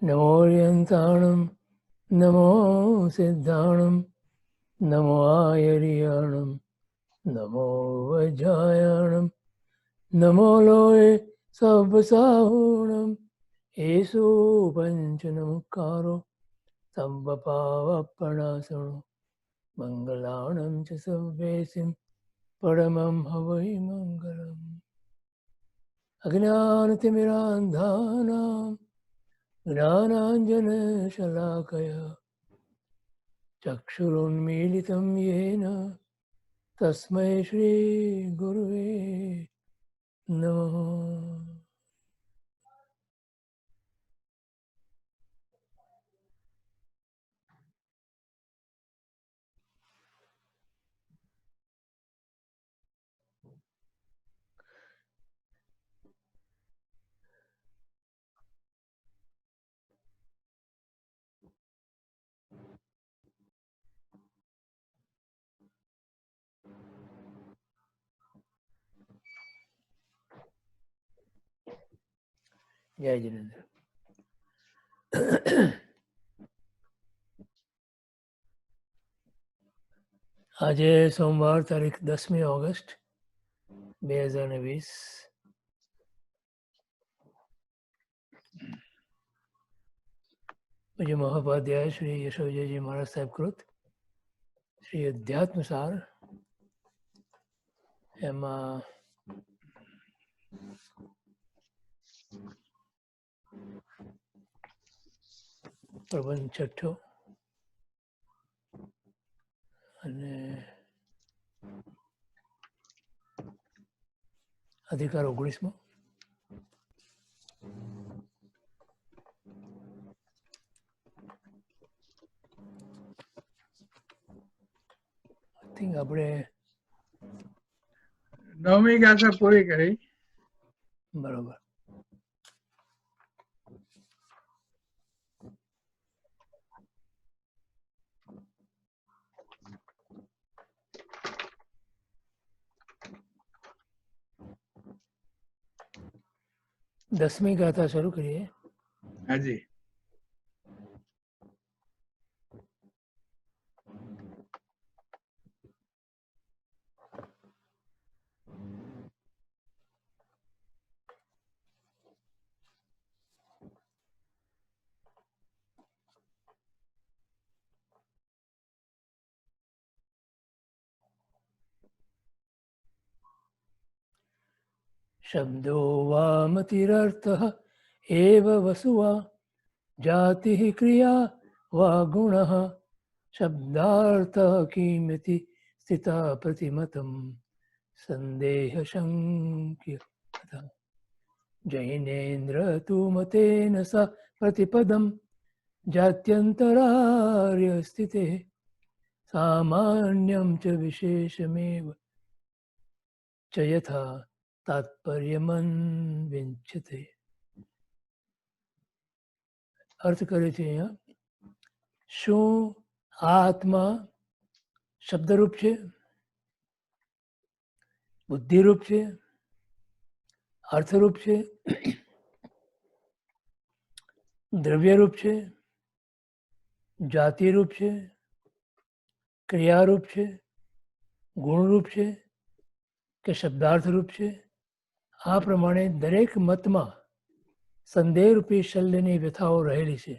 નમો યંતાણમ નમો સિદ્ધાણમ નમો આયર્યાણમ નમો વજ્રાયણમ નમો લોય સવસાહુણમ એસો પંચનમુકારો સમ્બપાવપણાસણો મંગલાણમ ચ સવ્યેસિમ પરમં હવૈ મંગલમ. અજ્ઞાનતિમિરાંધાનાં જ્ઞાનાંજનશલાકયા ચક્ષુરુન્મીલિतं येन તસ્મૈ શ્રી ગુરુવે નમઃ. જય જિનેન્દ્ર. આજે સોમવાર તારીખ 10મી ઓગસ્ટ 2020. પૂજ્ય મહોપાધ્યાય શ્રી યશોવિજયજી મહારાજ સાહેબ કૃત શ્રી અધ્યાત્મ સાર, એમાં પ્રબંધ 6 અને અધિકાર 19. આઈ થિંક આપણે 9મી ગાથા પૂરી કરી. બરોબર. દસમી ગાથા શરૂ કરીએ. હાજી. શબ્દો વા મતિરર્થઃ એવ વસુવા જાતિઃ ક્રિયા વા ગુણઃ શબ્દાર્થઃ કિમિતિ સ્થિતા પ્રતિમતમ સંદેહ શંક્ય તથા. જૈનેન્દ્ર તુ મતેન સ પ્રતિપદમ જાત્યંતરાર્ય સ્થિતે સામાન્યમ ચ વિશેષમેવ ચ યથા તાત્પર્યમન્વિંચ્યતે. અર્થ કરે છે અહીંયા, શું આ આત્મા શબ્દરૂપ છે, બુદ્ધિરૂપ છે, અર્થરૂપ છે, દ્રવ્યરૂપ છે, જાતિરૂપ છે, ક્રિયારૂપ છે, ગુણરૂપ છે કે શબ્દાર્થરૂપ છે? આ પ્રમાણે દરેક મતમાં સંદેહરૂપી શલ્યની વ્યથાઓ રહેલી છે.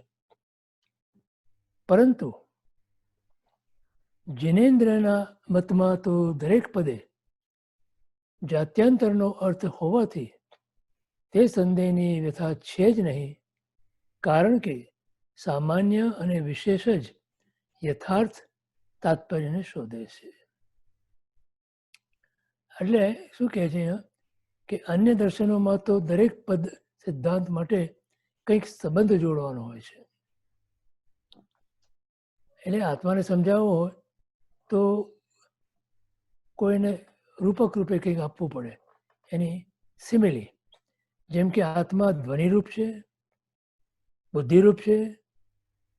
પરંતુ જિનેન્દ્રના મતમાં તો દરેક પદે જાત્યાંતરનો અર્થ હોવાથી તે સંદેહની વ્યથા છે જ નહીં, કારણ કે સામાન્ય અને વિશેષ જ યથાર્થ તાત્પર્યને શોધે છે. એટલે શું કહે છે અહીંયા કે અન્ય દર્શનોમાં તો દરેક પદ સિદ્ધાંત માટે કંઈક સંબંધ જોડવાનો હોય છે. એટલે આત્માને સમજાવવો હોય તો કોઈને રૂપક રૂપે કંઈક આપવું પડે, એની સિમિલી. જેમ કે આત્મા ધ્વનિરૂપ છે, બુદ્ધિરૂપ છે,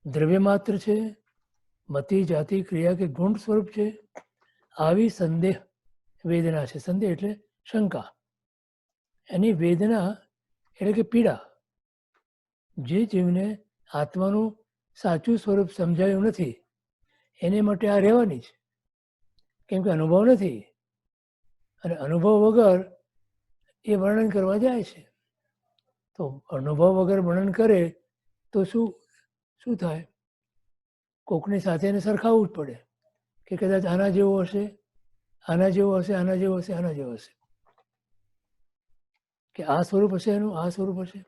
દ્રવ્ય માત્ર છે, મતિ જાતિ ક્રિયા કે ગુણ સ્વરૂપ છે. આવી સંદેહ વેદના છે. સંદેહ એટલે શંકા. એની વેદના એટલે કે પીડા જે જીવને આત્માનું સાચું સ્વરૂપ સમજાયું નથી એને માટે આ રહેવાની જ, કેમ કે અનુભવ નથી, અને અનુભવ વગર એ વર્ણન કરવા જાય છે. તો અનુભવ વગર વર્ણન કરે તો શું થાય? કોકની સાથે એને સરખાવવું જ પડે કે કદાચ આના જેવો હશે, આના જેવો હશે, આના જેવો હશે, આના જેવો હશે, કે આ સ્વરૂપ હશે એનું, આ સ્વરૂપ હશે.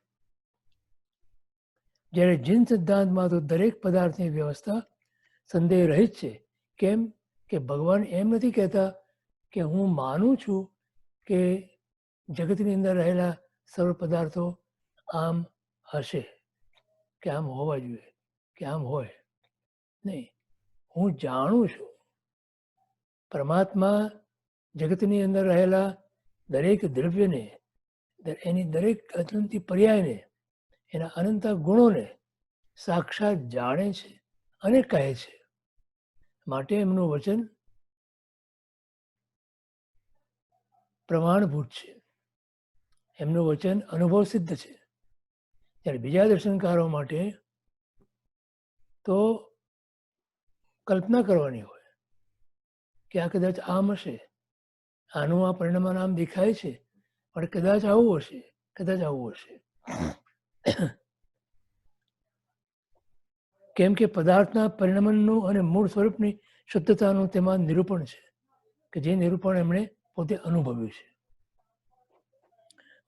જ્યારે જીન સિદ્ધાંતમાં તો દરેક પદાર્થની વ્યવસ્થા સંદેહ રહિત છે. કેમ કે ભગવાન એમ નથી કહેતા કે હું માનું છું કે જગતની અંદર રહેલા સર્વ પદાર્થો આમ હશે, કે આમ હોવા જોઈએ, કે આમ હોય. નહીં, હું જાણું છું પરમાત્મા જગતની અંદર રહેલા દરેક દ્રવ્યને, એની દરેક અનંતી પર્યાયને, એના અનંત ગુણોને સાક્ષાત જાણે છે અને કહે છે. માટે એમનું વચન પ્રમાણભૂત છે, એમનું વચન અનુભવ સિદ્ધ છે. ત્યારે બીજા દર્શનકારો માટે તો કલ્પના કરવાની હોય કે આ કદાચ આમ હશે, આનું આ પરિણામ આમ દેખાય છે, પણ કદાચ આવું હશે, કદાચ આવું હશે. કેમ કે પદાર્થના પરિણમનનું અને મૂળ સ્વરૂપની શુદ્ધતાનું તેમાં નિરૂપણ છે, કે જે નિરૂપણ એમણે પોતે અનુભવ્યું છે.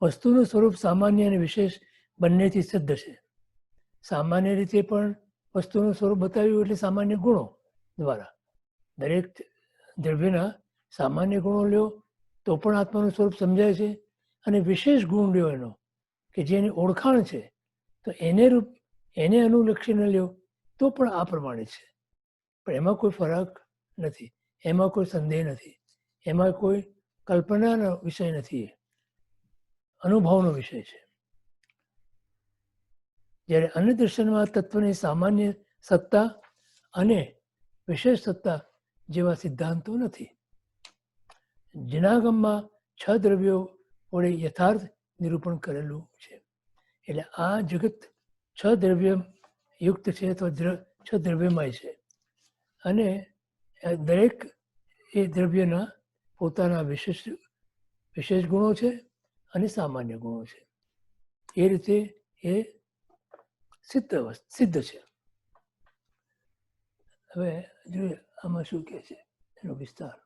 વસ્તુનું સ્વરૂપ સામાન્ય અને વિશેષ બંનેથી સિદ્ધ છે. સામાન્ય રીતે પણ વસ્તુનું સ્વરૂપ બતાવ્યું એટલે સામાન્ય ગુણો દ્વારા. દરેક દ્રવ્યના સામાન્ય ગુણો લ્યો તો પણ આત્માનું સ્વરૂપ સમજાય છે, અને વિશેષ ગુણ લ્યો એનો કે જેની ઓળખાણ છે તો એને અનુલક્ષીને લ્યો તો પણ આ પ્રમાણે છે. પણ એમાં કોઈ ફરક નથી, એમાં કોઈ સંદેહ નથી, એમાં કોઈ કલ્પનાનો વિષય નથી, અનુભવનો વિષય છે. જ્યારે અન્ય દર્શનમાં તત્વની સામાન્ય સત્તા અને વિશેષ સત્તા જેવા સિદ્ધાંતો નથી. જિનાગમમાં 6 દ્રવ્યો વડે યથાર્થ નિરૂપણ કરેલું છે. એટલે આ જગત 6 દ્રવ્ય યુક્ત છે, અથવા 6 દ્રવ્યમય છે, અને દરેક એ દ્રવ્યના પોતાના વિશેષ ગુણો છે અને સામાન્ય ગુણો છે. એ રીતે એ સિદ્ધ છે. હવે જોઈએ આમાં શું કહે છે એનો વિસ્તાર.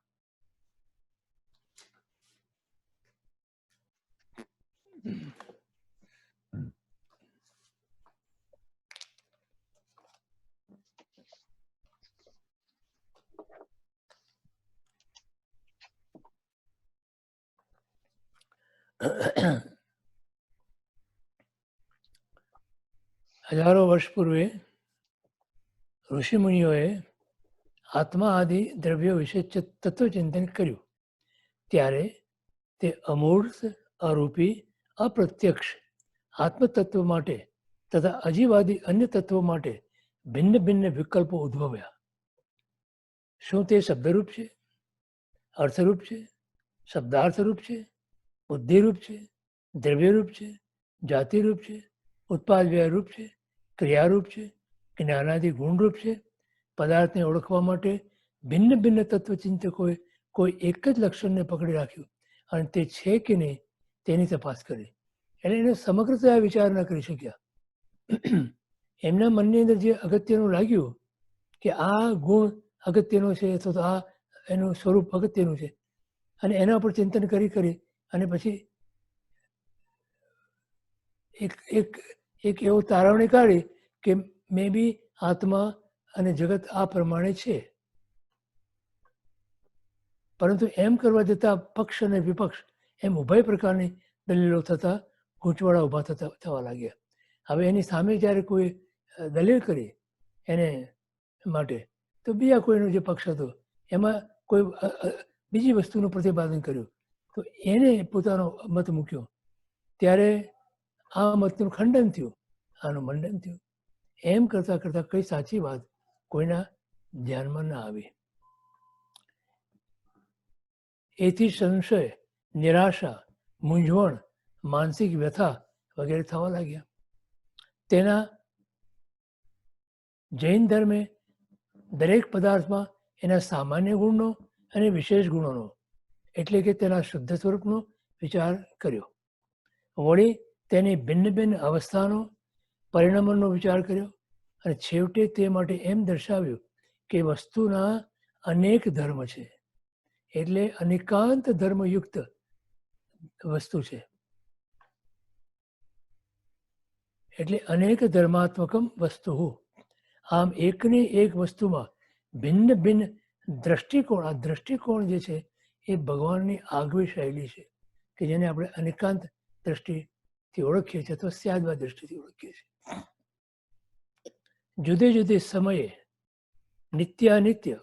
હજારો વર્ષ પૂર્વે ઋષિમુનિઓએ આત્મા આદિ દ્રવ્યો વિશે તત્વચિંતન કર્યું. ત્યારે તે અમૂર્ત, અરૂપી, અપ્રત્યક્ષ આત્મતત્વ માટે તથા અજીવાદી અન્ય તત્વો માટે ભિન્ન ભિન્ન વિકલ્પો ઉદ્ભવ્યા. શું તે શબ્દરૂપ છે, અર્થરૂપ છે, શબ્દાર્થરૂપ છે, બુદ્ધિરૂપ છે, દ્રવ્યરૂપ છે, જાતિરૂપ છે, ઉત્પાદ વ્યયરૂપ છે, ક્રિયારૂપ છે, જ્ઞાનાદિ ગુણરૂપ છે? પદાર્થને ઓળખવા માટે ભિન્ન ભિન્ન તત્વચિંતકોએ કોઈ એક જ લક્ષણને પકડી રાખ્યું અને તે છે કે નહીં તેની તપાસ કરી. એટલે એને સમગ્રતા વિચાર ન કરી શક્યા. એમના મનની અંદર જે અગત્યનું લાગ્યું કે આ ગુણ અગત્યનો છે, અથવા તો આ એનું સ્વરૂપ અગત્યનું છે, અને એના પર ચિંતન કરી અને પછી એક એવો તારવણી કાઢી કે મે બી આત્મા અને જગત આ પ્રમાણે છે. પરંતુ એમ કરવા જતાં પક્ષ અને વિપક્ષ એમ ઉભય પ્રકારની દલીલો થતાં ગૂંચવાડા ઊભા થવા લાગ્યા. હવે એની સામે જ્યારે કોઈ દલીલ કરી એને માટે, તો બીજા કોઈનો જે પક્ષ હતો એમાં કોઈ બીજી વસ્તુનું પ્રતિપાદન કર્યું, તો એને પોતાનો મત મૂક્યો. ત્યારે આ મતનું ખંડન થયું, આનું મંડન થયું. એમ કરતાં કરતાં કઈ સાચી વાત કોઈના ધ્યાનમાં ના આવી. એથી સંશય, નિરાશા, મૂંઝવણ, માનસિક વ્યથા વગેરે થવા લાગ્યા. તેના જૈન ધર્મે દરેક પદાર્થમાં એના સામાન્ય ગુણનો અને વિશેષ ગુણોનો એટલે કે તેના શુદ્ધ સ્વરૂપનો વિચાર કર્યો. વળી તેની ભિન્ન ભિન્ન અવસ્થાનો પરિણામોનો વિચાર કર્યો અને છેવટે તે માટે એમ દર્શાવ્યું કે વસ્તુના અનેક ધર્મ છે, એટલે અનેકાંત ધર્મયુક્ત વસ્તુ છે. એટલે અનેક ધર્માત્મકમ વસ્તુ. આમ એકની એક વસ્તુમાં ભિન્ન ભિન્ન દ્રષ્ટિકોણ, આ દ્રષ્ટિકોણ જે છે એ ભગવાનની આગવી શૈલી છે કે જેને આપણે અનેકાંત દ્રષ્ટિથી ઓળખીએ છીએ અથવા સ્યાદવા દ્રષ્ટિથી ઓળખીએ છીએ. જુદે જુદે સમયે નિત્ય અનિત્ય,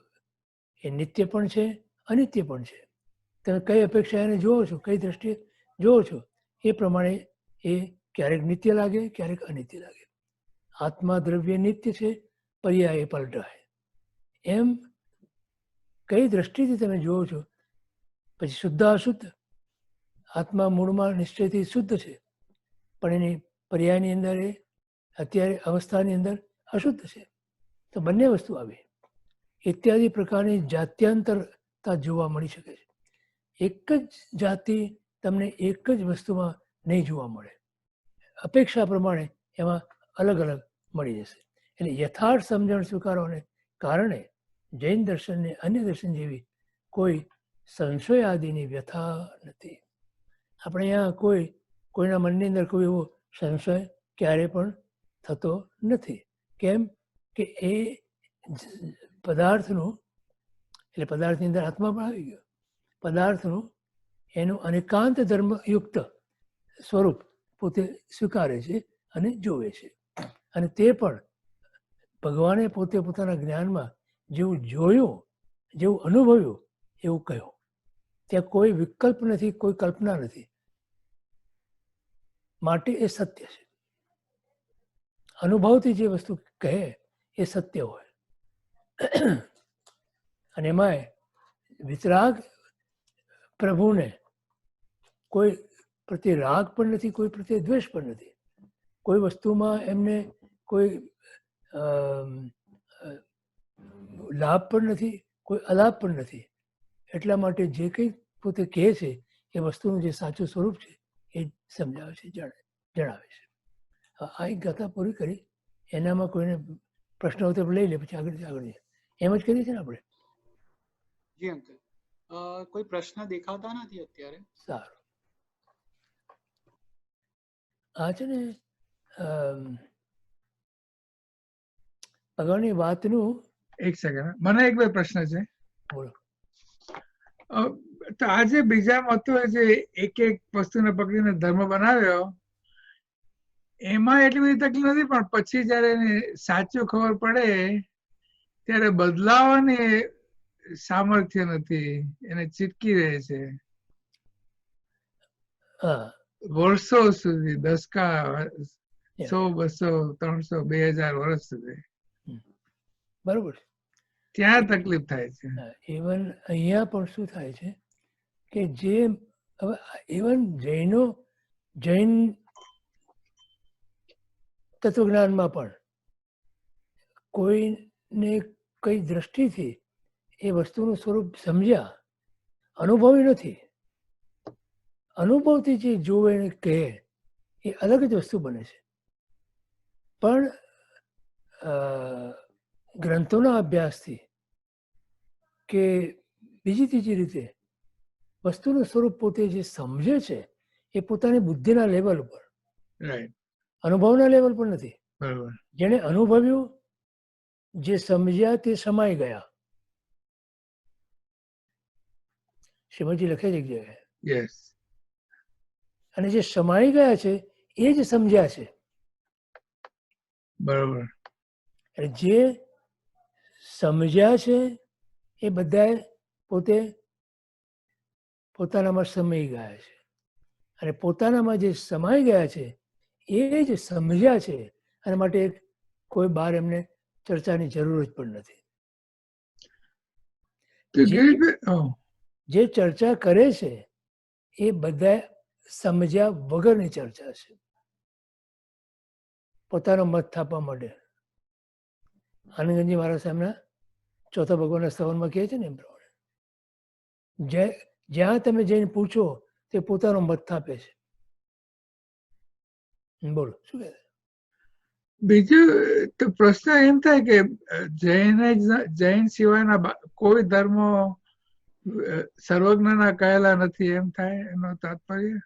એ નિત્ય પણ છે અનિત્ય પણ છે. તમે કઈ અપેક્ષા એને જુઓ છો, કઈ દ્રષ્ટિએ જુઓ છો, એ પ્રમાણે એ ક્યારેક નિત્ય લાગે, ક્યારેક અનિત્ય લાગે. આત્મા દ્રવ્ય નિત્ય છે, પર્યાય પલટાય. એમ કઈ દ્રષ્ટિથી તમે જુઓ છો. પછી શુદ્ધ અશુદ્ધ, આત્મા મૂળમાં નિશ્ચયથી શુદ્ધ છે, પણ એની પર્યાયની અંદર એ અત્યારે અવસ્થાની અંદર અશુદ્ધ છે. તો બંને વસ્તુ આવી. ઇત્યાદિ પ્રકારની જાત્યંતરતા જોવા મળી શકે છે. એક જ જાતિ તમને એક જ વસ્તુમાં નહીં જોવા મળે. અપેક્ષા પ્રમાણે એમાં અલગ અલગ મળી જશે. એટલે યથાર્થ સમજણ સ્વીકારવાને કારણે જૈન દર્શનને અન્ય દર્શન જેવી કોઈ સંશય આદિની વ્યથા નથી. આપણે અહીંયા કોઈના મનની અંદર કોઈ એવો સંશય ક્યારે પણ થતો નથી. કેમ કે એ પદાર્થનું, એટલે પદાર્થની અંદર આત્મા પણ આવી ગયો, પદાર્થનું એનું અનેકાંત ધર્મયુક્ત સ્વરૂપ પોતે સ્વીકારે છે અને જોવે છે. અને તે પણ ભગવાને પોતે પોતાના જ્ઞાનમાં જેવું જોયું, જેવું અનુભવ્યું એવું કહ્યું. ત્યાં કોઈ વિકલ્પ નથી, કોઈ કલ્પના નથી. માટે એ સત્ય છે. અનુભવથી જે વસ્તુ કહે એ સત્ય હોય. અને એમાંય વિતરાગ પ્રભુને કોઈ પ્રત્યે રાગ પણ નથી, કોઈ પ્રત્યે દ્વેષ પણ નથી. કોઈ વસ્તુમાં એમને કોઈ લાભ પણ નથી, કોઈ અલાભ પણ નથી. એટલા માટે જે કંઈ પોતે કહે છે એ વસ્તુનું જે સાચું સ્વરૂપ છે એ સમજાવે છે, જણાવે છે. આ એક ગાથા પૂરી કરી. એનામાં કોઈને પ્રશ્ન હોય તો લઈ લે, પછી આગળ જઈએ. એમ જ કરીએ છીએ ને આપણે. જી અંકલ, કોઈ પ્રશ્ન દેખાતા નથી અત્યારે. સારું. આ છે ને ભગવાનની વાતનું. એક સેકન્ડ, મને એક બે પ્રશ્ન છે. બોલો. તો આજે બીજા મતો જે એક એક વસ્તુને પકડીને ધર્મ બનાવ્યો, એમાં એટલી બધી તકલીફ નથી, પણ પછી જયારે એને સાચું ખબર પડે ત્યારે બદલાવાની સામર્થ્ય નથી, એને ચીટકી રહે છે વર્ષો સુધી, દસકા, 100, 200, 300, 2000 વર્ષ સુધી. બરોબર. ત્યાં તકલીફ થાય છે. ઇવન અહીંયા પણ શું થાય છે કે જે હવે ઇવન જૈન તત્વજ્ઞાનમાં પણ કોઈને કઈ દ્રષ્ટિથી એ વસ્તુનું સ્વરૂપ સમજ્યા, અનુભવી નથી. અનુભવથી જે જોવે ને કહે એ અલગ જ વસ્તુ બને છે. પણ ગ્રંથોના અભ્યાસથી કે બીજી ત્રીજી રીતે વસ્તુનું સ્વરૂપ પોતે જે સમજે છે એ પોતાની બુદ્ધિના લેવલ ઉપર, અનુભવના લેવલ પર નથી. જેણે અનુભવ્યું, જે સમજ્યા તે સમાઈ ગયા. શ્રીમદજી લખે છે એક જગ્યાએ. અને જે સમાઈ ગયા છે એ જ સમજ્યા છે. બરોબર. એટલે જે સમજ્યા છે એ બધા પોતે પોતાનામાં સમાઈ ગયા છે. અને પોતાનામાં જે સમાઈ ગયા છે એ જ સમજ્યા છે. અને માટે કોઈ બહાર એમને ચર્ચાની જરૂર જ પણ નથી. જે ચર્ચા કરે છે એ બધા સમજ્યા વગરની ચર્ચા છે, પોતાનો મત થાપવા માટે. આનંદગંજી મહારાજ સાહેબના ચોથા ભગવાનના સ્થવનમાં કહે છે ને એમ પ્રમાણે જ્યાં તમે જઈને પૂછો તે પોતાનો મત આપે છે. બોલો શું કહે? બીજું તો પ્રશ્ન એમ થાય કે જૈન સિવાયના કોઈ ધર્મો સર્વજ્ઞના કહેલા નથી, એમ થાય એનો તાત્પર્ય?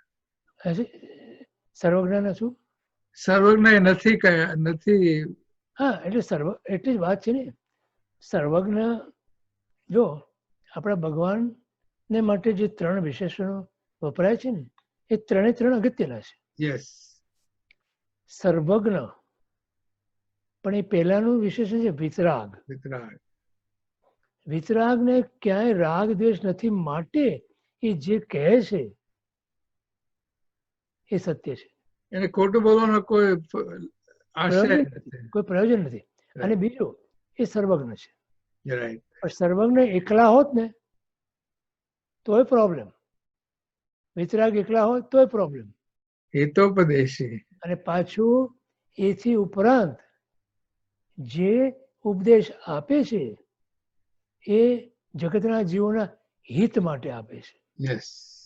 સર્વજ્ઞાના શું? સર્વજ્ઞ નથી કયા નથી. હા, એટલે એટલી જ વાત છે ને. સર્વજ્ઞ જો આપણા ભગવાનને માટે જે 3 વિશેષણો વપરાય છે ને એ 3 અગત્યના છે. યસ. સર્વજ્ઞ, પણ એ પહેલાનું વિશેષણ છે વિતરાગ. વિતરાગને ક્યાંય રાગ દ્વેષ નથી, માટે એ જે કહે છે એ સત્ય છે. એને ખોટું બોલવાનો કોઈ પ્રયોજન નથી. અને બીજું એ સર્વજ્ઞ છે. રાઈટ. પણ સર્વજ્ઞ એકલા હોત ને તોય પ્રોબ્લેમ, વિતરાગ એકલા હોત તોય પ્રોબ્લેમ. એ તો ઉપદેશી. અને પાછું એથી ઉપરાંત જે ઉપદેશ આપે છે એ જગતના જીવોના હિત માટે આપે છે,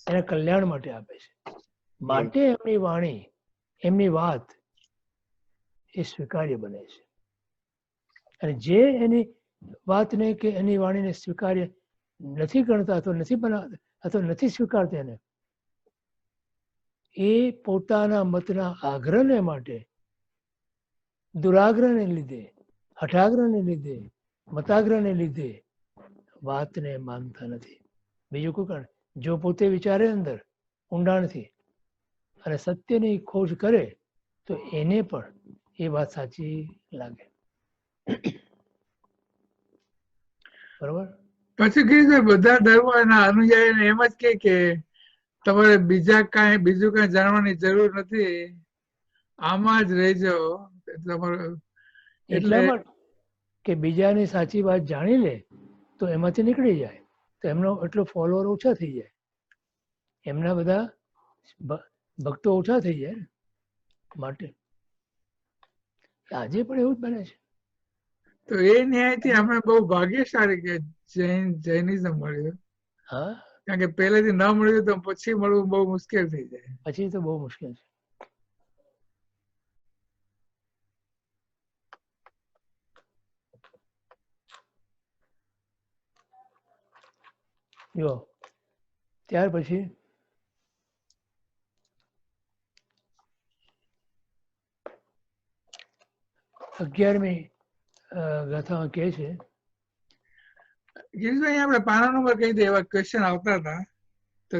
એના કલ્યાણ માટે આપે છે. માટે એમની વાણી, એમની વાત એ સ્વીકાર્ય બને છે. અને જે એની વાતને કે એની વાણીને સ્વીકાર્ય નથી ગણતા અથવા નથી બનાવતા અથવા નથી સ્વીકારતા એને, એ પોતાના મતના આગ્રહને માટે દુરાગ્રહને લીધે, હઠાગ્રહને લીધે, મતાગ્રહને લીધે વાતને માનતા નથી. બીજું કોઈ કારણ, જો પોતે વિચારે અંદર ઊંડાણથી અને સત્યની ખોજ કરે તો એને પણ એ વાત સાચી લાગે. બરોબર. પછી કીધું બધા ધર્મો એના અનુયાયીને એમ જ કે તમારે બીજું કઈ જાણવાની જરૂર નથી, આમાં જ રહેજો. એટલા માટે કે બીજાની સાચી વાત જાણી લે તો એમાંથી નીકળી જાય, તો એમનો એટલો ફોલોઅર ઓછા થઈ જાય, એમના બધા ભક્તો ઓછા થઈ જાય ને. માટે આજે પણ એવું જ બને છે. તો એ ન્યાયથી અમે બહુ ભાગ્યશાળી કે જૈનિઝમ મળ્યું. હા, કારણ કે પહેલેથી ન મળ્યું તો પછી મળવું બહુ મુશ્કેલ થઈ જાય. પછી તો બહુ મુશ્કેલ છે. જો ત્યાર પછી અગિયારમી ગાથામાં કહે છે, ગિરીશભાઈ આપણે પાનો નંબર કહી દઈએ, એવા ક્વેશ્ચન આવતા હતા. તો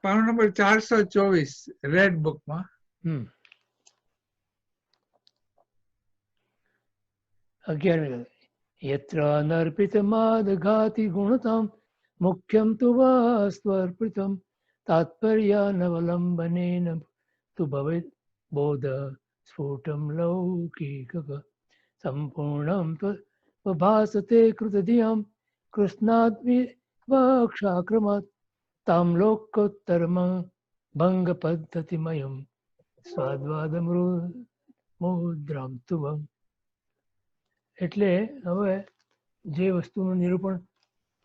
પાનો નંબર 424 રેડ બુકમાં. 11મી યત્ર અનર્પિતમાદઘાતિ ગુણતામ મુખ્યમ તુ વા સ્વર્પિતમ તાત્પર્યાનવલંબનેન તુ ભવેત બોધ સ્ફુટમ લૌકિક સંપૂર્ણમ ભાસતે કૃતધિયામ કૃષ્ણાદ્વિવક્ષાક્રમાત તામ લોકોત્તરમ ભંગ પદ્ધતિમયમ સ્વાદ્વાદમૃદ્રામ તુભમ. એટલે હવે જે વસ્તુનું નિરૂપણ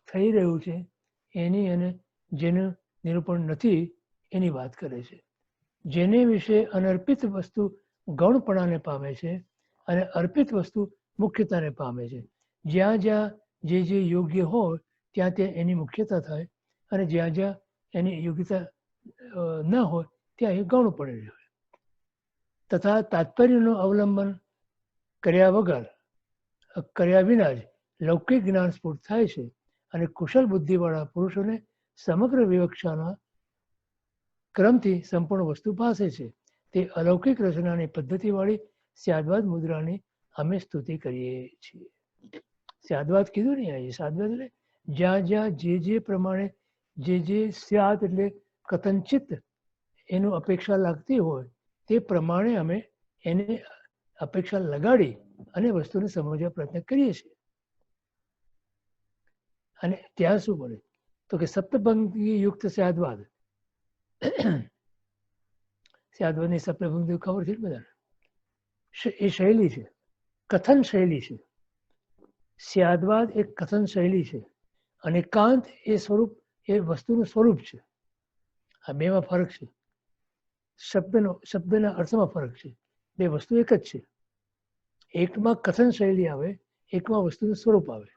થઈ રહ્યું છે એની અને જેનું નિરૂપણ નથી એની વાત કરે છે. જેને વિશે અનર્પિત વસ્તુ ગૌણપણાને પામે છે અને અર્પિત વસ્તુ મુખ્યતાને પામે છે. જ્યાં જ્યાં જે યોગ્ય હોય ત્યાં ત્યાં એની મુખ્યતા થાય, અને જ્યાં જ્યાં એની યોગ્યતા ન હોય ત્યાં એ ગૌણ પડેલી હોય. તથા તાત્પર્યનું અવલંબન કર્યા વિના જ લૌકિક જ્ઞાન સ્ફુટ થાય છે, અને કુશલ બુદ્ધિવાળા પુરુષોને સમગ્ર વિવક્ષાના ક્રમથી સંપૂર્ણ વસ્તુ ભાસે છે. તે અલૌકિક રચનાની પદ્ધતિવાળી સ્યાદવાદ મુદ્રાની અમે સ્તુતિ કરીએ છીએ. સ્યાદવાદ કીધું ને અહીં, સ્યાદવાદ એટલે જ્યાં જ્યાં જે પ્રમાણે જે સ્યાદ એટલે કથનચિત એનું અપેક્ષા લાગતી હોય તે પ્રમાણે અમે એને અપેક્ષા લગાડી અને વસ્તુને સમજવા પ્રયત્ન કરીએ છીએ. અને ત્યાં શું બોલે તો કે સપ્તપંક્તિ યુક્ત સ્યાદવાદ. સ્યાદવાદની સપ્તપંક્તિ ખબર છે બધાને. એ શૈલી છે, કથન શૈલી છે. સ્યાદવાદ એક કથન શૈલી છે અને કાંત એ સ્વરૂપ, એ વસ્તુનું સ્વરૂપ છે. આ બેમાં ફરક છે. શબ્દના અર્થમાં ફરક છે. બે વસ્તુ એક જ છે. એકમાં કથન શૈલી આવે, એકમાં વસ્તુનું સ્વરૂપ આવે.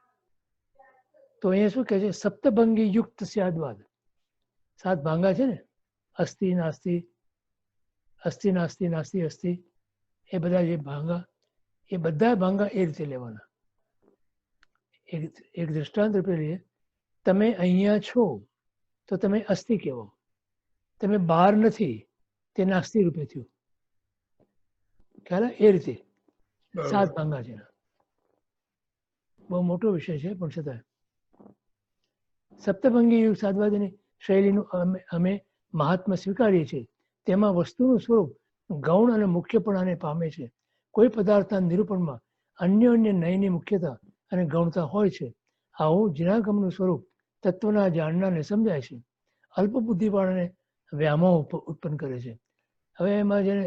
તો અહીંયા શું કહે છે? સપ્તભંગી યુક્ત સ્યાદવાદ. 7 ભાંગા છે ને, અસ્થિ નાસ્તિ, અસ્થિ નાસ્તિ, નાસ્તિ અસ્થિ, એ બધા જે ભાંગા, એ બધા ભાંગા એ રીતે લેવાના. એક દૃષ્ટાંત રૂપે લઈએ, તમે અહીંયા છો તો તમે અસ્થિ કહેવો, તમે બહાર નથી તે નાસ્તિ રૂપે થયું. ખ્યાલ? એ રીતે 7 ભાંગા છે. બહુ મોટો વિષય છે, પણ છતાં સપ્તભંગી યુગ સાદવાદની શૈલીનું અમે મહાત્મા સ્વીકારીએ છીએ. તેમાં વસ્તુનું સ્વરૂપ ગૌણ અને મુખ્યપણાને પામે છે. કોઈ પદાર્થના નિરૂપણમાં અન્ય નયની મુખ્યતા અને ગૌણતા હોય છે. આવું જ્ઞાગમનું સ્વરૂપ તત્વના જાણનારને સમજાય છે. અલ્પબુદ્ધિવાળાને વ્યામોહ ઉત્પન્ન કરે છે. હવે એમાં જેને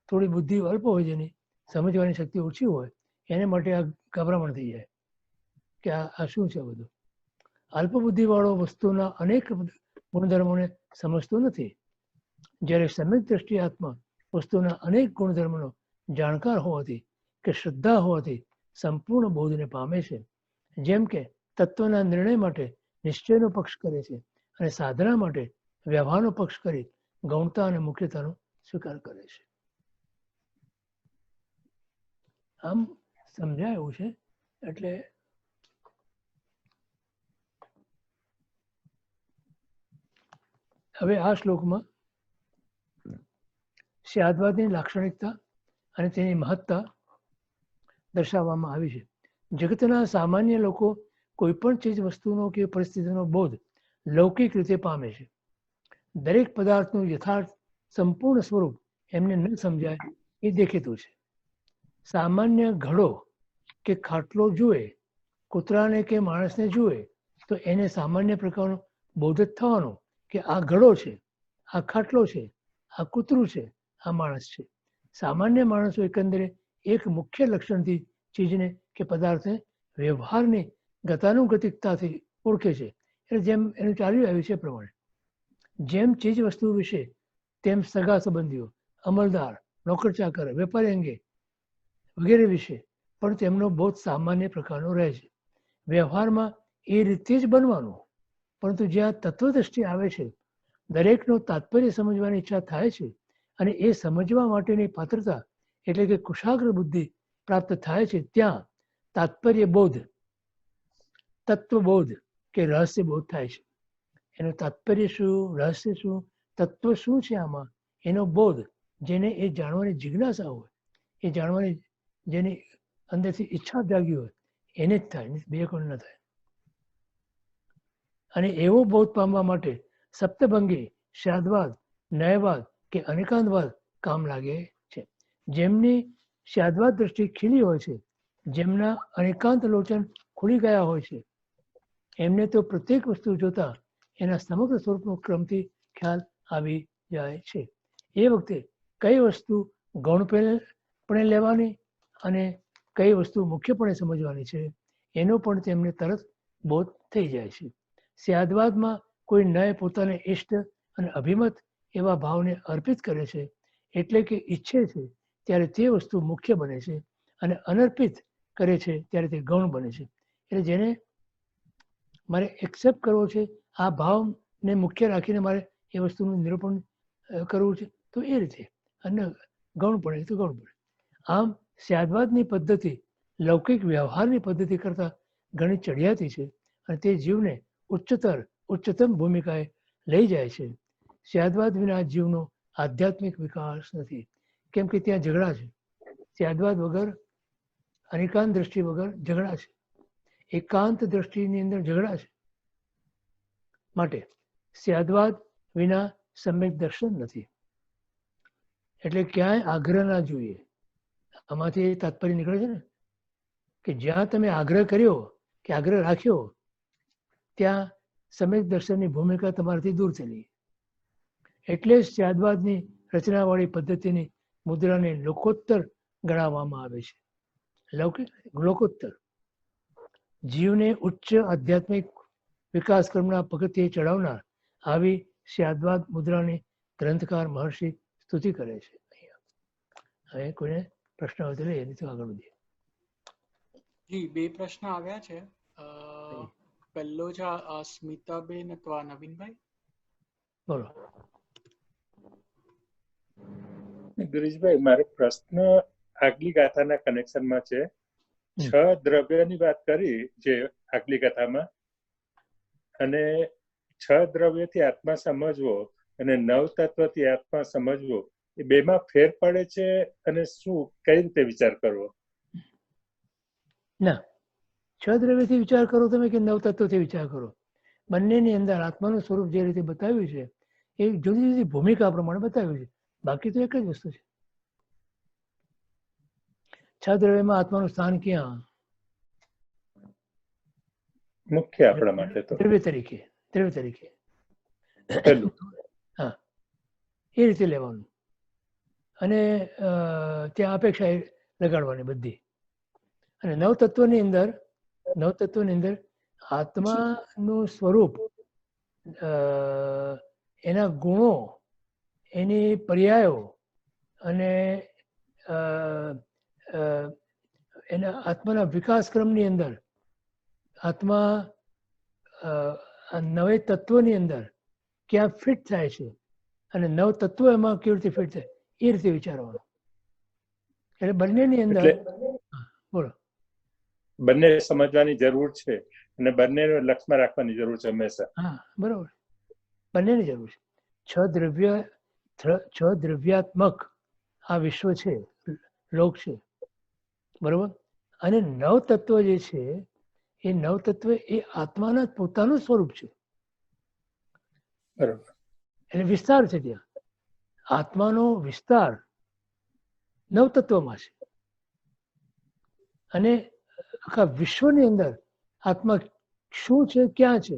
થોડી બુદ્ધિ અલ્પ હોય, જેની સમજવાની શક્તિ ઓછી હોય, એને માટે આ ગભરામણ થઈ જાય કે આ શું છે બધું. અલ્પબુદ્ધિવાળો વસ્તુના અનેક ગુણધર્મોને સમજતો નથી, જ્યારે સમ્યક દ્રષ્ટિ આત્મા વસ્તુના અનેક ગુણધર્મોનો જાણકાર હોવાથી કે શ્રદ્ધા હોવાથી સંપૂર્ણ બોધને પામે છે. જેમ કે તત્વના નિર્ણય માટે નિશ્ચયનો પક્ષ કરે છે અને સાધના માટે વ્યવહારનો પક્ષ કરી ગૌણતા અને મુખ્યતાનો સ્વીકાર કરે છે. આમ સમજાય એવું છે. એટલે હવે આ શ્લોકમાં સ્યાદવાદની લાક્ષણિકતા અને તેની મહત્તા દર્શાવવામાં આવી છે. જગતના સામાન્ય લોકો કોઈ પણ ચીજ વસ્તુનો કે પરિસ્થિતિનો બોધ લૌકિક રીતે પામે છે. દરેક પદાર્થનું યથાર્થ સંપૂર્ણ સ્વરૂપ એમને ન સમજાય એ દેખીતું છે. સામાન્ય ઘડો કે ખાટલો જુએ, કૂતરાને કે માણસને જુએ તો એને સામાન્ય પ્રકારનો બોધ જ થવાનો કે આ ઘડો છે, આ ખાટલો છે, આ કૂતરું છે, આ માણસ છે. સામાન્ય માણસો એકંદરે એક મુખ્ય લક્ષણથી ચીજને કે પદાર્થને વ્યવહારની ગતાનુગતિકતાથી ઓળખે છે. એટલે જેમ એનું ચાલ્યું આવ્યું છે એ પ્રમાણે, જેમ ચીજ વસ્તુ વિશે તેમ સગા સંબંધીઓ, અમલદાર, નોકર ચાકર, વેપારી અંગે વગેરે વિશે પણ તેમનો બોધ સામાન્ય પ્રકારનો રહે છે. વ્યવહારમાં એ રીતે જ બનવાનું, પરંતુ જ્યાં તત્વદ્રષ્ટિ આવે છે, દરેકનો તાત્પર્ય સમજવાની ઈચ્છા થાય છે અને એ સમજવા માટેની પાત્રતા એટલે કે કુશાગ્ર બુદ્ધિ પ્રાપ્ત થાય છે, ત્યાં તાત્પર્ય બોધ, તત્વબોધ કે રહસ્ય બોધ થાય છે. એનું તાત્પર્ય શું, રહસ્ય શું, તત્વ શું છે આમાં, એનો બોધ, જેને એ જાણવાની જિજ્ઞાસા હોય, એ જાણવાની જેની અંદરથી ઈચ્છા જાગી હોય, એને જ થાય, બે કોણ ન થાય. અને એવો બોધ પામવા માટે સપ્તભંગી, સ્યાદવાદ, ન્યાયવાદ કે અનેકાંતવાદ કામ લાગે છે. જેમની સ્યાદવાદ દ્રષ્ટિ ખીલી હોય છે, જેમના અનેકાંત લોચન ખુલી ગયા હોય છે, એમને તો પ્રત્યેક વસ્તુ જોતા એના સમગ્ર સ્વરૂપનો ક્રમથી ખ્યાલ આવી જાય છે. એ વખતે કઈ વસ્તુ ગૌણપણે લેવાની અને કઈ વસ્તુ મુખ્યપણે સમજવાની છે, એનો પણ તેમને તરત બોધ થઈ જાય છે. સ્યાદવાદમાં કોઈ ન્યાય પોતાને ઇષ્ટ અને અભિમત એવા ભાવને અર્પિત કરે છે, એટલે કે ઈચ્છે છે ત્યારે તે વસ્તુ મુખ્ય બને છે અને અનર્પિત કરે છે ત્યારે તે ગૌણ બને છે. એટલે જેને મારે એક્સેપ્ટ કરવો છે, આ ભાવને મુખ્ય રાખીને મારે એ વસ્તુનું નિરૂપણ કરવું છે, તો એ રીતે, અને ગૌણ પડે તો ગૌણ પડે. આમ સ્યાદવાદની પદ્ધતિ લૌકિક વ્યવહારની પદ્ધતિ કરતાં ઘણી ચડિયાતી છે અને તે જીવને ઉચ્ચતમ ભૂમિકાએ લઈ જાય છે. સ્યાદવાદ વિના જીવનો આધ્યાત્મિક વિકાસ નથી, કેમ કે ત્યાં ઝઘડા છે. સ્યાદવાદ વગર, અનેકાંત દ્રષ્ટિ વગર ઝઘડા છે. એકાંત દ્રષ્ટિની અંદર ઝઘડા છે. માટે સ્યાદવાદ વિના સમ્યક દર્શન નથી. એટલે ક્યાંય આગ્રહ ના જોઈએ. આમાંથી તાત્પર્ય નીકળે છે ને કે જ્યાં તમે આગ્રહ કર્યો કે આગ્રહ રાખ્યો, ત્યાં સમ્યક દર્શનની ભૂમિકા તમારાથી દૂર થયેલી. એટલે જ સ્યાદવાદની રચનાવાળી પદ્ધતિની મુદ્રાને લોકોત્તર ગણાવવામાં આવે છે. લૌકિક લોકોત્તર. જીવને ઉચ્ચ આધ્યાત્મિક વિકાસ ક્રમના પગથિયે ચડાવનાર આવી સ્યાદવાદ મુદ્રાની ગ્રંથકાર મહર્ષિ સ્તુતિ કરે છે. અહીંયા હવે કોઈને પ્રશ્ન હોય તો લઈએ, નહીં તો આગળ વધીએ. જી, બે પ્રશ્ન આવ્યા છે. પહેલો છે સ્મિતાબેન અથવા નવીનભાઈ. બોલો. ગિરીશભાઈ, મારો પ્રશ્ન આગલી ગાથાના કનેક્શનમાં છે. 6 દ્રવ્યની વાત કરી જે આગલી કથામાં, અને 6 દ્રવ્યથી આત્મા સમજવો અને 9 તત્વથી આત્મા સમજવો, એ બેમાં ફેર પડે છે અને શું કઈ રીતે વિચાર કરવો? ના, 6 દ્રવ્યથી વિચાર કરો તમે કે 9 તત્વોથી વિચાર કરો, બંનેની અંદર આત્માનું સ્વરૂપ જે રીતે બતાવ્યું છે એ જુદી જુદી ભૂમિકા પ્રમાણે બતાવ્યું છે, બાકી તો એક જ વસ્તુ છે. 6 દ્રવ્યમાં આત્માનું સ્થાન ક્યાં? મુખ્ય આપણા માટે તો દ્રવ્ય તરીકે. પહેલું. હા, એ રીતે લેવાનું. અને ત્યાં અપેક્ષા લગાડવાની બધી. અને 9 તત્વની અંદર આત્માનું સ્વરૂપ, એના ગુણો, એની પર્યાયો અને એના આત્માના વિકાસ ક્રમની અંદર આત્મા 9 તત્વોની અંદર ક્યાં ફિટ થાય છે અને 9 તત્વો એમાં કેવી રીતે ફિટ થાય એ રીતે વિચારવાનું. એટલે બંનેની અંદર બોલો. બંને સમજવાની જરૂર છે અને બંને લક્ષમાં રાખવાની જરૂર છે હંમેશા. હા, બરોબર, બંનેની જરૂર છે. 6 દ્રવ્યાત્મક આ વિશ્વ છે, લોક છે, બરોબર. અને 9 તત્વ જે છે એ 9 તત્વ એ આત્માના પોતાનું સ્વરૂપ છે, બરોબર. એટલે વિસ્તાર છે. ત્યાં આત્માનો વિસ્તાર 9 તત્વમાં છે. અને આખા વિશ્વની અંદર આત્મા શું છે, ક્યાં છે,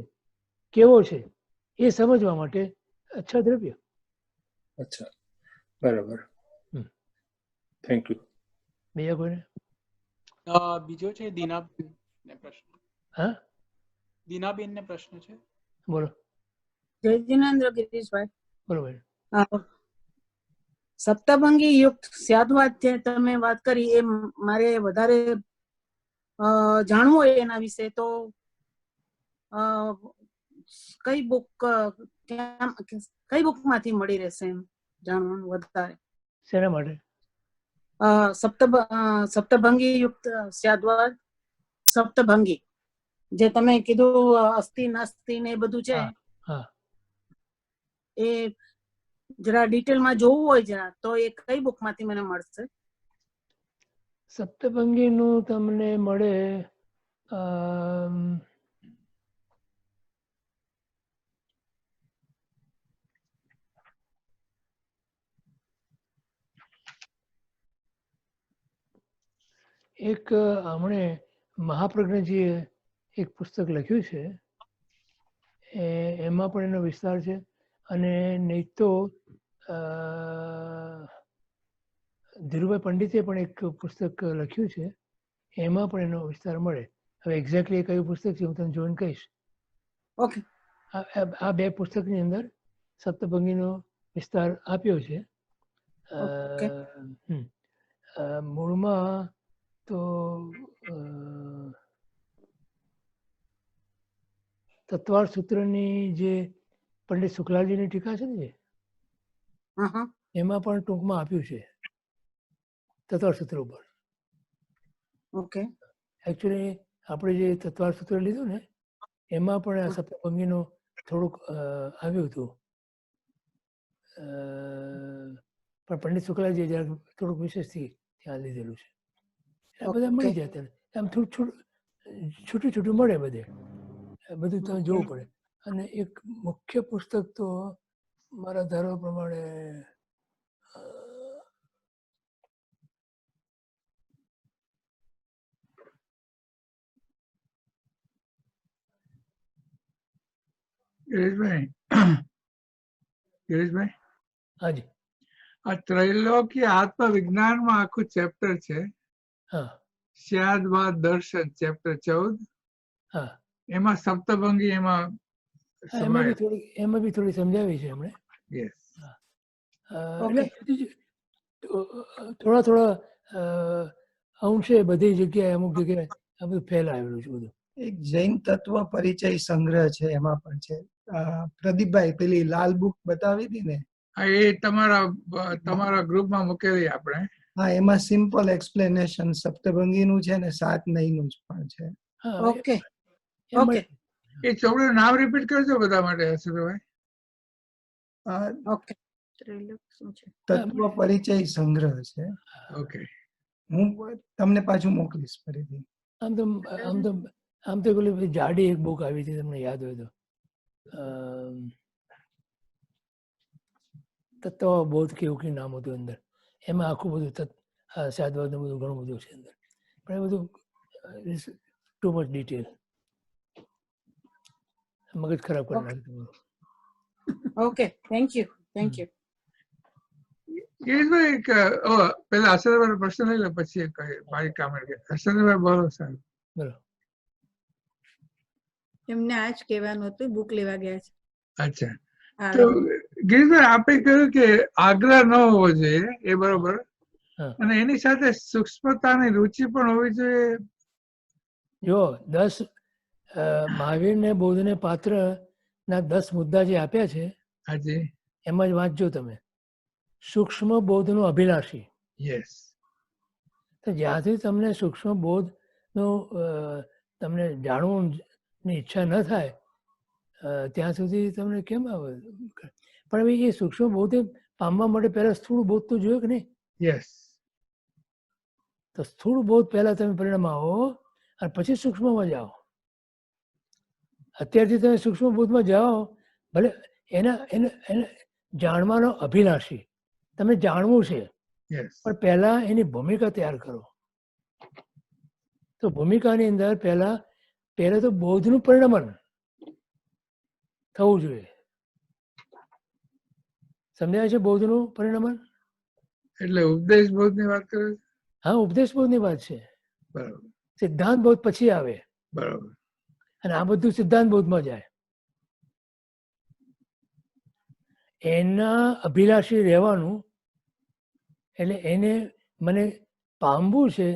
કેવો છે એ સમજવા માટે 6 દ્રવ્ય. અચ્છા, બરાબર. Thank you. બીજા કોઈને? બીજો છે દીનાબેન ને પ્રશ્ન. હા, દીનાબેન ને પ્રશ્ન છે. બોલો. જય જિનેન્દ્ર ગિરીશભાઈ. બરોબર. સપ્તભંગી યુક્ત સ્યાદવાદ જે તમે વાત કરી એ મારે વધારે જાણવું હોય એના વિશે તો કઈ બુક માંથી મળી રહેશે એમ જાણવાનું વધારે? શેના માટે? સપ્તભંગી યુક્ત સ્યાદવાદ, સપ્તભંગી જે તમે કીધું અસ્થિ નાસ્તિ ને એ બધું છે, એ જરા ડિટેલમાં જોવું હોય જરા તો એ કઈ બુક માંથી મને મળશે? સપ્તભંગીનું તમને મળે એક હમણે મહાપ્રજ્ઞજીએ એક પુસ્તક લખ્યું છે, એમાં પણ એનો વિસ્તાર છે. અને નહીં તો ધીરુભાઈ પંડિતે પણ એક પુસ્તક લખ્યું છે, એમાં પણ એનો વિસ્તાર મળે. હવે એક્ઝેક્ટલી કયું પુસ્તક છે હું તમને જોઈને કહીશ. ઓકે. આ બે પુસ્તકની અંદર સપ્તભંગીનો વિસ્તાર આપ્યો છે. મૂળમાં તો તત્વાર્થ સૂત્રની જે પંડિત શુક્લાજીની ટીકા છે ને, એમાં પણ ટૂંકમાં આપ્યું છે તત્વાર્થ સૂત્ર ઉપર. ઓકે. એકચ્યુઅલી આપણે જે તત્વાર્થ સૂત્ર લીધું ને એમાં પણ આ સપ્તભંગીનું થોડુંક આવ્યું હતું, પણ પંડિત શુક્લાજીએ જરાક થોડુંક વિશેષથી ત્યાં લીધેલું છે. આ બધા મળી જાય તને, આમ થોડું છૂટું મળે બધે, બધું તમે જોવું પડે. અને એક મુખ્ય પુસ્તક તો મારા ધારવા પ્રમાણે ગિરીશભાઈ, હાજી, આ ત્રૈલોક્ય આત્મવિજ્ઞાનમાં આખું ચેપ્ટર છે. હા, સ્યાદવાદ દર્શન ચેપ્ટર 14. હા એમાં સપ્તભંગી એમાં હા, એમાં બી થોડી સમજાવી છે એમણે. યસ એટલે બધી થોડા અંશે બધી જગ્યાએ અમુક જગ્યાએ આ બધું ફેલાયેલું છે બધું. એક જૈન તત્વ પરિચય સંગ્રહ છે, એમાં પણ છે. પ્રદીપભાઈ પેલી લાલ બુક બતાવી હતી ને, હા એ તમારા ગ્રુપમાં મૂકેલી આપણે. હા, એમાં સિમ્પલ એક્સપ્લેનેશન સપ્તભંગીનું છે ને 7 નહીંનું પણ છે. હા ઓકે એમાં ઓકે એ ચોપડીનું નામ રિપીટ કરજો બધા માટે હર્ષદભાઈ. ઓકે શું છે? તત્વ પરિચય સંગ્રહ છે. ઓકે હું તમને પાછું મોકલીશ ફરીથી. આમ તો આમ તો આમ તો પેલી બધી જાડી એક બુક આવી હતી તમને યાદ હોય તો, તત્વબોધ કે એવું કંઈ નામ હતું અંદર. એમાં આખું બધું સાદવાદનું બધું ઘણું બધું છે અંદર, પણ એ બધું ટુ મચ ડિટેલ, મગજ ખરાબ કરી નાખે તમારું. ઓકે થેન્ક યુ ગિરીશભાઈ પેલા હર્ષદભાઈ પ્રશ્ન લઈ લે પછી મારી કામ હર્ષદભાઈ બોલો સાહેબ. બરાબર. એમને આજ કહેવાનું હતું, બુક લેવા ગયા છે. અચ્છા તો ગિરીશભાઈ આપે કહ્યું કે આગ્રહ ન હોવો જોઈએ એ બરોબર, હા. અને એની સાથે સૂક્ષ્મતાની રુચિ પણ હોવી જોઈએ. જો મહાવીરને બૌદ્ધને પાત્રના 10 મુદ્દા જે આપ્યા છે હાજી એમાં જ વાંચજો તમે. સૂક્ષ્મ બોધનો અભિલાષી. યસ તો જ્યાંથી તમને સૂક્ષ્મ બોધનું તમને જાણવાની ઈચ્છા ન થાય ત્યાં સુધી તમને કેમ આવે? પણ હવે એ સૂક્ષ્મ બોધ પામવા માટે પહેલા સ્થૂળ બોધ તો જોયો કે નહીં? યસ તો સ્થૂળ બોધ પહેલા તમે પરિણામ આવો અને પછી સૂક્ષ્મમાં જાઓ. અત્યારથી તમે સૂક્ષ્મ બોધમાં જાઓ, ભલે એને જાણવાનો અભિલાષી, તમે જાણવું છે, યસ પણ પહેલા એની ભૂમિકા તૈયાર કરો. તો ભૂમિકાની અંદર પહેલા તો બોધનું પરિણમન થવું જોઈએ. સમજાય છે બોધનું પરિણમન? એટલે ઉપદેશ બોધની વાત કરે છે. હા, ઉપદેશ બોધની વાત છે. બરોબર સિદ્ધાંત બોધ પછી આવે બરોબર અને આ બધું સિદ્ધાંત બોધમાં જાય. એના અભિલાષી રહેવાનું, એટલે એને મને પામવું છે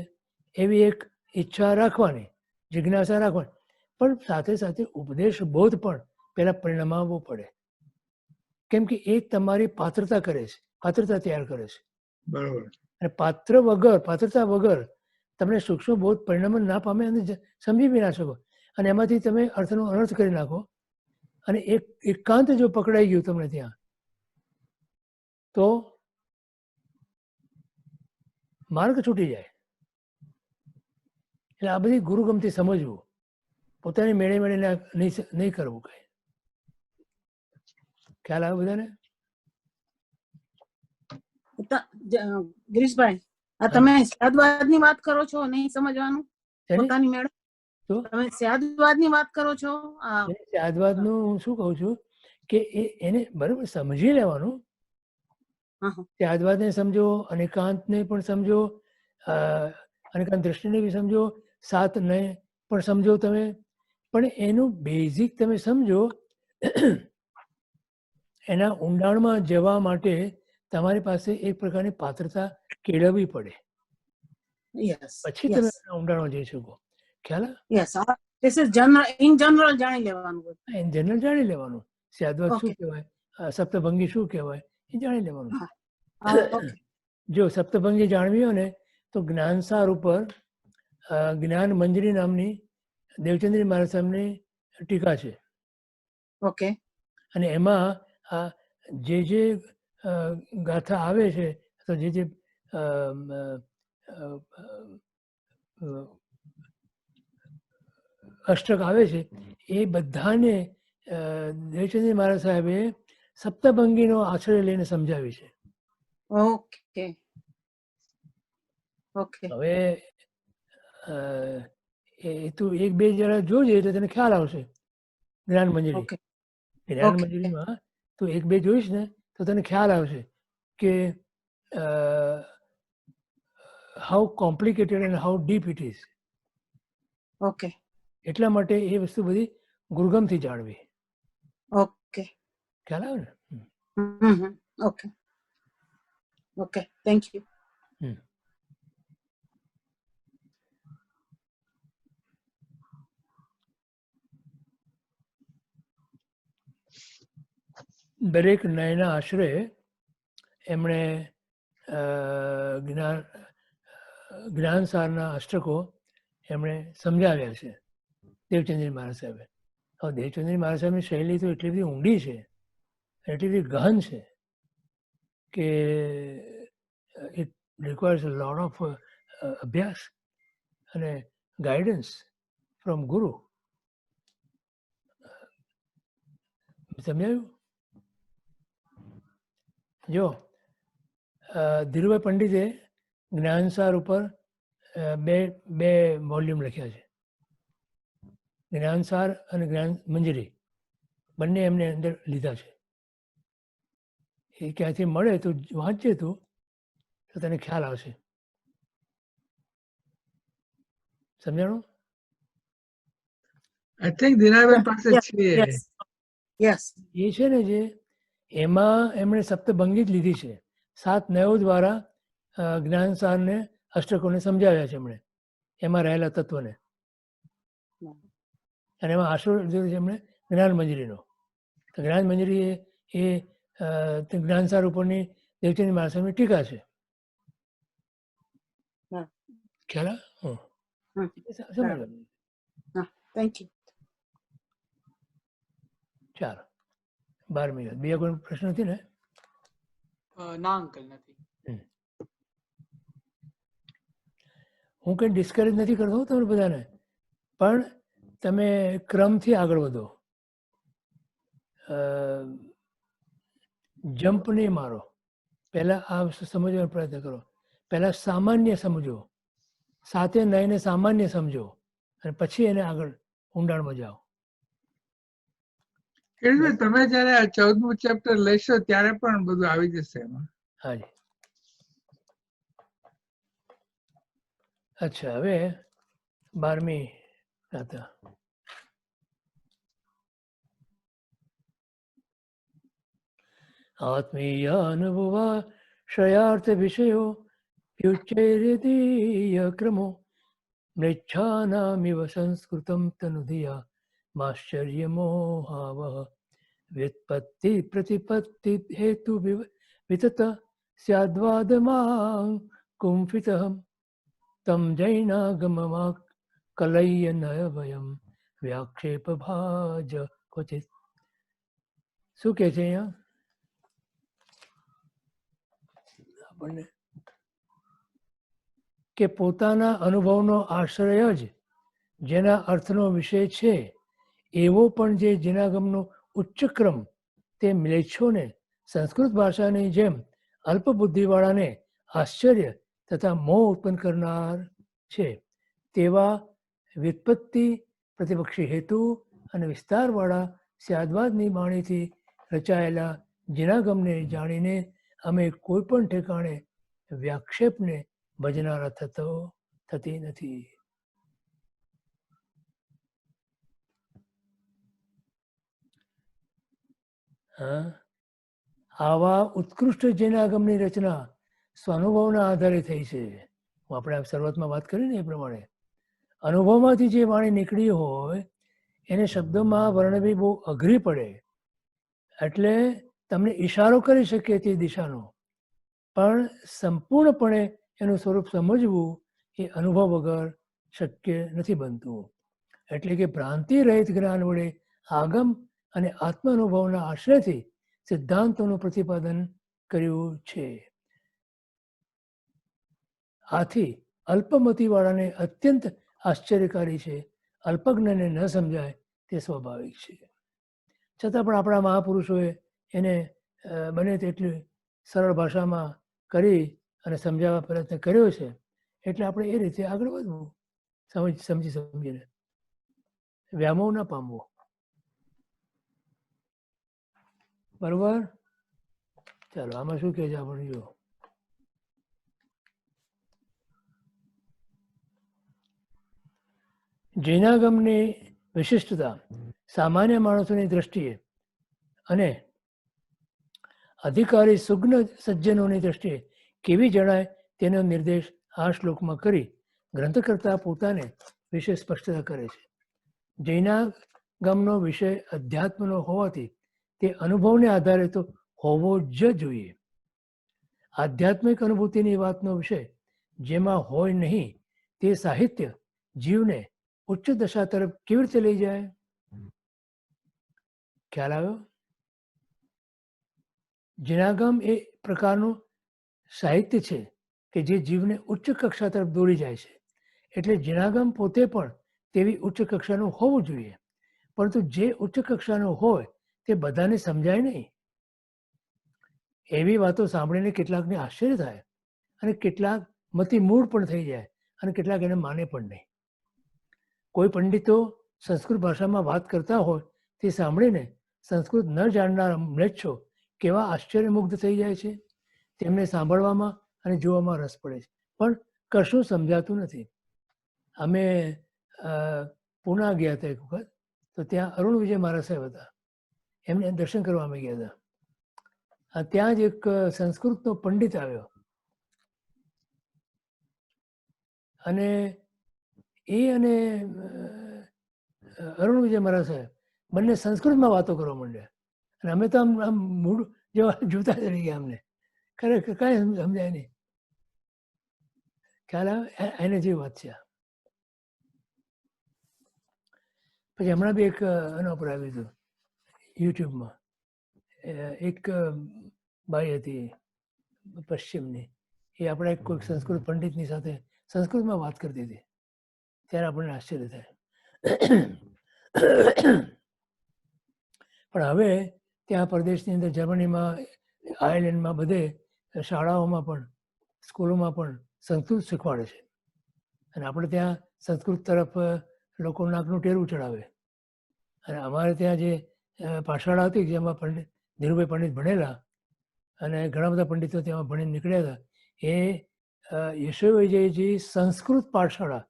એવી એક ઈચ્છા રાખવાની, જિજ્ઞાસા રાખવાની, પણ સાથે સાથે ઉપદેશ બોધ પણ પહેલા પરિણમાવવો પડે. કેમ કે એ તમારી પાત્રતા કરે છે, પાત્રતા તૈયાર કરે છે. બરોબર અને પાત્રતા વગર તમને સૂક્ષ્મ બોધ પરિણમન ના પામે અને સમજી બી ના શકો, અને એમાંથી તમે અર્થનો અનર્થ કરી નાખો, અને એકાંત જો પકડાઈ ગયું તમને ત્યાં, તો માર્ગ છૂટી જાય. એટલે આ બધી ગુરુગમથી સમજવું, પોતાની મેળે નહીં કરવું કઈ. ખ્યાલ આવે બધાને? ગિરીશભાઈ, આ તમે સ્યાદવાદની વાત કરો છો, નહીં સમજવાનું પોતાની મેળે? તમે સ્યાદવાદની વાત કરો છો? સ્યાદવાદનું હું શું કહું છું કે એને બરાબર સમજી લેવાનું. સ્યાદવાદને સમજો, અનેકાંતને પણ સમજો, અનેકાંત દ્રષ્ટિને બી સમજો, સાતને પણ સમજો તમે, પણ એનું બેઝિક તમે સમજો. એના ઊંડાણમાં જવા માટે તમારી પાસે એક પ્રકારની પાત્રતા કેળવવી પડે, પછી તમે ઊંડાણમાં જઈ શકો. ખ્યાલ? ઇન જનરલ જાણી લેવાનું. ઇન જનરલ જાણી લેવાનું. સ્યાદવાદ શું કહેવાય, સપ્તભંગી શું કહેવાય, એ જાણી લેવાનું. જો સપ્તભંગી જાણવી હોય ને તો જ્ઞાનસાર ઉપર જ્ઞાન મંજરી નામની દેવચંદ્રી મહારાજ સાહેબની ટીકા છે. ઓકે. અને એમાં જે ગાથા આવે છે, અથવા જે અષ્ટક આવે છે, એ બધાને દેવચંદ્રી મહારાજ સાહેબે સપ્તભંગીનો આશ્રય લઈને સમજાવી છે. Okay okay. હવે એ તું એક બે જરા જોજે એટલે તને ખ્યાલ આવશે. જ્ઞાન મંજરી, જ્ઞાન મંજરીમાં તું એક બે જોઈશ ને તો તને ખ્યાલ આવશે કે how complicated and how deep it is. Okay એટલા માટે એ વસ્તુ બધી ગુરુગમથી જાણવી. ઓકે. ખ્યાલ આવે ને? Okay okay, thank you. દરેક ન્યાયના આશરે એમણે જ્ઞાનસારના અષ્ટકો એમણે સમજાવ્યા છે દેવચંદ્રી મહારાજ સાહેબે. હવે દેવચંદ્રી મહારાજ સાહેબની શૈલી તો એટલી બધી ઊંડી છે, એટલી બધી ગહન છે કે it requires a lot of અભ્યાસ અને ગાઈડન્સ ફ્રોમ ગુરુ. સમજાયું? જો ધીરુભાઈ પંડિતે જ્ઞાનસાર ઉપર બે વોલ્યુમ લખ્યા છે. જ્ઞાનસાર અને જ્ઞાન મંજરી બંને એમને અંદર લીધા છે. એ ક્યાંથી મળે તો વાંચજે તું, તો તને ખ્યાલ આવશે. સમજાણું? આઈ થિંક દિનાબેન પાસે છે. યસ. એ છે ને જે એમાં એમણે સપ્તભંગી જ લીધી છે. 7 નયો દ્વારા જ્ઞાનસારને અષ્ટકોને સમજાવ્યા છે એમણે, એમાં રહેલા તત્વને. અને એમાં આશરો લીધો છે એમણે જ્ઞાન મંજરીનો. તો જ્ઞાન મંજરી એ જ્ઞાનસાર ઉપરની દેવચંદ્રી મહારાજ સાહેબની ટીકા છે. ખ્યાલ આવે? Thank you. ચાલો 12 બીજા કોઈ પ્રશ્ન નથી ને? ના અંકલ, નથી. હું કંઈ ડિસ્કરેજ નથી કરતો તમને બધાને, પણ તમે ક્રમથી આગળ વધો. જમ્પ નહીં મારો. પહેલાં આ વસ્તુ સમજવાનો પ્રયત્ન કરો. પહેલાં સામાન્ય સમજો, સાથે નઈને સામાન્ય સમજો, અને પછી એને આગળ ઊંડાણમાં જાઓ. કિરીટભાઈ, તમે જયારે આ 14મું ચેપ્ટર લેશો ત્યારે પણ બધું આવી જશે એમાં. હાજી. અચ્છા, હવે 12મી ગાથા. આત્મીય અનુભવાશ્રયાર્થ વિષયો પ્યુચ્ચૈર્યદીય ક્રમો મૃચ્છાનામિવ સંસ્કૃતમ તનુધિયા માશ્ચર્યમોહાવહ વ્યુત્પત્તિ પ્રતિપત્તિ હેતુ વિતત સ્યાદ્વાદમાં કુંફિતઃ તમ જૈનાગમમા કલય્ય નય વયમ વ્યાક્ષેપ ભાજ ક્વચિત. શું કહે છે અહીંયા આપણને? કે પોતાના અનુભવનો આશ્રય જ જેના અર્થનો વિષય છે, એવો પણ જે જિનાગમનો ઉચ્ચ ક્રમ તે મ્લેચ્છોને સંસ્કૃત ભાષાની જેમ અલ્પબુદ્ધિવાળાને આશ્ચર્ય તથા મોહ ઉત્પન્ન કરનાર છે, તેવા વ્યુત્પત્તિ પ્રતિપક્ષી હેતુ અને વિસ્તારવાળા સ્યાદવાદની વાણીથી રચાયેલા જિનાગમને જાણીને અમે કોઈ પણ ઠેકાણે વ્યાક્ષેપને ભજનારા થતી નથી. આવા ઉત્કૃષ્ટ જૈનાગમની રચના સ્વાનુભવના આધારે થઈ છે. આપણે શરૂઆતમાં વાત કરી ને એ પ્રમાણે અનુભવમાંથી જે વાણી નીકળી હોય એને શબ્દોમાં વર્ણવી બહુ અઘરી પડે. એટલે તમને ઈશારો કરી શકીએ તે દિશાનો, પણ સંપૂર્ણપણે એનું સ્વરૂપ સમજવું એ અનુભવ વગર શક્ય નથી બનતું. એટલે કે ભ્રાંતિ રહિત જ્ઞાન વડે આગમ અને આત્માનુભવના આશ્રયથી સિદ્ધાંતોનું પ્રતિપાદન કર્યું છે. આથી અલ્પમતીવાળાને અત્યંત આશ્ચર્યકારી છે, અલ્પજ્ઞને ન સમજાય તે સ્વાભાવિક છે. છતાં પણ આપણા મહાપુરુષોએ એને બને તેટલી સરળ ભાષામાં કરી અને સમજાવવા પ્રયત્ન કર્યો છે. એટલે આપણે એ રીતે આગળ વધવું, સમજીને વ્યામોહ ન પામવો. બરોબર? ચાલો, આમાં શું કહે છે આપણે જો. જૈનાગમની વિશિષ્ટતા સામાન્ય માણસોની દ્રષ્ટિએ અને અધિકારી સુગ્ન સજ્જનોની દ્રષ્ટિએ કેવી જણાય તેનો નિર્દેશ આ શ્લોકમાં કરી ગ્રંથકર્તા પોતાને વિશે સ્પષ્ટતા કરે છે. જૈનાગમનો વિષય અધ્યાત્મનો હોવાથી તે અનુભવને આધારે તો હોવો જ જોઈએ. આધ્યાત્મિક અનુભૂતિની વાતનો વિષય જેમાં હોય નહીં તે સાહિત્ય જીવને ઉચ્ચ દશા તરફ કેવી રીતે લઈ જાય? ખ્યાલ આવ્યો? જૈનાગમ એ પ્રકારનું સાહિત્ય છે કે જે જીવને ઉચ્ચ કક્ષા તરફ દોરી જાય છે. એટલે જૈનાગમ પોતે પણ તેવી ઉચ્ચ કક્ષાનું હોવું જોઈએ. પરંતુ જે ઉચ્ચ કક્ષાનું હોય તે બધાને સમજાય નહીં. એવી વાતો સાંભળીને કેટલાકને આશ્ચર્ય થાય અને કેટલાક મતિમૂળ પણ થઈ જાય અને કેટલાક એને માને પણ નહીં. કોઈ પંડિતો સંસ્કૃત ભાષામાં વાત કરતા હોય તે સાંભળીને સંસ્કૃત ન જાણનાર મ્લેચ્છો કેવા આશ્ચર્યમુગ્ધ થઈ જાય છે. તેમને સાંભળવામાં અને જોવામાં રસ પડે છે, પણ કશું સમજાતું નથી. અમે પૂના ગયા હતા એક વખત, તો ત્યાં અરુણ વિજય મહારાજ સાહેબ હતા. એમને દર્શન કરવા અમે ગયા હતા. ત્યાં જ એક સંસ્કૃતનો પંડિત આવ્યો અને એ અને અરુણ વિજય મહારાજ સાહેબ બંને સંસ્કૃતમાં વાતો કરવા માંડ્યા. અને અમે તો આમ મૂળ જેવા જોતા જ રહી ગયા. અમને ખરેખર કાંઈ સમજાય નહીં. ખ્યાલ આવે? એને જેવી વાત છે. પછી હમણાં બી એક એના ઉપર આવ્યું હતું યુટ્યુબમાં. એક બાઈ હતી પશ્ચિમની, એ આપણા એક કોઈક સંસ્કૃત પંડિતની સાથે સંસ્કૃતમાં વાત કરતી હતી. ત્યારે આપણને આશ્ચર્ય થાય. પણ હવે ત્યાં પ્રદેશની અંદર જર્મનીમાં, આયર્લેન્ડમાં બધે શાળાઓમાં પણ સ્કૂલોમાં પણ સંસ્કૃત શીખવાડે છે. અને આપણે ત્યાં સંસ્કૃત તરફ લોકો નાકનું ટેરવું ચડાવે. અને અમારે ત્યાં જે પાઠશાળા હતી જેમાં પંડિત ધીરુભાઈ પંડિત ભણેલા અને ઘણા બધા પંડિતો ત્યાં ભણીને નીકળ્યા હતા, એ યશો વિજયજી સંસ્કૃત પાઠશાળા,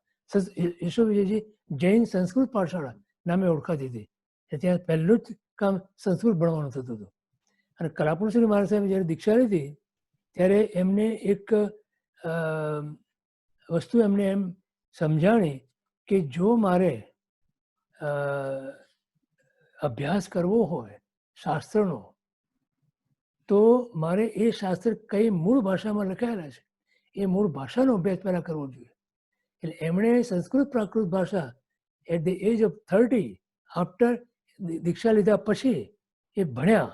યશો વિજયજી જૈન સંસ્કૃત પાઠશાળા નામે ઓળખાતી હતી. ત્યાં પહેલું જ કામ સંસ્કૃત ભણવાનું થતું હતું. અને કલાપુરુષોની મહારાજ સાહેબ જ્યારે દીક્ષા લીધી ત્યારે એમને એક વસ્તુ એમને એમ સમજાણી કે જો મારે અભ્યાસ કરવો હોય શાસ્ત્રનો, તો મારે એ શાસ્ત્ર કઈ મૂળ ભાષામાં લખાયેલા છે એ મૂળ ભાષાનો અભ્યાસ પહેલાં કરવો જોઈએ. એટલે એમણે સંસ્કૃત પ્રાકૃત ભાષા at the age of 30 after દીક્ષા લીધા પછી એ ભણ્યા,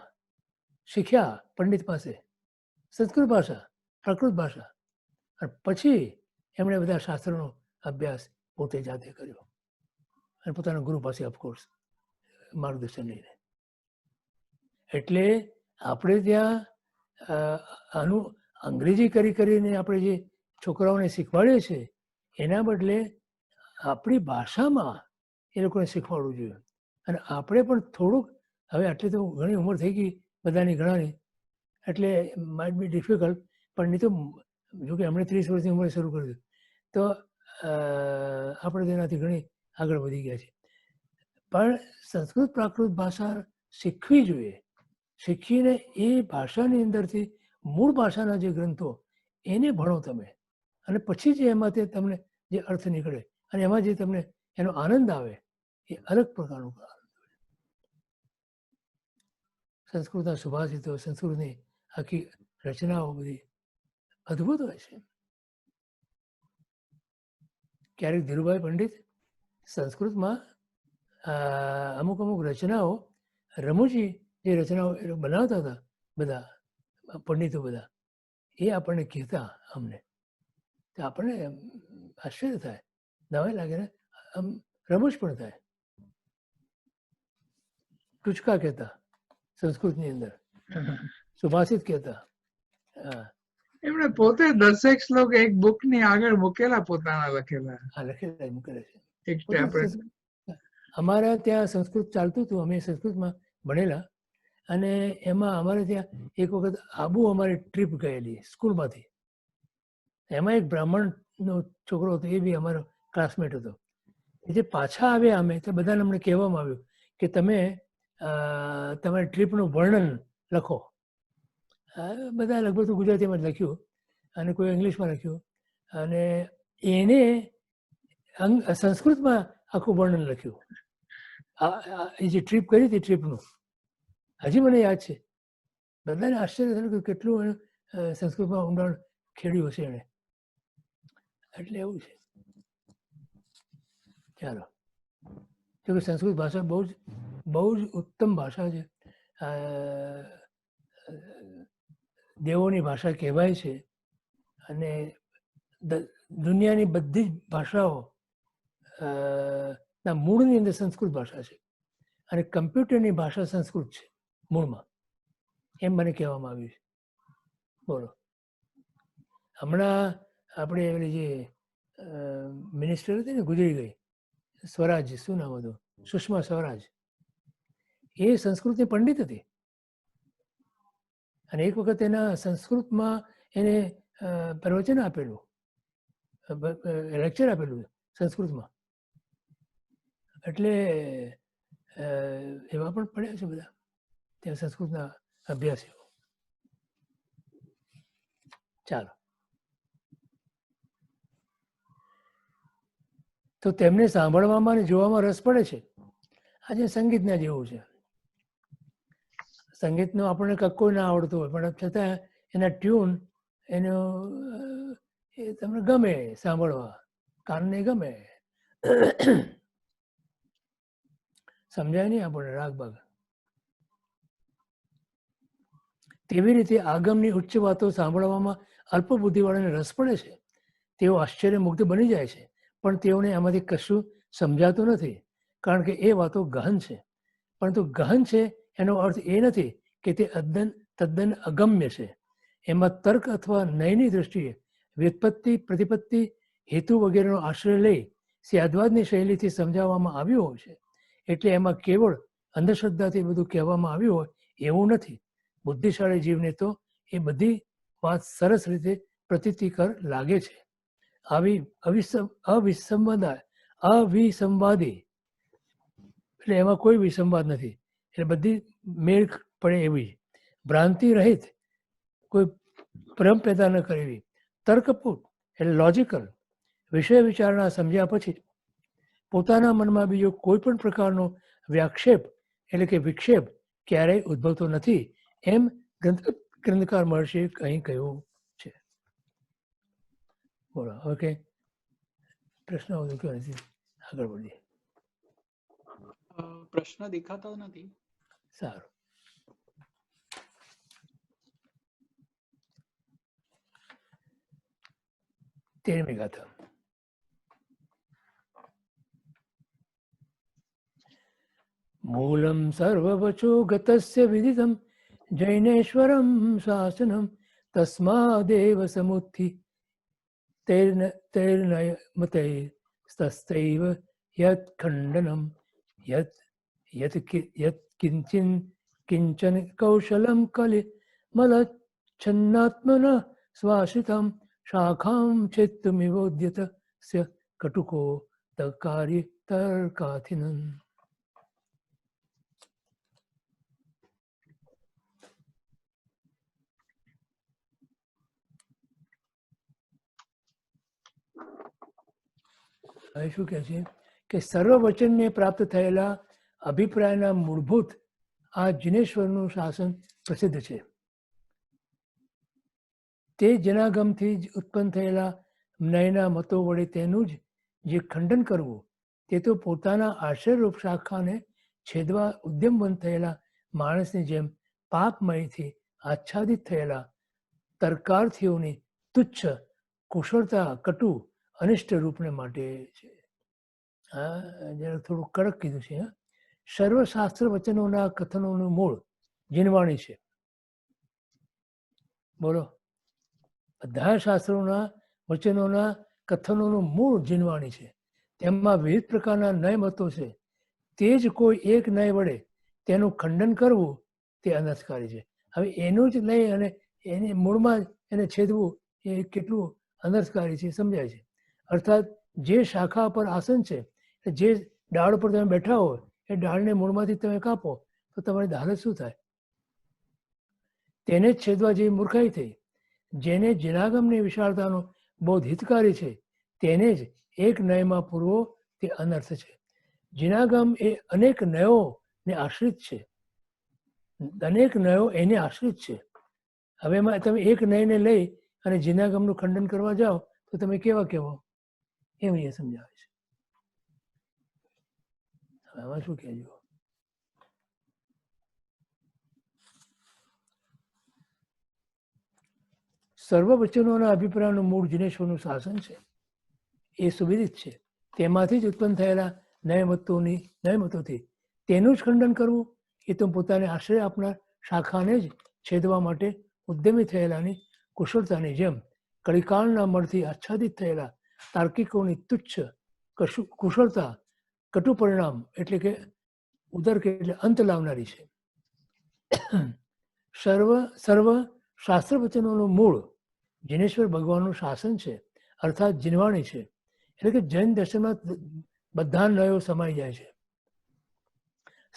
શીખ્યા પંડિત પાસે સંસ્કૃત ભાષા, પ્રાકૃત ભાષા. અને પછી એમણે બધા શાસ્ત્રોનો અભ્યાસ પોતે જાતે કર્યો અને પોતાના ગુરુ પાસે ઓફકોર્સ માર્ગદર્શન લઈને. એટલે આપણે ત્યાં આનું અંગ્રેજી કરીને આપણે જે છોકરાઓને શીખવાડીએ છીએ એના બદલે આપણી ભાષામાં એ લોકોને શીખવાડવું જોઈએ. અને આપણે પણ થોડુંક, હવે આટલી તો ઘણી ઉંમર થઈ ગઈ બધાની ઘણાની, એટલે માઇટ બી ડિફિકલ્ટ, પણ નહીં તો જોકે હમણાં 30 વર્ષની ઉંમરે શરૂ કર્યું તો આપણે તેનાથી ઘણી આગળ વધી ગયા છે. પણ સંસ્કૃત પ્રાકૃત ભાષા શીખવી જોઈએ. શીખીને એ ભાષાની અંદરથી મૂળ ભાષાના જે ગ્રંથો એને ભણો તમે, અને પછી જે એમાંથી તમને જે અર્થ નીકળે અને એમાં જે તમને એનો આનંદ આવે એ અલગ પ્રકારનો આનંદ હોય. સંસ્કૃતના સુભાષિતો, સંસ્કૃતની આખી રચનાઓ બધી અદ્ભુત હોય છે. ક્યારેક ધીરુભાઈ પંડિત સંસ્કૃતમાં અમુક રચનાઓ, રમૂજી જે રચનાઓ એ બનાવતા હતા બધા પંડિતો બધા, એ આપણને કહેતા અમને, તો આપણને આશ્ચર્ય થાય, નવાઈ લાગે ને, આમ રમૂજ પણ થાય. ટૂચકા કહેતા સંસ્કૃતની અંદર, સુભાષિત કહેતા. એમણે પોતે 10 શ્લોક એક બુક ની આગળ મૂકેલા, પોતાના લખેલા. હા, લખેલા મૂકેલા છે. એક આપણે અમારા ત્યાં સંસ્કૃત ચાલતું હતું, અમે સંસ્કૃતમાં ભણેલા, અને એમાં અમારે ત્યાં એક વખત આબુ અમારી ટ્રીપ ગયેલી સ્કૂલમાંથી. એમાં એક બ્રાહ્મણનો છોકરો હતો, એ બી અમારો ક્લાસમેટ હતો. જે પાછા આવ્યા અમે તે બધાને અમને કહેવામાં આવ્યું કે તમે તમારી ટ્રીપનું વર્ણન લખો. બધા લગભગ તો ગુજરાતીમાં જ લખ્યું અને કોઈ ઇંગ્લિશમાં લખ્યું અને એને સંસ્કૃતમાં આખું વર્ણન લખ્યું. એ જે ટ્રીપ કરી હતી ટ્રીપનું હજી મને યાદ છે. બધાને આશ્ચર્ય થયું કે કેટલું સંસ્કૃતમાં ઊંડાણ ખેડ્યું હશે એણે. એટલે એવું છે. ચાલો, જો કે સંસ્કૃત ભાષા બહુ જ ઉત્તમ ભાષા છે. દેવોની ભાષા કહેવાય છે અને દુનિયાની બધી જ ભાષાઓ ના મૂળની અંદર સંસ્કૃત ભાષા છે અને કમ્પ્યુટરની ભાષા સંસ્કૃત છે મૂળમાં, એમ મને કહેવામાં આવ્યું છે. બોલો, હમણાં આપણે પેલી જે મિનિસ્ટર હતી ને ગુજરી ગઈ, સ્વરાજ, શું નામ હતું, સુષ્મા સ્વરાજ, એ સંસ્કૃતની પંડિત હતી અને એક વખત એના સંસ્કૃતમાં એને પ્રવચન આપેલું, લેક્ચર આપેલું સંસ્કૃતમાં. એટલે એવા પણ પડ્યા છે બધા ત્યાં સંસ્કૃતના અભ્યાસીઓ. ચાલો, તો તેમને સાંભળવામાં અને જોવામાં રસ પડે છે. આજે સંગીતના જેવું છે. સંગીતનો આપણને કક્કો ના આવડતો હોય પણ છતાં એના ટ્યુન એનો એ તમને ગમે સાંભળવા, કાનને ગમે. સમજાય નહીં આપણને રાગ બાગ. તેવી રીતે આગમની ઉચ્ચ વાતો સાંભળવામાં અલ્પ બુદ્ધિવાળાને રસ પડે છે. તેઓ આશ્ચર્યમુગ્ધ બની જાય છે પણ તેઓને એમાંથી કશું સમજાતું નથી કારણ કે એ વાતો ગહન છે. પરંતુ ગહન છે એનો અર્થ એ નથી કે તે તદ્દન અગમ્ય છે. એમાં તર્ક અથવા નયની દૃષ્ટિએ વ્યુત્પત્તિ, પ્રતિપત્તિ, હેતુ વગેરેનો આશ્રય લઈ સ્યાદવાદની શૈલીથી સમજાવવામાં આવ્યું હોય છે. એટલે એમાં કેવળ અંધશ્રદ્ધાથી બધું કહેવામાં આવ્યું હોય એવું નથી. બુદ્ધિશાળી જીવને તો એ બધી વાત સરસ રીતે પ્રતીતિકર લાગે છે. આવી અવિસંવાદી એટલે એમાં કોઈ વિસંવાદ નથી, એટલે બધી મેળ પડે એવી, ભ્રાંતિ રહિત, કોઈ ભ્રમ પેદા ન કરે એવી, તર્કપૂર્ણ એટલે લોજિકલ વિષય વિચારણા સમજ્યા પછી પોતાના મનમાં બીજો કોઈ પણ પ્રકારનો વ્યાક્ષેપ એટલે કે વિક્ષેપ ક્યારેય ઉદ્ભવતો નથી એમ ગ્રંથકાર મહર્ષિએ અહીં કહ્યું છે. બોલો, ઓકે, પ્રશ્ન વધુ કયો નથી, આગળ વધીએ. પ્રશ્ન દેખાતા નથી. સારું. તેરમી ગાથા. મૂલમ સર્વવચો ગતસ્ય વિદિતમ જૈનેશ્વરમ શાસનમ તસ્માદેવ સમુત્થિ તૈર્નય મતૈસ્તૈવ યત ખંડનમ યત કિંચન કૌશલમ કલિ મલચ્છન્નાત્મના સ્વાશ્રિતમ શાખામ ચેત્તુમિવોદ્યતસ્ય કટુકો તકાર્ય તર્કાથિનમ. હવે શું કહે છે કે સર્વવચનને પ્રાપ્ત થયેલા અભિપ્રાયના મૂળભૂત આ જિનેશ્વરનું શાસન પ્રસિદ્ધ છે. તે જનાગમથી જ ઉત્પન્ન થયેલા નયના મતો વડે તેનું જ જે ખંડન કરવું તે તો પોતાના આશ્રયરૂપ શાખાને છેદવા ઉદ્યમવંત થયેલા માણસની જેમ પાપમયથી આચ્છાદિત થયેલા તર્કાર્થીઓની તુચ્છ કુશળતા કટુ અનિષ્ટ રૂપને માટે છે. હા, જરા થોડું કડક કીધું છે. સર્વશાસ્ત્ર વચનોના કથનોનું મૂળ જીનવાણી છે. બોલો, બધા શાસ્ત્રોના વચનોના કથનોનું મૂળ જીનવાણી છે. તેમાં વિવિધ પ્રકારના નય મતો છે. તે જ કોઈ એક નય વડે તેનું ખંડન કરવું તે અનર્થકારી છે. હવે એનું જ લઈ અને એની મૂળમાં એને છેદવું એ કેટલું અનર્થકારી છે સમજાય છે. અર્થાત જે શાખા પર આસન છે જે ડાળ ઉપર તમે બેઠા હો એ ડાળને મૂળમાંથી તમે કાપો તો તમારી હાલત શું થાય? તેને જ છેદવા જેવી મૂર્ખાઈ થઈ. જેને જિનાગમની વિશાળતાનો બોધ હિતકારી છે તેને જ એક નયમાં પૂરવો તે અનર્થ છે. જિનાગમ એ અનેક નયોને આશ્રિત છે. અનેક નયો એને આશ્રિત છે. હવે એમાં તમે એક નયને લઈ અને જિનાગમનું ખંડન કરવા જાઓ તો તમે કેવા કહેવો એમ એ સમજાવે છે. આમાં શું કહેજો? સર્વ વચનોના અભિપ્રાયનું મૂળ જિનેશ્વરનું શાસન છે એ સુવિદિત છે. તેમાંથી જ ઉત્પન્ન થયેલા નયમતોથી તેનું જ ખંડન કરવું એ તો પોતાને આશ્રય આપનાર શાખાને જ છેદવા માટે ઉદ્યમી થયેલાની કુશળતાની જેમ કળીકાળના મળથી આચ્છાદિત થયેલા તાર્કિકોની તુચ્છ કુશળતા કટુ પરિણામ એટલે કે ઉદરક એટલે અંત લાવનારી છે. સર્વ શાસ્ત્ર વચનોનું મૂળ જિનેશ્વર ભગવાનનું શાસન છે અર્થાત જીનવાણી છે. એટલે કે જૈન દર્શનમાં બધા નયો સમાઈ જાય છે.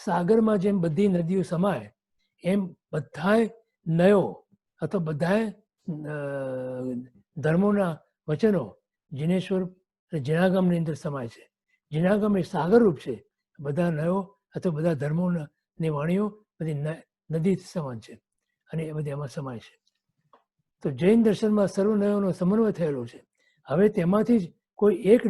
સાગરમાં જેમ બધી નદીઓ સમાય એમ બધાય નયો અથવા બધાય ધર્મોના વચનો જિનેશ્વર જિનાગમની અંદર સમાય છે. જિનાગમ એ સાગર રૂપ છે. બધા નયો અથવા બધા ધર્મોની વાણીઓ બધી નદી સમાન છે અને એ બધી એમાં સમાય છે. તો જૈન દર્શનમાં સર્વ નયોનો સમન્વય થયેલો છે. હવે તેમાંથી જ કોઈ એક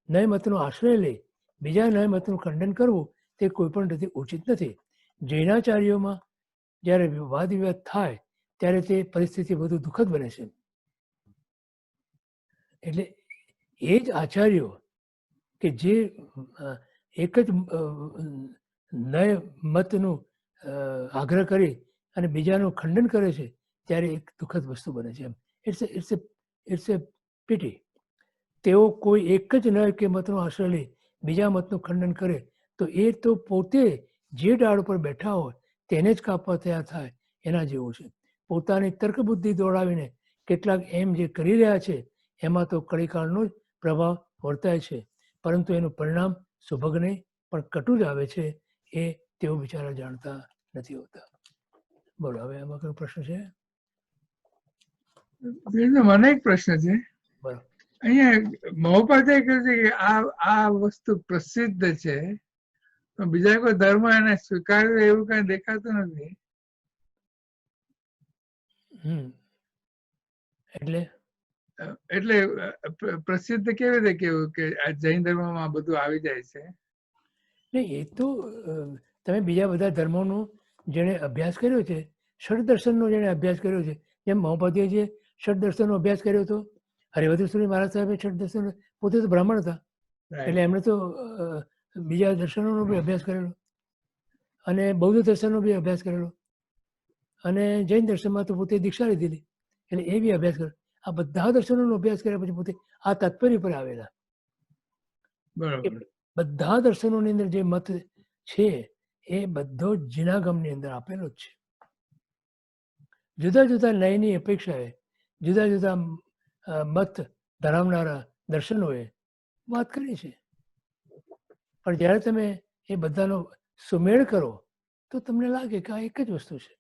નયમતનો આશ્રય લઈ બીજા નયમતનું ખંડન કરવું તે કોઈ પણ રીતે ઉચિત નથી. જૈનાચાર્યોમાં જ્યારે વાદ વિવાદ થાય ત્યારે તે પરિસ્થિતિ વધુ દુઃખદ બને છે. એટલે એ જ આચાર્યો કે જે એક જ નય મતનું આગ્રહ કરી અને બીજાનું ખંડન કરે છે ત્યારે એક દુઃખદ વસ્તુ બને છે. It's a pity. તેઓ કોઈ એક જ નય કે મતનો આશ્રય લે બીજા મતનું ખંડન કરે તો એ તો પોતે જે ડાળ ઉપર બેઠા હોય તેને જ કાપવા તૈયાર થાય એના જેવું છે. પોતાની તર્ક બુદ્ધિ દોડાવીને કેટલાક એમ જે કરી રહ્યા છે એમાં તો કળીકાળનો જ પ્રભાવ વર્તાય છે, પરંતુ એનું પરિણામ સુભગ નહીં પણ કટુ જ આવે છે. એ તેઓ બિચારા જાણતા નથી હોતા. બોલો, હવે એમાં કોઈ પ્રશ્ન છે? મને એક પ્રશ્ન છે. બરાબર. અહીંયા મહોપાધ્યાય કહ્યું છે કે આ વસ્તુ પ્રસિદ્ધ છે તો બીજા કોઈ ધર્મ એને સ્વીકાર્યું એવું કઈ દેખાતું નથી. એટલે પ્રસિદ્ધ કેવી રીતે કેવું કે આ જૈન ધર્મમાં બધું આવી જાય છે? નહીં, એ તો તમે બીજા બધા ધર્મોનો જેણે અભ્યાસ કર્યો છે, ષડ દર્શનનો જેણે અભ્યાસ કર્યો છે, જેમ મહોપાધ્યાયજીએ ષડ દર્શનનો અભ્યાસ કર્યો હતો, હરિવર્ધન મહારાજ સાહેબે ષડ દર્શન, પોતે તો બ્રાહ્મણ હતા એટલે એમણે તો બીજા દર્શનોનો બી અભ્યાસ કરેલો અને બૌદ્ધ દર્શનનો બી અભ્યાસ કરેલો અને જૈન દર્શનમાં તો પોતે દીક્ષા લીધેલી એટલે એ બી અભ્યાસ કર્યો. આ બધા દર્શનોનો અભ્યાસ કર્યા પછી પોતે આ તાત્પર્ય પર આવેલા. બરાબર. બધા દર્શનોની અંદર જે મત છે એ બધો જ જિનાગમની અંદર આપેલો જ છે. જુદા જુદા ન્યાયની અપેક્ષાએ જુદા જુદા મત ધરાવનારા દર્શનોએ વાત કરી છે, પણ જ્યારે તમે એ બધાનો સુમેળ કરો તો તમને લાગે કે આ એક જ વસ્તુ છે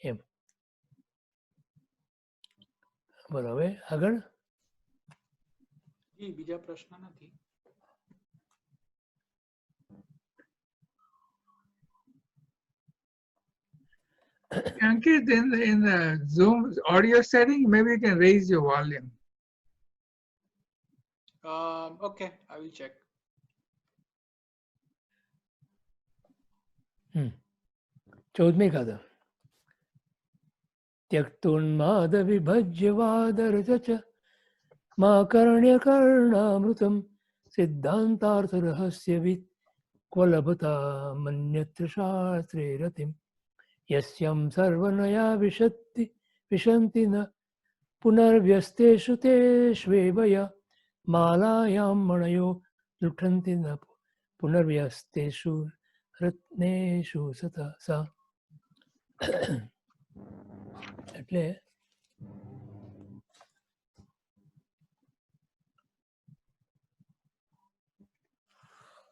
એમ. બરાબર. હવે આગળ બીજા પ્રશ્ન નથી. Ankit, in the Zoom audio setting, maybe you can raise your volume. Okay, I will check. 14મી ગાથા. त्यक्तोन्माद विभज्यवादरच मा कर्ण्य कर्णामृतम सिद्धांतार्थ रहस्यवित् क्व लभता मन्यत्र शास्त्रे रतिम यस्यं सर्वनया विशन्ति न पुनर्व्यस्तेषु तेष्वेवय मालायां मणयो लुठन्ति न पुनर्व्यस्तेषु रत्नेषु सा. એટલે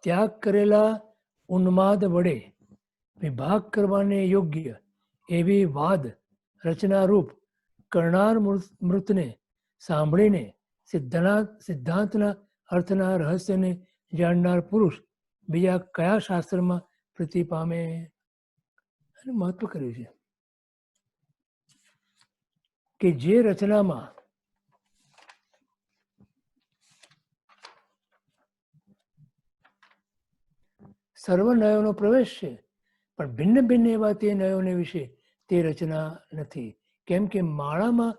ત્યાગ કરેલા ઉન્માદ વડે વિભાગ કરવાને યોગ્ય એવી વાદ રચનારૂપ કરનાર મૃતને સાંભળીને સિદ્ધાંતના અર્થના રહસ્યને જાણનાર પુરુષ બીજા કયા શાસ્ત્રમાં પ્રીતિ પામે? અને મહત્વ કર્યું છે કે જે રચનામાં સર્વ નયોનો પ્રવેશ છે, પણ ભિન્ન ભિન્ન એવા તે નયોને વિશે તે રચના નથી. કેમ કે માળામાં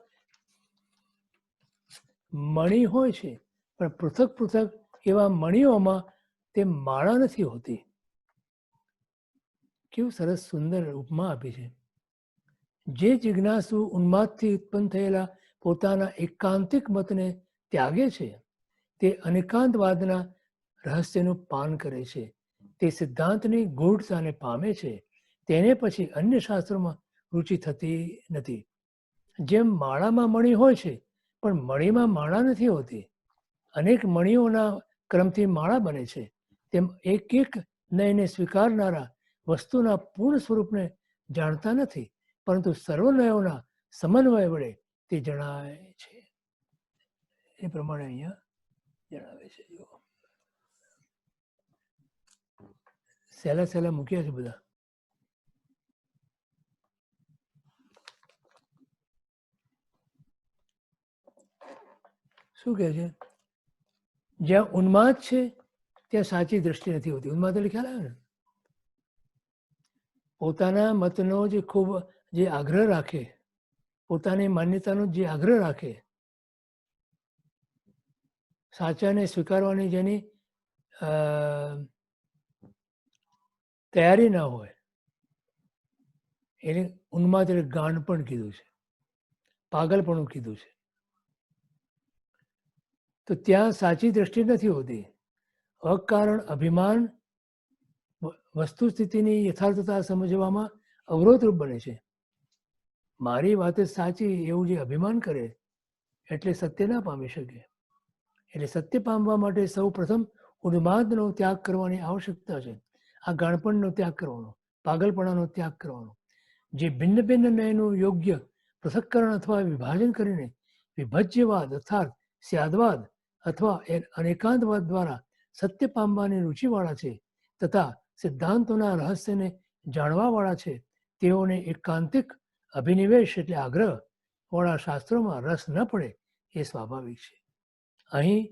મણી હોય છે, પણ પૃથક પૃથક એવા મણીઓમાં તે માળા નથી હોતી. કેવું સરસ સુંદર ઉપમા આપી છે. જે જિજ્ઞાસુ ઉન્માદથી ઉત્પન્ન થયેલા પોતાના એકાંતિક મતને ત્યાગે છે, તે અનેકાંતવાદના રહસ્યનું પાન કરે છે, તે સિદ્ધાંતની ગૂઢતાને પામે છે, તેને પછી અન્ય શાસ્ત્રોમાં રુચિ થતી નથી. જેમ માળામાં મણી હોય છે, પણ મણીમાં માળા નથી હોતી, અનેક મણીઓના ક્રમથી માળા બને છે, તેમ એક એક નયને સ્વીકારનારા વસ્તુના પૂર્ણ સ્વરૂપને જાણતા નથી, પરંતુ સર્વનયોના સમન્વય વડે તે જણાય છે. એ પ્રમાણે અહીંયા જણાવે છે. સહેલા સહેલા મૂક્યા છે બધા. શું કહે છે? જ્યાં ઉન્માદ છે ત્યાં સાચી દ્રષ્ટિ નથી હોતી. ઉન્માદ એટલે ખ્યાલ આવે ને? પોતાના મતનો જે ખૂબ જે આગ્રહ રાખે, પોતાની માન્યતાનો જે આગ્રહ રાખે, સાચાને સ્વીકારવાની જેની તૈયારી ના હોય, એને ઉન્માદ એટલે ગાંડ પણ કીધું છે, પાગલપણું કીધું છે. તો ત્યાં સાચી દ્રષ્ટિ નથી હોતી. અકારણ અભિમાન વસ્તુસ્થિતિની યથાર્થતા સમજવામાં અવરોધરૂપ બને છે. મારી વાત જ સાચી એવું જે અભિમાન કરે એટલે સત્ય ના પામી શકે. એટલે સત્ય પામવા માટે સૌ પ્રથમ ઉન્માદનો ત્યાગ કરવાની આવશ્યકતા છે. આ ગાણપણનો ત્યાગ કરવાનો, પાગલપણાનો ત્યાગ કરવાનો. જે ભિન્ન ભિન્ન નયનું યોગ્ય પૃથક્કરણ અથવા વિભાજન કરીને વિભજ્યવાદ અર્થાત સ્યાદવાદ અથવા અનેકાંતવાદ દ્વારા સત્ય પામવાની રુચિવાળા છે, તથા સિદ્ધાંતોના રહસ્યને જાણવાવાળા છે, તેઓને એકાંતિક અભિનિવેશ એટલે આગ્રહ વાળા શાસ્ત્રોમાં રસ ન પડે એ સ્વાભાવિક છે. અહીં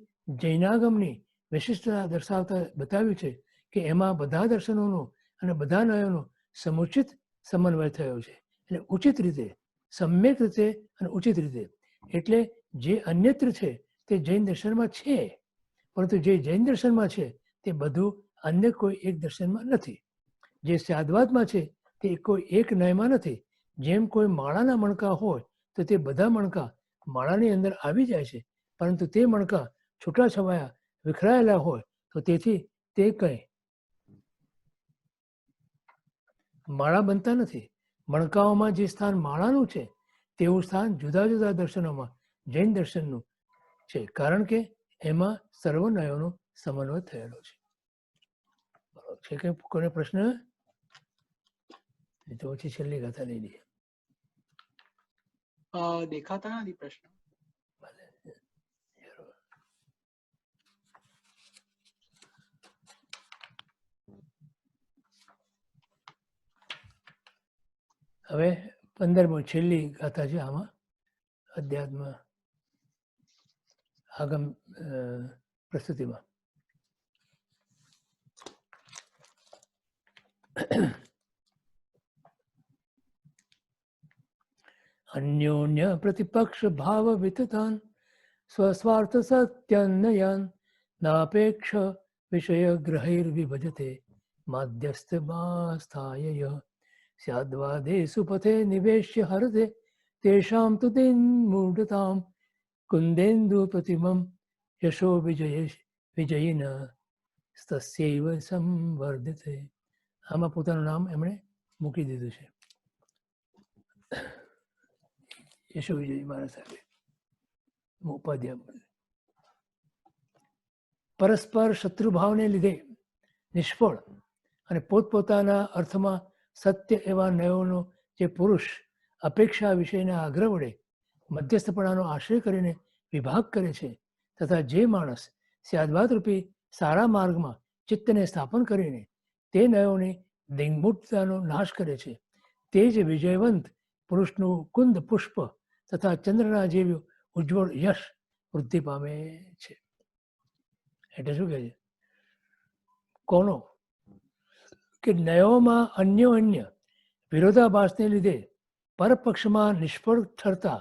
જૈનાગમની વિશિષ્ટતા દર્શાવતા બતાવ્યું છે કે એમાં બધા દર્શનોનો અને બધા નયોનો સમુચિત સમન્વય થયો છે. એટલે ઉચિત રીતે, સમ્યક રીતે અને ઉચિત રીતે. એટલે જે અન્યત્ર છે તે જૈન દર્શનમાં છે, પરંતુ જે જૈન દર્શનમાં છે તે બધું અન્ય કોઈ એક દર્શનમાં નથી. જે સ્યાદવાદમાં છે તે કોઈ એક નયમાં નથી. જેમ કોઈ માળાના મણકા હોય તો તે બધા મણકા માળાની અંદર આવી જાય છે, પરંતુ તે મણકા છૂટાછવાયા વિખરાયેલા હોય તો તેથી તે કંઈ માળા બનતા નથી. મણકાઓમાં જે સ્થાન માળાનું છે તેવું સ્થાન જુદા જુદા દર્શનોમાં જૈન દર્શનનું છે, કારણ કે એમાં સર્વનયોનો સમન્વય થયેલો છે. છે કે કોઈને પ્રશ્ન? તો પછી છેલ્લી ગાથા લઈ લઈએ. દેખાતા નથી પ્રશ્ન. હવે 15મો છેલ્લી ગાથા છે આમાં, અધ્યાત્મ આગમ પ્રસ્તુતિમાં. અન્યોન્ય પ્રતિપક્ષ ભાવ વિતતાન સ્વસ્વાર્થ સત્યન્નયાન નાપેક્ષ વિષય ગ્રહૈર વિભજતે માધ્યસ્થમાસ્થાય સ્યાદ્વાદેષુ પથે નિવેશ્ય હરતે તેષાં તુ મૂઢતામ કુંદેન્દુ પ્રતિમમ યશો વિજયિન તસ્યૈવ સંવર્ધતે. આમાં પોતાનું નામ એમણે મૂકી દીધું છે, યશો વિજય મારા સાહેબે ઉપાધ્યાય. પરસ્પર શત્રુભાવને લીધે નિષ્ફળ અને પોતપોતાના અર્થમાં સત્ય એવા નયોનો જે પુરુષ અપેક્ષા વિષયના આગ્રહ વડે મધ્યસ્થપણાનો આશ્રય કરીને વિભાગ કરે છે, તથા જે માણસ સ્યાદવાદ રૂપી સારા માર્ગમાં ચિત્તને સ્થાપન કરીને તે નયોની દિગ્મૂઢતાનો નાશ કરે છે, તે જ વિજયવંત પુરુષનું કુંદ પુષ્પ તથા ચંદ્રના જેવું ઉજ્જવળ યશ વૃદ્ધિ પામે છે. એટલે શું કહે છે? કોનો? કે નયોમાં અન્ય વિરોધાભાસને લીધે પરપક્ષમાં નિષ્ફળ ઠરતા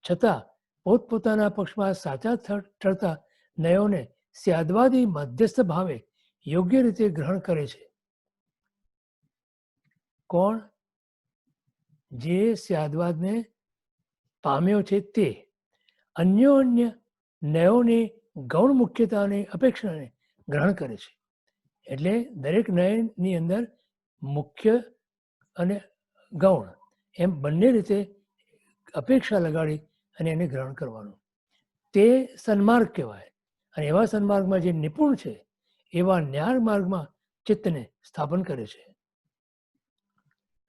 છતાં પોતપોતાના પક્ષમાં સાચા ઠરતા નયોને સ્યાદવાદી મધ્યસ્થ ભાવે યોગ્ય રીતે ગ્રહણ કરે છે. કોણ? જે સ્યાદવાદને પામ્યો છે તે અન્ય નયોની ગૌણ મુખ્યતાની અપેક્ષાને ગ્રહણ કરે છે. એટલે દરેક નયની અંદર મુખ્ય અને ગૌણ એમ બંને રીતે અપેક્ષા લગાડી અને એને ગ્રહણ કરવાનું. તે સન્માર્ગ કહેવાય. અને એવા સન્માર્ગમાં જે નિપુણ છે એવા ન્યાય માર્ગમાં ચિત્તને સ્થાપન કરે છે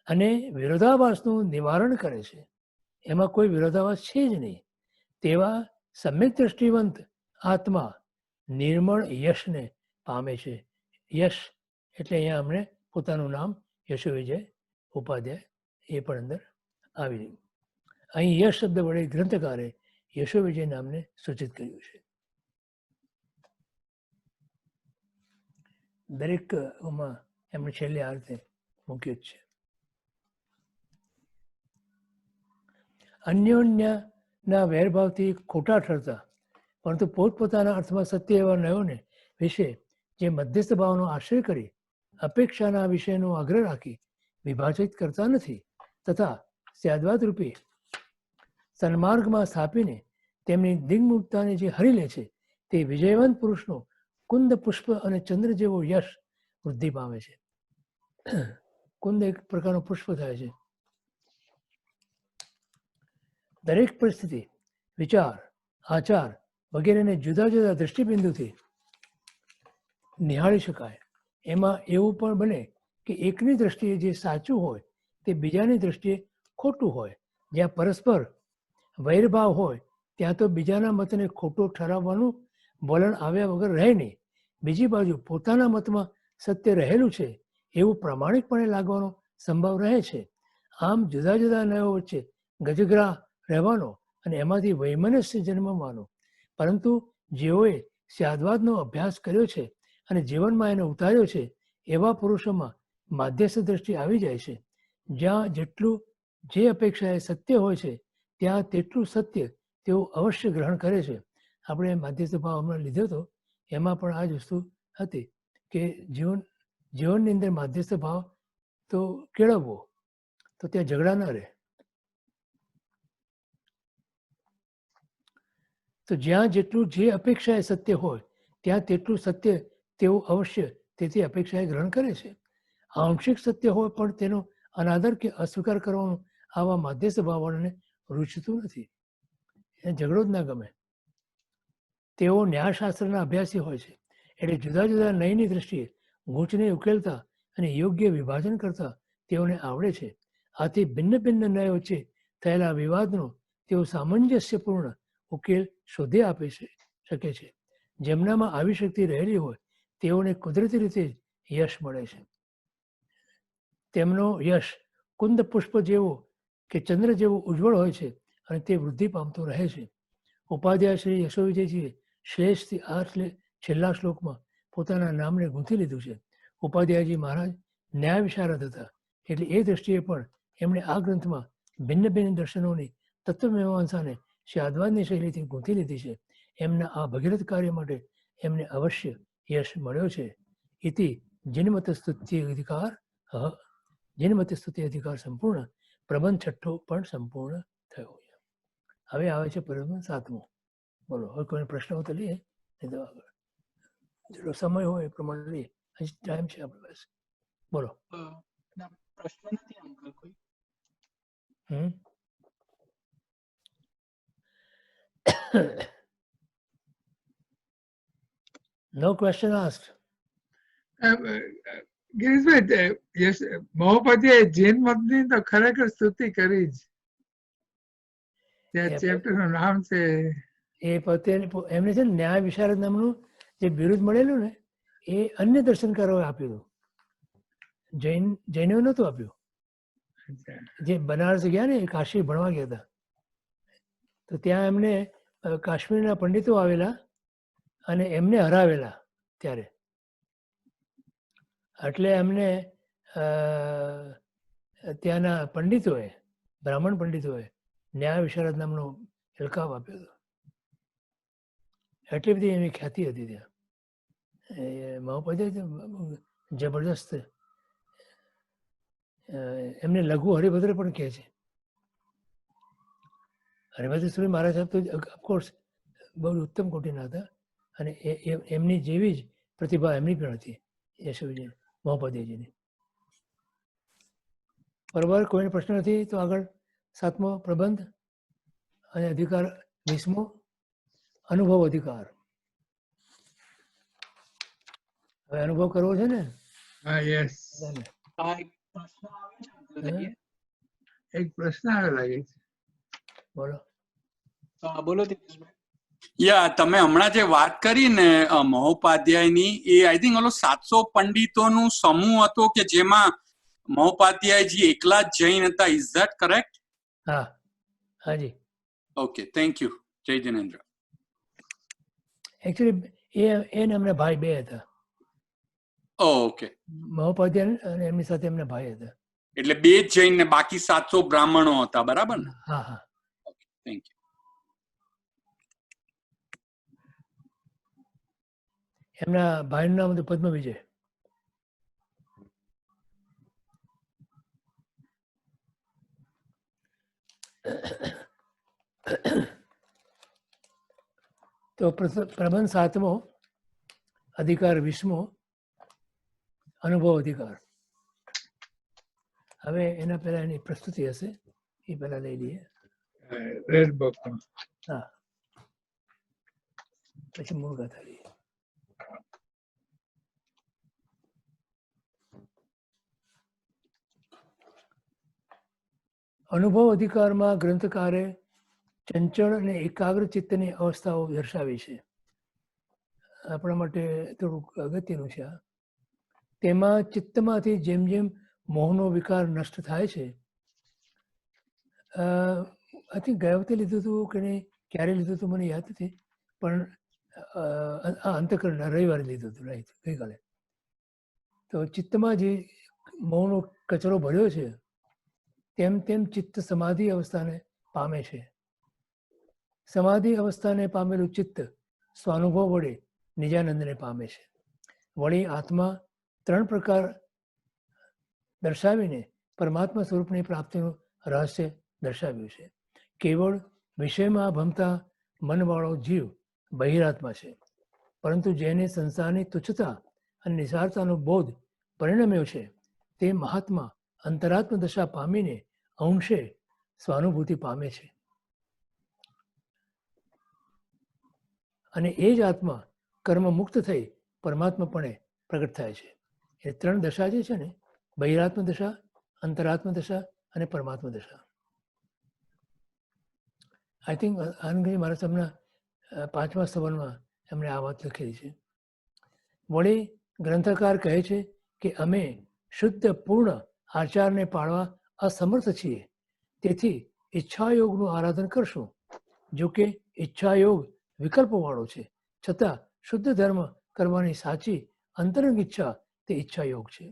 અને વિરોધાભાસનું નિવારણ કરે છે. એમાં કોઈ વિરોધાભાસ છે જ નહીં તેવા સમ્યક દ્રષ્ટિવંત આત્મા નિર્મળ યશને પામે છે. યશ એટલે અહીંયા અમને પોતાનું નામ યશો વિજય ઉપાધ્યાય એ પણ અંદર આવી રહ્યું. અહીં યશ શબ્દ વડે ગ્રંથકારે યશો વિજય નામને સૂચિત કર્યું છે. દરેક એમણે છેલ્લે આ રીતે મૂક્યું જ છે. અન્યોન્યના વેરભાવથી ખોટા ઠરતા પરંતુ પોતપોતાના અર્થમાં સત્ય એવા નયોને વિશે જે મધ્યસ્થ ભાવનો આશ્રય કરી અપેક્ષાના વિષયનો આગ્રહ રાખી વિભાજિત કરતા નથી તથા સ્યાદવાદ રૂપી સન્માર્ગમાં સ્થાપીને તેમની દિગ્મુક્તાને જે હરી લે છે તે વિજયવંત પુરુષનો કુંદ પુષ્પ અને ચંદ્ર જેવો યશ વૃદ્ધિ પામે છે. કુંદ એક પ્રકારનું પુષ્પ થાય છે. દરેક પરિસ્થિતિ, વિચાર, આચાર વગેરેને જુદા જુદા દૃષ્ટિબિંદુથી નિહાળી શકાય. એમાં એવું પણ બને કે એકની દ્રષ્ટિએ જે સાચું હોય તે બીજાની દ્રષ્ટિએ ખોટું હોય. જ્યાં પરસ્પર વૈરભાવ હોય ત્યાં તો બીજાના મતને ખોટો ઠરાવવાનું વલણ આવ્યા વગર રહે નહીં. બીજી બાજુ પોતાના મતમાં સત્ય રહેલું છે એવું પ્રામાણિકપણે લાગવાનો સંભવ રહે છે. આમ જુદા જુદા નયો વચ્ચે ગજગ્રાહ રહેવાનો અને એમાંથી વૈમનસ્ય જન્મવાનો. પરંતુ જેઓએ સ્યાદવાદનો અભ્યાસ કર્યો છે અને જીવનમાં એને ઉતાર્યો છે એવા પુરુષોમાં માધ્યસ્થ દ્રષ્ટિ આવી જાય છે. જ્યાં જેટલું જે અપેક્ષાએ સત્ય હોય છે ત્યાં તેટલું સત્ય તેઓ અવશ્ય ગ્રહણ કરે છે. આપણે માધ્યસ્થ ભાવ હમણાં લીધો હતો એમાં પણ આ જ વસ્તુ હતી કે જીવનની અંદર માધ્યસ્થ ભાવ તો કેળવવો તો ત્યાં ઝઘડા ન રહે. તો જ્યાં જેટલું જે અપેક્ષાએ સત્ય હોય ત્યાં તેટલું સત્ય તેઓ અવશ્ય તેથી અપેક્ષાએ ગ્રહણ કરે છે. આંશિક સત્ય હોય પણ તેનો અનાદર કે અસ્વીકાર કરવાનું આવા માધ્યસ્થ ભાવવાળાને રૂચતું નથી. એને ઝઘડો જ ના ગમે. તેઓ ન્યાયશાસ્ત્રના અભ્યાસી હોય છે એટલે જુદા જુદા નયની દ્રષ્ટિએ ગૂંચને ઉકેલતા અને યોગ્ય વિભાજન કરતા તેઓને આવડે છે. આથી ભિન્ન ભિન્ન નય વચ્ચે થયેલા વિવાદનો તેઓ સામંજસ્યપૂર્ણ ઉકેલ શોધી આપી શકે છે. જેમનામાં આવી શક્તિ રહેલી હોય તેઓને કુદરતી રીતે જ યશ મળે છે. તેમનો યશ કુંદ પુષ્પ જેવો કે ચંદ્ર જેવો ઉજ્જવળ હોય છે અને તે વૃદ્ધિ પામતો રહે છે. ઉપાધ્યાય શ્રી યશોવિજયજીએ શ્લેષથી આ છેલ્લા શ્લોકમાં પોતાના નામને ગૂંથી લીધું છે. ઉપાધ્યાયજી મહારાજ ન્યાય વિશારદ હતા એટલે એ દ્રષ્ટિએ પણ એમણે આ ગ્રંથમાં ભિન્ન ભિન્ન દર્શનોની તત્વમીમાંસાને સ્યાદવાદની શૈલીથી ગૂંથી લીધી છે. એમના આ ભગીરથ કાર્ય માટે એમને અવશ્ય યશ મળ્યો છે. ઇતિ જિનમત સ્તુતિ અધિકાર સંપૂર્ણ. પ્રબંધ છઠ્ઠો પણ સંપૂર્ણ થયો. હવે આવે છે પ્રબંધ 7મો. બોલો, હવે કોઈ પ્રશ્ન હોય તો લઈએ, નહીં તો આગળ જેટલો સમય હોય એ પ્રમાણે લઈએ. હજી ટાઈમ છે આપણી પાસે. બોલો. ના, પ્રશ્ન નથી અંકલ કોઈ. No question asked. Girishbhai મહોપાધ્યાય Jain મતની તો ખરેખર સ્તુતિ કરી જ. ત્યાં ચેપ્ટર નું નામ છે એ પોતે એમને છે ને ન્યાય વિશારદ નામનું જે બિરુદ મળેલું ને એ અન્ય દર્શનકારોએ આપ્યું હતું. જૈનો નહોતું આપ્યું. જે બનારસ ગયા ને એ કાશી ભણવા ગયા હતા, તો ત્યાં એમને કાશ્મીરના પંડિતો આવેલા અને એમને હરાવેલા ત્યારે. એટલે એમને ત્યાંના પંડિતોએ, બ્રાહ્મણ પંડિતોએ ન્યાય વિશારદ નામનો ઇલકાબ આપ્યો હતો. એટલી બધી એની ખ્યાતિ હતી ત્યાં. મહોપાધ્યાય જબરદસ્ત. એમને લઘુ હરિભદ્ર પણ કહે છે. હરિભદ્ર સ્વામી મહારાજ સાહેબ તો ઓફકોર્સ બહુ ઉત્તમ કોટીના હતા અને એમની જેવી જ પ્રતિભા એમની પણ હતી, યશોજી મહોપાધ્યાયજીની. બરોબર, કોઈને પ્રશ્ન નથી તો આગળ 7મો પ્રબંધ અને અધિકાર 20મો અનુભવ અધિકાર. હવે અનુભવ કરવો છે ને? હા, યસ. એક પ્રશ્ન આવે લાગે છે. બોલો. બોલો દિનેશભાઈ. યા તમે હમણાં જે વાત કરી ને મહોપાધ્યાયની, એ આઈ થિંક ઓલો 700 પંડિતોનું સમૂહ હતો કે જેમાં મહોપાધ્યાયજી એકલા જ જૈન હતા. Is that correct? હા, હાજી. Okay, thank you. જય જિનેન્દ્ર. એકચ્યુઅલી એ એમના ભાઈ બે હતા. ઓકે, મહોપાધ્યાય અને એમની સાથે એમના ભાઈ હતા. એટલે બે જ જૈન ને બાકી 700 બ્રાહ્મણો હતા, બરાબર ને? હા હા. Thank you. એમના ભાઈનું નામ હતું પદ્મ વિજય. તો પ્રબંધ 7મો અધિકાર 20મો અનુભવ અધિકાર. હવે એના પહેલા એની પ્રસ્તુતિ હશે, એ પહેલા લઈ લઈએ. રેડ બુકમાં. હા, પછી મૂળ ગાથા લઈએ. અનુભવ અધિકારમાં ગ્રંથકારે ચંચળ અને એકાગ્ર ચિત્તની અવસ્થાઓ દર્શાવી છે. આપણા માટે થોડુંક અગત્યનું છે આ. તેમાં ચિત્તમાંથી જેમ જેમ મોહનો વિકાર નષ્ટ થાય છે, આઈ થિંક ગયા વખતે લીધું હતું કે નહીં, ક્યારે લીધું હતું મને યાદ નથી, પણ આ અંતઃકરણ રવિવારે લીધું હતું, રાઈટ, ગઈકાલે. તો ચિત્તમાં જે મોહનો કચરો ભર્યો છે તેમ તેમ ચિત્ત સમાધિ અવસ્થાને પામે છે. સમાધિ અવસ્થાને પામેલું ચિત્ત સ્વાનુભવ વડે નિજાનંદને પામે છે. વળી આત્મા 3 પ્રકાર દર્શાવીને પરમાત્મા સ્વરૂપની પ્રાપ્તિનું રહસ્ય દર્શાવ્યું છે. કેવળ વિષયમાં ભમતા મનવાળો જીવ બહિરાત્મા છે, પરંતુ જેને સંસારની તુચ્છતા અને નિસારતાનો બોધ પરિણમ્યો છે તે મહાત્મા અંતરાત્મ દશા પામીને અંશે સ્વાનુભૂતિ પામે છે. અને એ જ આત્મા કર્મ મુક્ત થઈ પરમાત્માપણે પ્રગટ થાય છે. એ 3 દશા જે છે ને, બહિરાત્મ દશા, અંતરાત્મ દશા અને પરમાત્મા દશા. આઈ થિંક આનંદજી મહારાજ એમના 5મા સ્તવનમાં એમણે આ વાત લખેલી છે. વળી ગ્રંથકાર કહે છે કે અમે શુદ્ધ પૂર્ણ આચારને પાળવા અસમર્થ છીએ, તેથી ઈચ્છાયોગનું આરાધન કરશું. જો કે ઈચ્છાયોગ વિકલ્પવાળો છે, છતાં શુદ્ધ ધર્મ કરવાની સાચી અંતરંગ ઈચ્છા તે ઈચ્છાયોગ છે.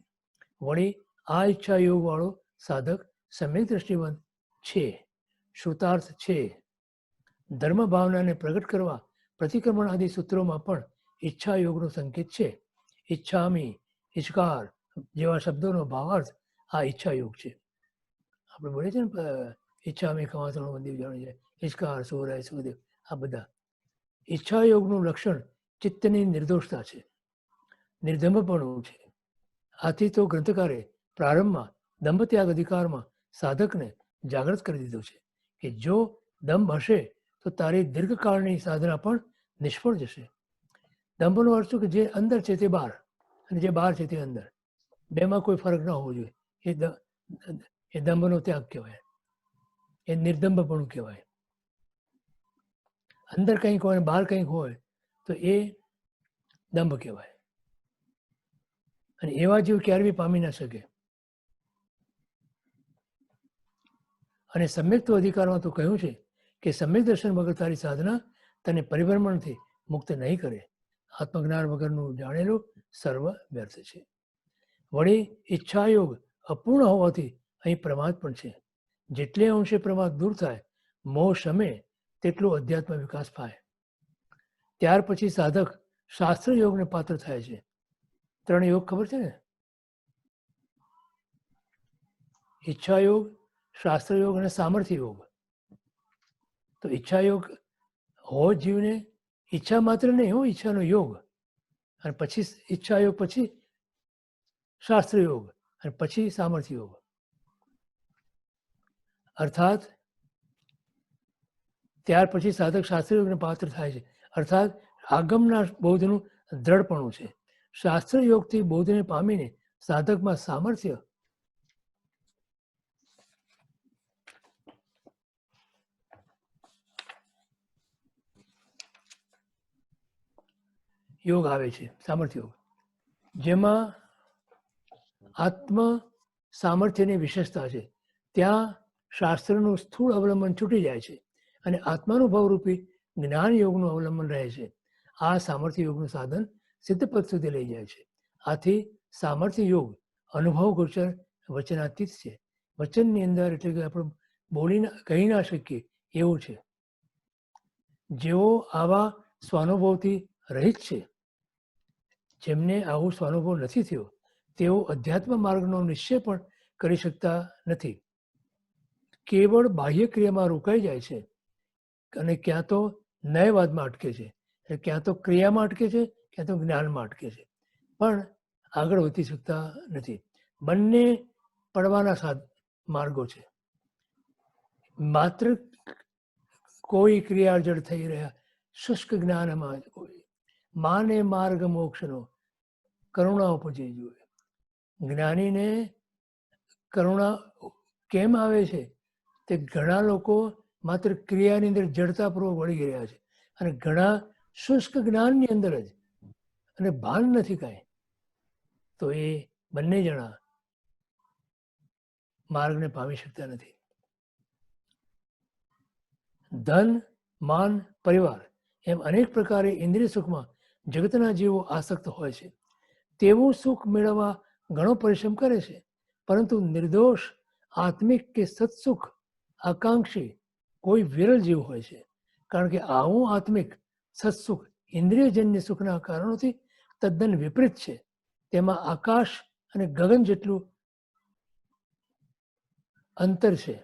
વળી આ ઈચ્છાયોગવાળો સાધક સમ્યક દ્રષ્ટિવંત છે, શ્રુતાર્થ છે. ધર્મ ભાવનાને પ્રગટ કરવા પ્રતિક્રમણ આદિ સૂત્રોમાં પણ ઈચ્છાયોગનો સંકેત છે. ઈચ્છામી, ઈચ્છકાર જેવા શબ્દોનો ભાવાર્થ આ ઈચ્છાયોગ છે. આપણે બોલીએ છીએ ને, ઈચ્છામી કમાતણો મંદિર જાણે છે, ઈચ્છકાર, સોરાય, સુખદેવ, આ બધા. ઈચ્છાયોગનું લક્ષણ ચિત્તની નિર્દોષતા છે, નિર્ધમ્મપણું છે. આથી તો ગ્રંથકારે પ્રારંભમાં દંભત્યાગ અધિકારમાં સાધકને જાગૃત કરી દીધો છે કે જો દંભ હશે તો તારી દીર્ઘકાળની સાધના પણ નિષ્ફળ જશે. દંભનો અર્થ કે જે અંદર છે તે બહાર, અને જે બહાર છે તે અંદર. બેમાં કોઈ ફરક ન હોવો જોઈએ. એ દંભનો ત્યાગ કહેવાય, એ નિર્દંભપણું કહેવાય. અંદર કંઈક હોય બહાર કંઈક હોય તો એ દંભ કહેવાય. અને એવા જીવ ક્યારે બી પામી ના શકે. અને સમ્યક્ત્વ અધિકારમાં તો કહ્યું છે કે સમ્યક દર્શન વગર તારી સાધના તને પરિભ્રમણથી મુક્ત નહીં કરે. આત્મજ્ઞાન વગરનું જાણેલું સર્વ વ્યર્થ છે. વળી ઈચ્છાયોગ અપૂર્ણ હોવાથી અહીં પ્રમાદ પણ છે. જેટલે અંશે પ્રમાદ દૂર થાય, મોહ શમે, તેટલો અધ્યાત્મ વિકાસ પાય. ત્યાર પછી સાધક શાસ્ત્ર યોગને પાત્ર થાય છે. 3 યોગ ખબર છે ને? ઈચ્છા યોગ, શાસ્ત્ર યોગ અને સામર્થ્ય યોગ. તો ઈચ્છા યોગ હોય જીવને, ઈચ્છા માત્ર નહીં હોય, ઈચ્છાનો યોગ. અને પછી ઈચ્છા યોગ, પછી શાસ્ત્ર યોગ અને પછી સામર્થ્ય યોગ. અર્થાત ત્યાર પછી સાધક શાસ્ત્ર યોગને પાત્ર થાય છે. અર્થાત આગમના બોધનું દ્રઢપણું છે. શાસ્ત્ર યોગથી બોધને પામીને સાધકમાં સામર્થ્ય યોગ આવે છે, સામર્થ્ય યોગ, જેમાં આત્મ સામર્થ્યની વિશેષતા છે. ત્યાં શાસ્ત્રનું સ્થૂળ અવલંબન છૂટી જાય છે અને આત્માનુભવરૂપી જ્ઞાન યોગનું અવલંબન રહે છે. આ સામર્થ્ય યોગનું સાધન સિદ્ધ પદ સુધી લઈ જાય છે. આથી સામર્થ્ય યોગ અનુભવ ગોચર વચનાતીત છે. વચનની અંદર એટલે કે આપણે બોલી કહી ના શકીએ એવું છે. જેઓ આવા સ્વાનુભવથી રહિત છે, જેમને આવું સ્વાનુભવ નથી થયો, તેઓ અધ્યાત્મ માર્ગનો નિશ્ચય પણ કરી શકતા નથી. કેવળ બાહ્ય ક્રિયામાં રોકાઈ જાય છે અને ક્યાં તો ન્યાયવાદમાં અટકે છે, ક્યાં તો ક્રિયામાં અટકે છે, ક્યાં તો જ્ઞાનમાં અટકે છે, પણ આગળ વધી શકતા નથી. બંને પડવાના માર્ગો છે. માત્ર કોઈ ક્રિયા જડ થઈ રહ્યા શુષ્ક જ્ઞાનમાં માને માર્ગ મોક્ષનો કરુણા ઉપજવી જોઈએ. જ્ઞાનીને કરુણા કેમ આવે છે? તે ઘણા લોકો માત્ર ક્રિયાની અંદર જડતાપૂર્વક વળી રહ્યા છે અને ઘણા શુષ્ક જ્ઞાનની અંદર જ, અને ભાન નથી કાંઈ. તો એ બંને જણા માર્ગને પામી શકતા નથી. ધન, માન, પરિવાર એમ અનેક પ્રકારે ઇન્દ્રિય સુખમાં જગતના જીવો આસક્ત હોય છે. તેવું સુખ મેળવવા ઘણો પરિશ્રમ કરે છે, પરંતુ નિર્દોષ આત્મિક કે સત્સુખ આકાંક્ષી કોઈ વિરલ જીવ હોય છે. કારણ કે આવું આત્મિક સત્સુખ ઇન્દ્રિયજન્ય સુખના કારણોથી તદ્દન વિપરીત છે. તેમાં આકાશ અને ગગન જેટલું અંતર છે.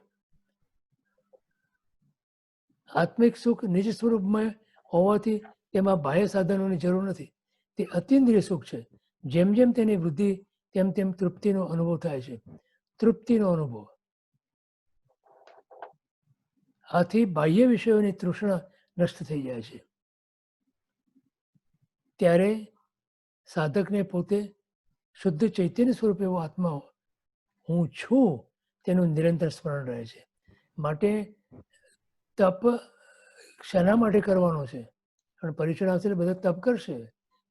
આત્મિક સુખ નિજ સ્વરૂપમાં હોવાથી તેમાં બાહ્ય સાધનોની જરૂર નથી. તે અતિન્દ્રિય સુખ છે. જેમ જેમ તેની વૃદ્ધિ તેમ તેમ તૃપ્તિનો અનુભવ થાય છે. તૃપ્તિનો અનુભવ. આથી બાહ્ય વિષયોની તૃષ્ણા નષ્ટ થઈ જાય છે. ત્યારે સાધકને પોતે શુદ્ધ ચૈતન્ય સ્વરૂપ એવો આત્મા હું છું તેનું નિરંતર સ્મરણ રહે છે. માટે તપ શેના માટે કરવાનો છે? પણ પરીક્ષણ આવશે એટલે બધા તપ કરશે,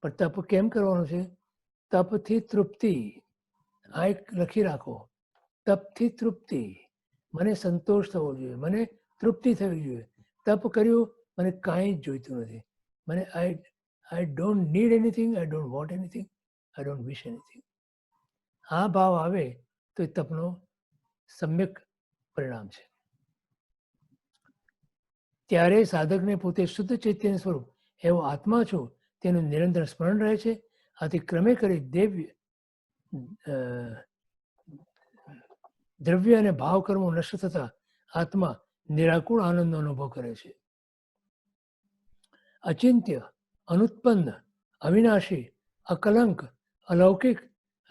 પણ તપ કેમ કરવાનો છે? તપથી તૃપ્તિ. આ એક લખી રાખો, તપથી તૃપ્તિ. મને સંતોષ થવો જોઈએ, મને તૃપ્તિ થવી જોઈએ. તપ કર્યું, મને કાંઈ જ જોઈતું નથી. મને I don't need anything, I don't want anything, I don't wish anything. આ ભાવ આવે તો એ તપનો સમ્યક પરિણામ છે. ત્યારે સાધકને પોતે શુદ્ધ ચૈતન્ય સ્વરૂપ એવો આત્મા છો તેનું નિરંતર સ્મરણ રહે છે. આથી ક્રમે કરી દ્રવ્ય અને ભાવ કર્મો નષ્ટ થતા આત્મા નિરાકુળ આનંદનો અનુભવ કરે છે. અચિંત્ય, અનુત્પન્ન, અવિનાશી, અકલંક, અલૌકિક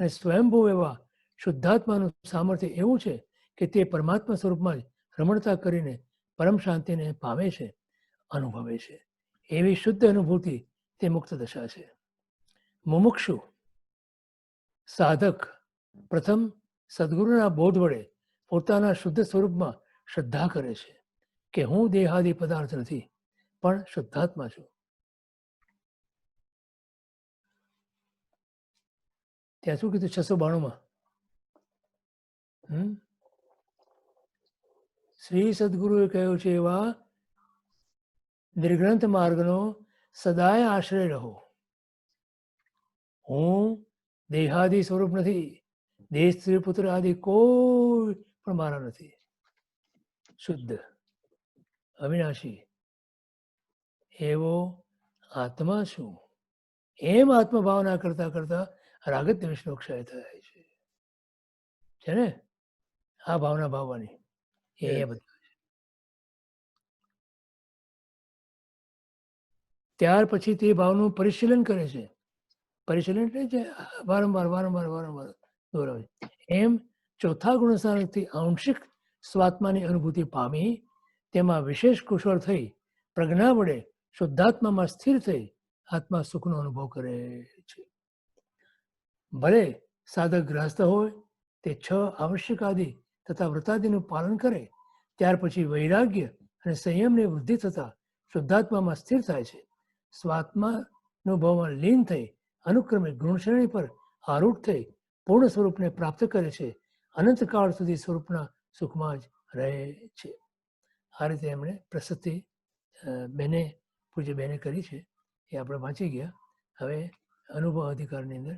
અને સ્વયંભૂ એવા શુદ્ધાત્માનું સામર્થ્ય એવું છે કે તે પરમાત્મા સ્વરૂપમાં જ રમણતા કરીને પરમ શાંતિને પામે છે, અનુભવે છે. એવી શુદ્ધ અનુભૂતિ તે મુક્ત દશા છે. મુમુક્ષુ સાધક પ્રથમ સદગુરુના બોધ વડે પોતાના શુદ્ધ સ્વરૂપમાં શ્રદ્ધા કરે છે કે હું દેહાદિ પદાર્થ નથી પણ શુદ્ધાત્મા છું. ત્યાં શું કીધું 692માં? શ્રી સદગુરુએ કહ્યું છે એવા નિર્ગ્રંથ માર્ગનો સદાય આશ્રય રહો. હું દેહાદિ સ્વરૂપ નથી, દેહ સ્ત્રી પુત્ર આદિ કોઈ પણ મારા નથી. શુદ્ધ અવિનાશી એવો આત્મા છું. એમ આત્મભાવના કરતા કરતા રાગત દ્વેષનો ક્ષય થાય છે ને? આ ભાવના ભાવવાની એ બધા. ત્યાર પછી તે ભાવનું પરિશીલન કરે છે. પરિશીલન એટલે છે વારંવાર વારંવાર વારંવાર દોરાવે. એમ ચોથા ગુણસ્થાનથી આંશિક સ્વાત્માની અનુભૂતિ પામી તેમાં વિશેષ કુશળ થઈ પ્રજ્ઞા વડે શુદ્ધાત્મામાં સ્થિર થઈ આત્મા સુખનો અનુભવ કરે છે. ભલે સાધક ગ્રહસ્થ હોય તે 6 આવશ્યક આદિ તથા વ્રતાદિનું પાલન કરે ત્યાર પછી વૈરાગ્ય અને સંયમની વૃદ્ધિ થતા શુદ્ધાત્મામાં સ્થિર થાય છે. સ્વાત્માનુભવમાં લીન થઈ અનુક્રમે ગુણશ્રેણી પર આરૂઢ થઈ પૂર્ણ સ્વરૂપને પ્રાપ્ત કરે છે. અનંતકાળ સુધી સ્વરૂપના સુખમાં જ રહે છે. આ રીતે એમણે પ્રસિદ્ધિ પૂજ્ય બેને કરી છે. એ આપણે વાંચી ગયા. હવે અનુભવ અધિકારની અંદર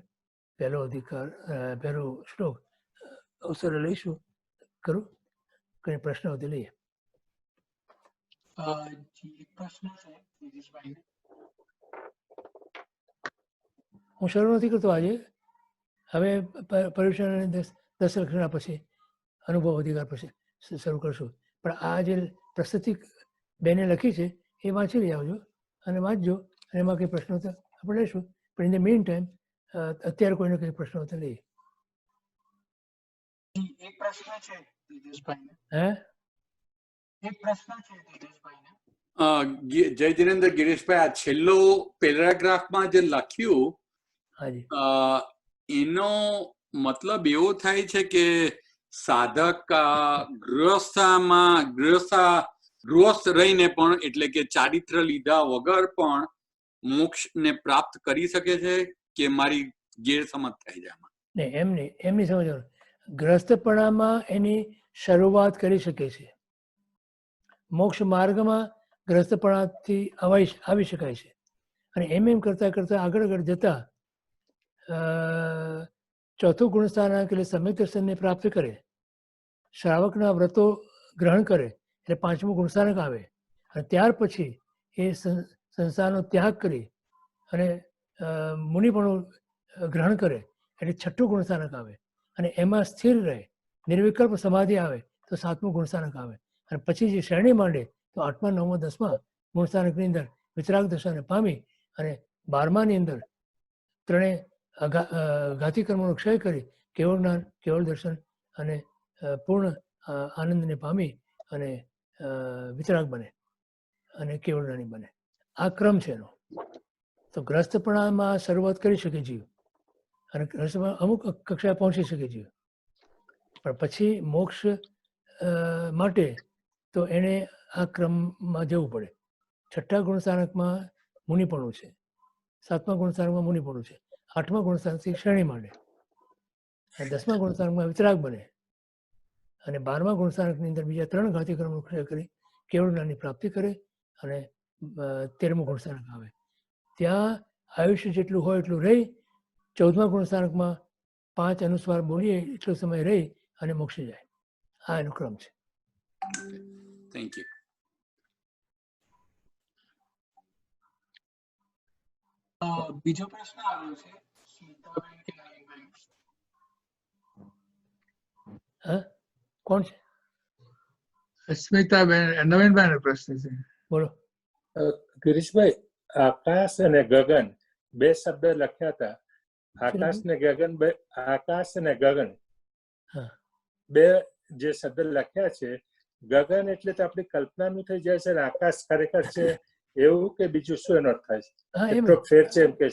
પહેલો શ્લોક અવસરે લઈશું. કરું કઈ પ્રશ્ન હોય તો લઈએ. જી એક પ્રશ્ન છે દિનેશભાઈને. હું શરૂ નથી કરતો આજે. હવે પર્યુષણ 10 લક્ષણા પછી અનુભવ અધિકાર પછી શરૂ કરશું. પણ આ જે પ્રસ્તુતિ બેને લખી છે એ વાંચી લઈ આવજો અને વાંચજો. અને એમાં કંઈ પ્રશ્નો તો આપણે લઈશું. પણ ઇન ધ મીન ટાઈમ અત્યારે કોઈને કંઈ પ્રશ્નો તો લઈએ. એક પ્રશ્ન છે દિનેશભાઈને. હે એક પ્રશ્ન છે દિનેશભાઈને. જય જિનેન્દ્ર ગિરીશભાઈ, આ છેલ્લો પેરેગ્રાફમાં જે લખ્યું હાજી એનો મતલબ એવો થાય છે કે સાધક ગૃહસ્થ રહીને પણ એટલે કે ચારિત્ર લીધા વગર પણ મોક્ષને પ્રાપ્ત કરી શકે છે કે મારી ગેરસમજ થાય છે આમાં? નહીં, એમની સમજવાનું. ગ્રસ્તપણામાં એની શરૂઆત કરી શકે છે. મોક્ષ માર્ગમાં ગ્રસ્તપણાથી આવી શકાય છે. અને એમ કરતાં કરતાં આગળ જતા ચોથું ગુણસ્થાન એટલે સમ્યક દર્શનને પ્રાપ્ત કરે, શ્રાવકના વ્રતો ગ્રહણ કરે એટલે 5મું ગુણસ્થાનક આવે. અને ત્યાર પછી એ સંસારનો ત્યાગ કરી અને મુનિપણું ગ્રહણ કરે એટલે 6ઠું ગુણસ્થાનક આવે. અને એમાં સ્થિર રહે, નિર્વિકલ્પ સમાધિ આવે તો 7મું ગુણસ્થાનક આવે. અને પછી જે શ્રેણી માંડે તો 8મા 9મા 10મા ગુણસ્થાનકની અંદર વિતરાગ દશાને પામી અને 12માની અંદર ત્રણેય ઘાતી કર્મોનો ક્ષય કરી કેવળ જ્ઞાન, કેવળ દર્શન અને પૂર્ણ આનંદને પામી અને વિતરાગ બને અને કેવળ જ્ઞાની બને. આ ક્રમ છે એનો. તો ગ્રસ્તપણામાં શરૂઆત કરી શકે જીવ અને ગ્રસ્તપણા અમુક કક્ષાએ પહોંચી શકે જીવ. પણ પછી મોક્ષ માટે તો એને આ ક્રમમાં જવું પડે. 6ઠ્ઠા ગુણસ્થાનકમાં મુનિપણું છે, 7મા ગુણસ્થાનકમાં મુનિપણું છે, 8મા ગુણસ્થાનકથી શ્રેણી માંડે અને 10મા ગુણસ્થાનકમાં વિતરાગ બને અને 12મા ગુણસ્થાનકની અંદર બીજા 3 ઘાતી કર્મનો ક્ષય કરી કેવળ જ્ઞાનની પ્રાપ્તિ કરે અને 13મું ગુણસ્થાનક આવે. ત્યાં આયુષ્ય જેટલું હોય એટલું રહી 14મા ગુણસ્થાનકમાં 5 અનુસ્વાર બોલીએ એટલો સમય રહી અને મોક્ષે જાય. આ એનો ક્રમ છે. Thank you. બીજો પ્રશ્ન આવ્યો છે સ્મિતાબેન કે નવીનભાઈ. હા, કોણ છે? સ્મિતાબેન, નવીનભાઈ નો પ્રશ્ન છે. બોલો. ગિરીશભાઈ, આકાશ અને ગગન 2 શબ્દ લખ્યા હતા. આકાશ અને ગગન હા. 2 જે શબ્દ લખ્યા છે, ગગન એટલે તો આપણી કલ્પનાનું થઈ જાય છે, આકાશ ખરેખર છે એવું કે બીજું શું એનો અર્થ થાય છે? હા, એમ ફેર છે એમ કે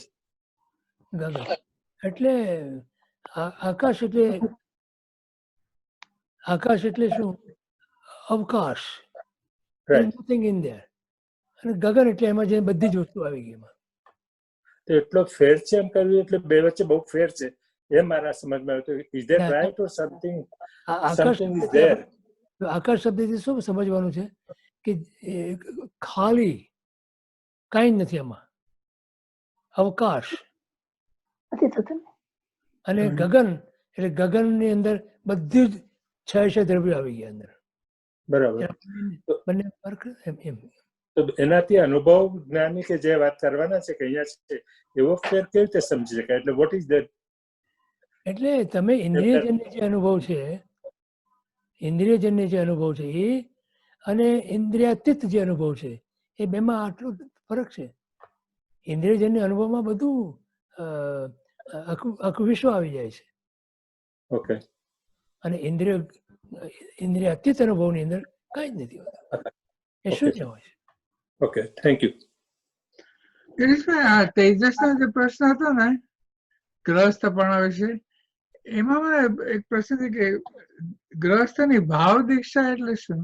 ગગન એટલે આકાશ એટલે શું? અવકાશ. રાઈટ. Nothing in their. અને ગગન એટલે એમાં જે બધી જ વસ્તુ આવી ગઈ એમાં. તો એટલો ફેર છે એમ કરવું, એટલે બે વચ્ચે બહુ ફેર છે એ મારા સમજમાં આવ્યું. Is that right or something akash something is there? આકાશ શબ્દથી શું સમજવાનું છે કે ખાલી કાંઈ જ નથી એમાં, અવકાશ. અને ગગન એટલે ગગનની અંદર બધી જ છ દ્રવ્યો આવી ગયા અંદર. બરાબર. બંને ફરક એમ. તો એનાથી અનુભવ જ્ઞાની કે જે વાત કરવાના છે કે અહીંયા છે એવો ફેર કેવી રીતે સમજી શકાય? એટલે વોટ ઇઝ ધેટ? એટલે તમે ઇન્દ્રિયજન્ય જે અનુભવ છે, ઇન્દ્રિયજન્ય જે અનુભવ છે એ અને ઇન્દ્રિયાતીત જે અનુભવ છે એ બેમાં આટલો ફરક છે. ઇન્દ્રિયજન્ય અનુભવમાં બધું આખું વિશ્વ આવી જાય છે. ઓકે. અને ઇન્દ્રિયાતીત અનુભવની અંદર કાંઈ જ નથી હોતું, એ શૂન્ય હોય છે. Okay, thank you. ગિરીશભાઈ, આ તેજસનો જે પ્રશ્ન હતો ને ગ્રહસ્થપણા વિશે, એમાં મને એક પ્રશ્ન છે કે ગ્રહસ્થની ભાવ દીક્ષા એટલે શું?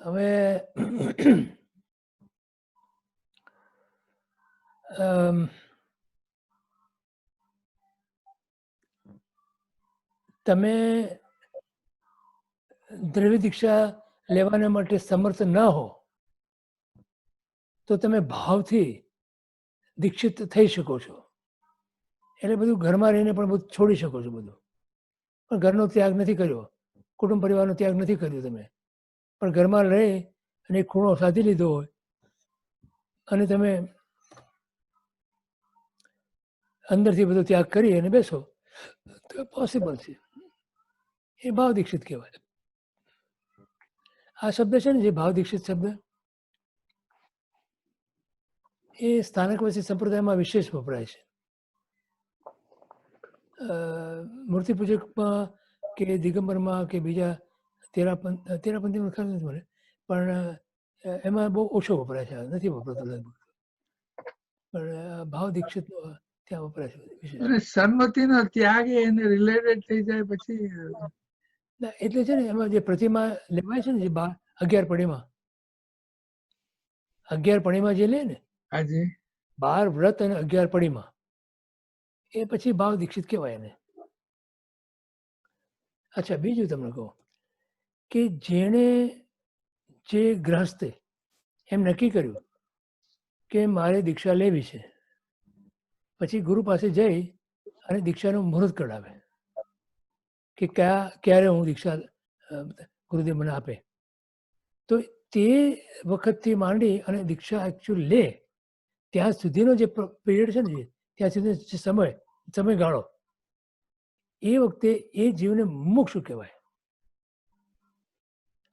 હવે તમે દ્રવ્ય દીક્ષા લેવાના માટે સમર્થ ન હો તો તમે ભાવથી દીક્ષિત થઈ શકો છો. એટલે બધું ઘરમાં રહીને પણ બધું છોડી શકો છો બધું. પણ ઘરનો ત્યાગ નથી કર્યો, કુટુંબ પરિવારનો ત્યાગ નથી કર્યો તમે, પણ ઘરમાં રહી અને એક ખૂણો સાધી લીધો હોય અને તમે અંદરથી બધો ત્યાગ કરી અને બેસો તો પોસિબલ છે. એ ભાવ દીક્ષિત કહેવાય. આ શબ્દ છે ને જે ભાવ દીક્ષિત શબ્દ, એ સ્થાનકવાસી સંપ્રદાયમાં વિશેષ વપરાય છે. મૂર્તિ પૂજકમાં કે દિગંબરમાં કે બીજા તેરાપંથીમાં ખ્યાલ નથી મને, પણ એમાં બહુ ઓછો વપરાય છે, નથી વપરાતો લગભગ. પણ ભાવ દીક્ષિતનો ત્યાં વપરાય છે વિશેષ. અને સંમતિનો ત્યાગ એને રિલેટેડ થઈ જાય પછી? ના, એટલે છે ને એમાં જે પ્રતિમા લેવાય છે ને જે 11 પડીમાં, 11 પડીમાં જે લે ને, હાજી. 12 વ્રત અને 11 પડીમાં, એ પછી ભાવ દીક્ષિત કહેવાય એને. અચ્છા, બીજું તમને કહું કે જેણે જે ગ્રહસ્થે એમ નક્કી કર્યું કે મારે દીક્ષા લેવી છે, પછી ગુરુ પાસે જઈ અને દીક્ષાનું મુહૂર્ત કઢાવે કે ક્યારે હું દીક્ષા ગુરુદેવ મને આપે. તો તે વખતથી માંડી અને દીક્ષા એકચ્યુઅલી લે ત્યાં સુધીનો જે પીરિયડ છે ને, ત્યાં સુધીનો જે સમયગાળો, એ વખતે એ જીવને મુમુક્ષુ કહેવાય,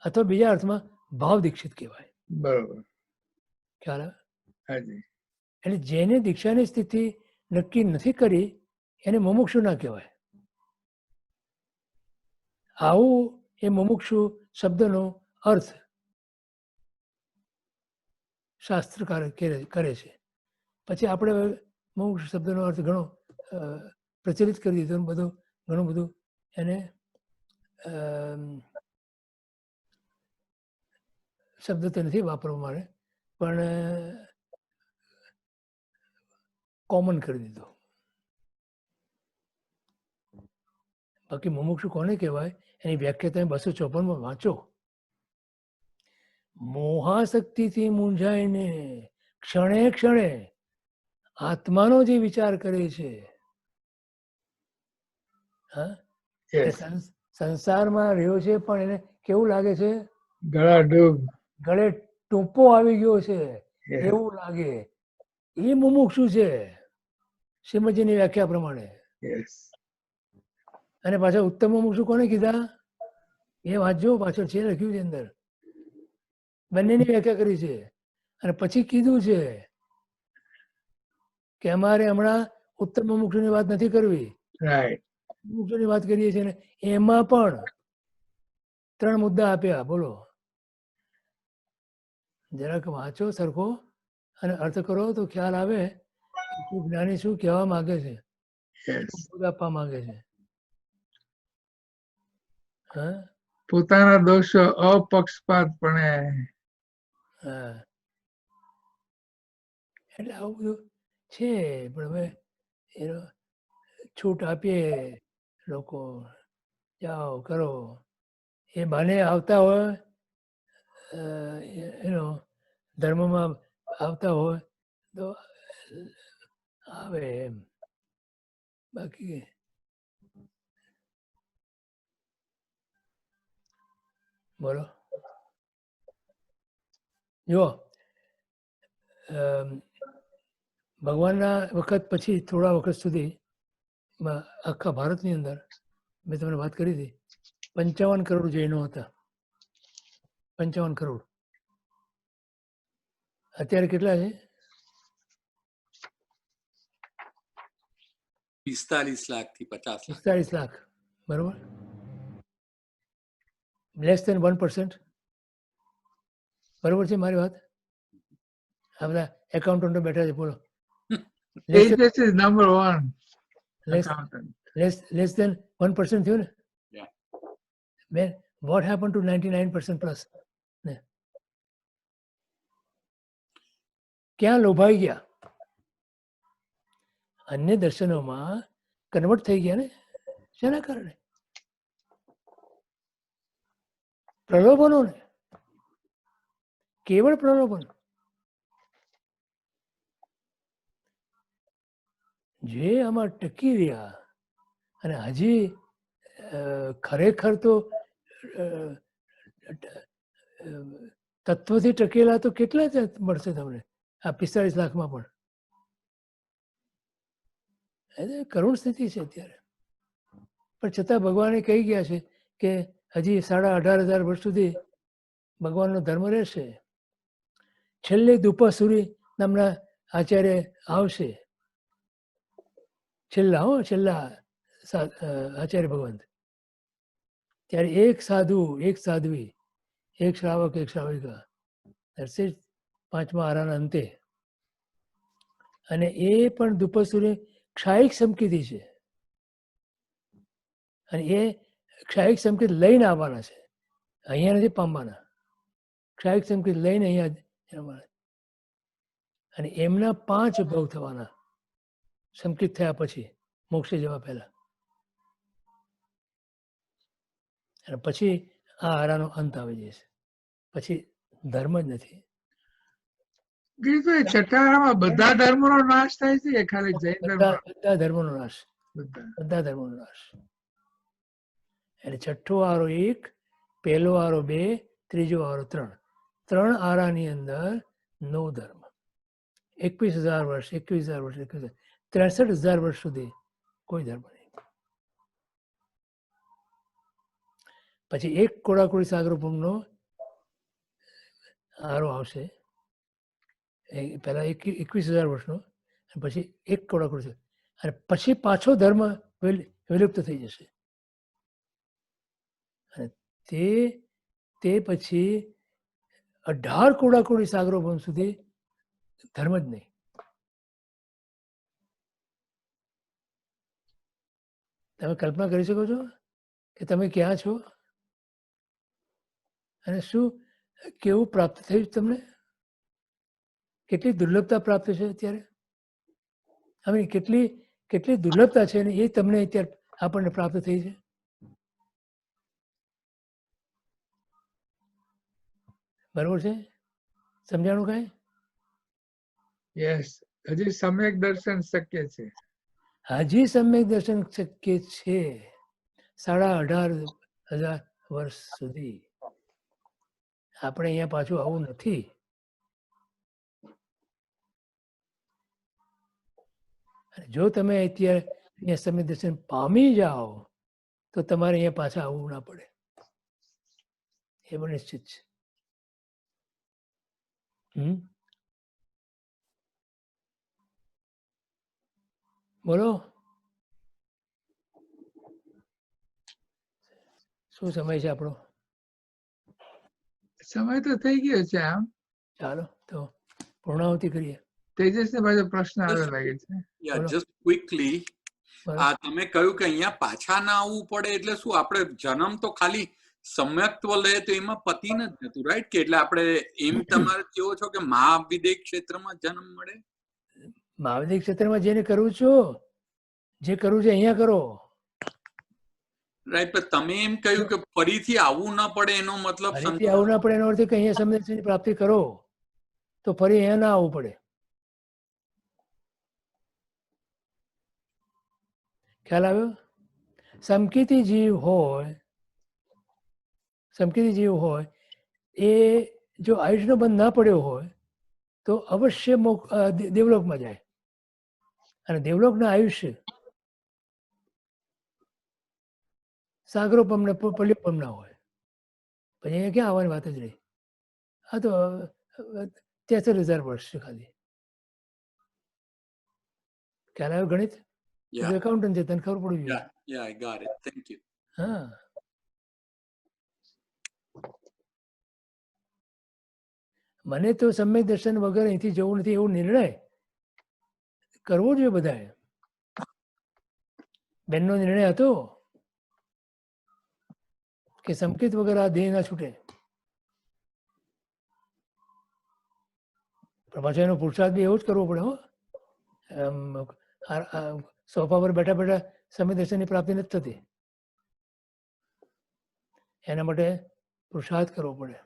અથવા બીજા અર્થમાં ભાવ દીક્ષિત કહેવાય. બરોબર. ખ્યાલ આવે? હાજી. એટલે જેને દીક્ષાની સ્થિતિ નક્કી નથી કરી એને મુમુક્ષુ ના કહેવાય. આવું એ મુમુક્ષુ શબ્દનો અર્થ શાસ્ત્રકાર કરે છે. પછી આપણે મુમુક્ષુ શબ્દનો અર્થ ઘણો પ્રચલિત કરી દીધો, ઘણું બધું એને શબ્દ તો નથી વાપરવા મારે, પણ કોમન કરી દીધો. બાકી મુમુક્ષુ કોને કહેવાય એની વ્યાખ્યા તમે 254 વાંચો. મોહાશક્તિથી મૂંઝાઈને ક્ષણે ક્ષણે આત્માનો જે વિચાર કરે છે, હા, સંસારમાં રહ્યો છે પણ એને કેવું લાગે છે? ગળે ટૂંપો આવી ગયો છે એવું લાગે, એ મુમુક્ષુ છે શ્રીમદજીની વ્યાખ્યા પ્રમાણે. અને પાછા ઉત્તમ મુમુક્ષુ કોને કીધા એ વાંચજો, પાછળ છે લખ્યું છે અંદર, બંનેની વ્યાખ્યા કરી છે. અને પછી કીધું છે કે અમારે હમણાં ઉત્તમ મુમુક્ષુની વાત નથી કરવી, મુમુક્ષુની વાત કરીએ છીએ ને એમાં પણ 3 મુદ્દા આપ્યા. બોલો, જરાક વાંચો સરખો અને અર્થ કરો તો ખ્યાલ આવે કે જ્ઞાની શું કહેવા માંગે છે. Yes. બધું આપવા માંગે છે. હા પોતાના દોષો અપક્ષપાતપણે હા એટલે આવું બધું છે પણ હવે એનો છૂટ આપીએ લોકો જાઓ કરો એ બાને આવતા હોય એનો ધર્મમાં આવતા હોય તો આવે એમ બાકી બોલો જુઓ ભગવાનના વખત પછી થોડા વખત સુધી આખા ભારતની અંદર મેં તમને વાત કરી હતી 55 કરોડ જૈનો હતા 55 કરોડ અત્યારે કેટલા છે 45 લાખથી 50 લાખ 45 લાખ બરોબર લેસ દેન 1% બરોબર છે મારી વાત આ બધા એકાઉન્ટન્ટો બેઠા છે બોલો Tejas is number one less accountant. Less than 1% થયું ને Yeah. Man, what happened to 99% plus ને ક્યાં લોભાઈ ગયા અન્ય દર્શનોમાં કન્વર્ટ થઈ ગયા ને શેના કારણે પ્રલોભનો ને કેવળ પ્રલોભન જે આમાં ટકી રહ્યા અને હજી ખરેખર તો તત્વથી ટકેલા તો કેટલા જ મળશે તમને આ 45 લાખમાં પણ એટલે કરુણ સ્થિતિ છે અત્યારે પણ છતાં ભગવાને કહી ગયા છે કે હજી 18,500 વર્ષ સુધી ભગવાનનો ધર્મ રહેશે છેલ્લે દુપાસુરી નામના આચાર્ય આવશે છેલ્લા આચાર્ય ભગવંત ત્યારે એક સાધુ એક સાધ્વી એક શ્રાવક એક શ્રાવિકા દર્શે 5મા આરાના અંતે અને એ પણ દુપસુરી ક્ષાયિક સંકેતી છે અને એ ક્ષાયિક સંકેત લઈને આવવાના છે અહીંયા નથી પામવાના ક્ષાયિક સંકેત લઈને અહીંયા આવવાના અને એમના 5 ભવ થવાના સંકેત થયા પછી મોક્ષે જવા પહેલા અને પછી આ આરાનો અંત આવી જશે પછી ધર્મ જ નથી ગિરીશભાઈ, છઠ્ઠા આરામાં બધા ધર્મોનો નાશ થાય છે કે ખાલી જૈન ધર્મ બધા ધર્મોનો નાશ બધા? બધા ધર્મોનો નાશ એટલે છઠ્ઠો આરો 1 પહેલો આરો 2 ત્રીજો આરો 3 આરાની અંદર 9 ધર્મ 21,000 વર્ષ 21,000 વર્ષ 63,000 વર્ષ સુધી કોઈ ધર્મ નહીં પછી એક કોડાકોડી સાગરોપમનો આરો આવશે પહેલા 21,000 વર્ષનો અને પછી એક કોડાકોડી અને પછી પાછો ધર્મ વિલુપ્ત થઈ જશે અને તે પછી 18 કોડાકોડી સાગરોપમ સુધી ધર્મ જ નહીં તમે કલ્પના કરી શકો છો કે તમે ક્યાં છો અને શું કેવું પ્રાપ્ત થયું તમને કેટલી દુર્લભતા પ્રાપ્ત છે અત્યારે હવે કેટલી દુર્લભતા છે ને એ તમને અત્યારે આપણને પ્રાપ્ત થઈ છે બરોબર છે સમજાણું કાંઈ યસ, હજી સમ્યક દર્શન શક્ય છે. હજી સમ્યક દર્શન શક્ય છે 18,500 વર્ષ સુધી આપણે અહીંયા પાછું આવું નથી જો તમે અત્યારે અહીંયા સમ્યક દર્શન પામી જાઓ તો તમારે અહીંયા પાછા આવવું ના પડે એ પણ નિશ્ચિત છે બોલો શું સમય છે આપણો સમય તો થઈ ગયો છે આમ. ચાલો તો પૂર્ણાહુતિ કરીએ તેજસને પાછો પ્રશ્ન આવે લાગે છે. Yeah, Hello. just quickly, આ તમે કહ્યું કે અહીંયા પાછા ના આવવું પડે એટલે શું આપણે જન્મ તો ખાલી સમ્યક્ત્વ લે તો એમાં પતિ ન જ જતું રાઈટ કે એટલે આપણે એમ તમારે કેવો છો કે મહાવિદેય ક્ષેત્રમાં જન્મ મળે મહાવિદેય ક્ષેત્રમાં જેને કરવું છો જે કરવું છે અહીંયા કરો. રાઈટ પણ તમે એમ કહ્યું કે ફરીથી આવવું ન પડે એનો મતલબ ફરીથી આવું ના પડે એનો અર્થ એ કે અહીંયા સમદર્શનની પ્રાપ્તિ કરો તો ફરી અહીંયા ના આવવું પડે. ખ્યાલ આવ્યો? સમકીતી જીવ હોય એ જો આયુષનો બંધ ના પડ્યો હોય તો અવશ્ય દેવલોકમાં જાય. અને દેવલોકના આયુષ્ય સાગરોપમ ને પલ્યોપમ ના હોય. પછી અહીંયા ક્યાં આવવાની વાત જ રહી. આ તો 73,000 વર્ષ છે ખાલી. ખ્યાલ આવ્યો ગણિત? એકાઉન્ટન્ટ છે, તને ખબર પડવી જોઈએ. Yeah, I got it. Thank you. હા, મને તો સમ્યક દર્શન વગર અહીંથી જવું નથી એવો નિર્ણય કરવો જોઈએ બધાએ. બેનનો નિર્ણય હતો કે સંકેત વગર આ દેહ ના છૂટે. પણ પાછો એનો પુરુષાર્થ બી એવો જ કરવો પડે. હો, સોફા પર બેઠા બેઠા સમ્યક દર્શનની પ્રાપ્તિ નથી થતી. એના માટે પુરુષાર્થ કરવો પડે.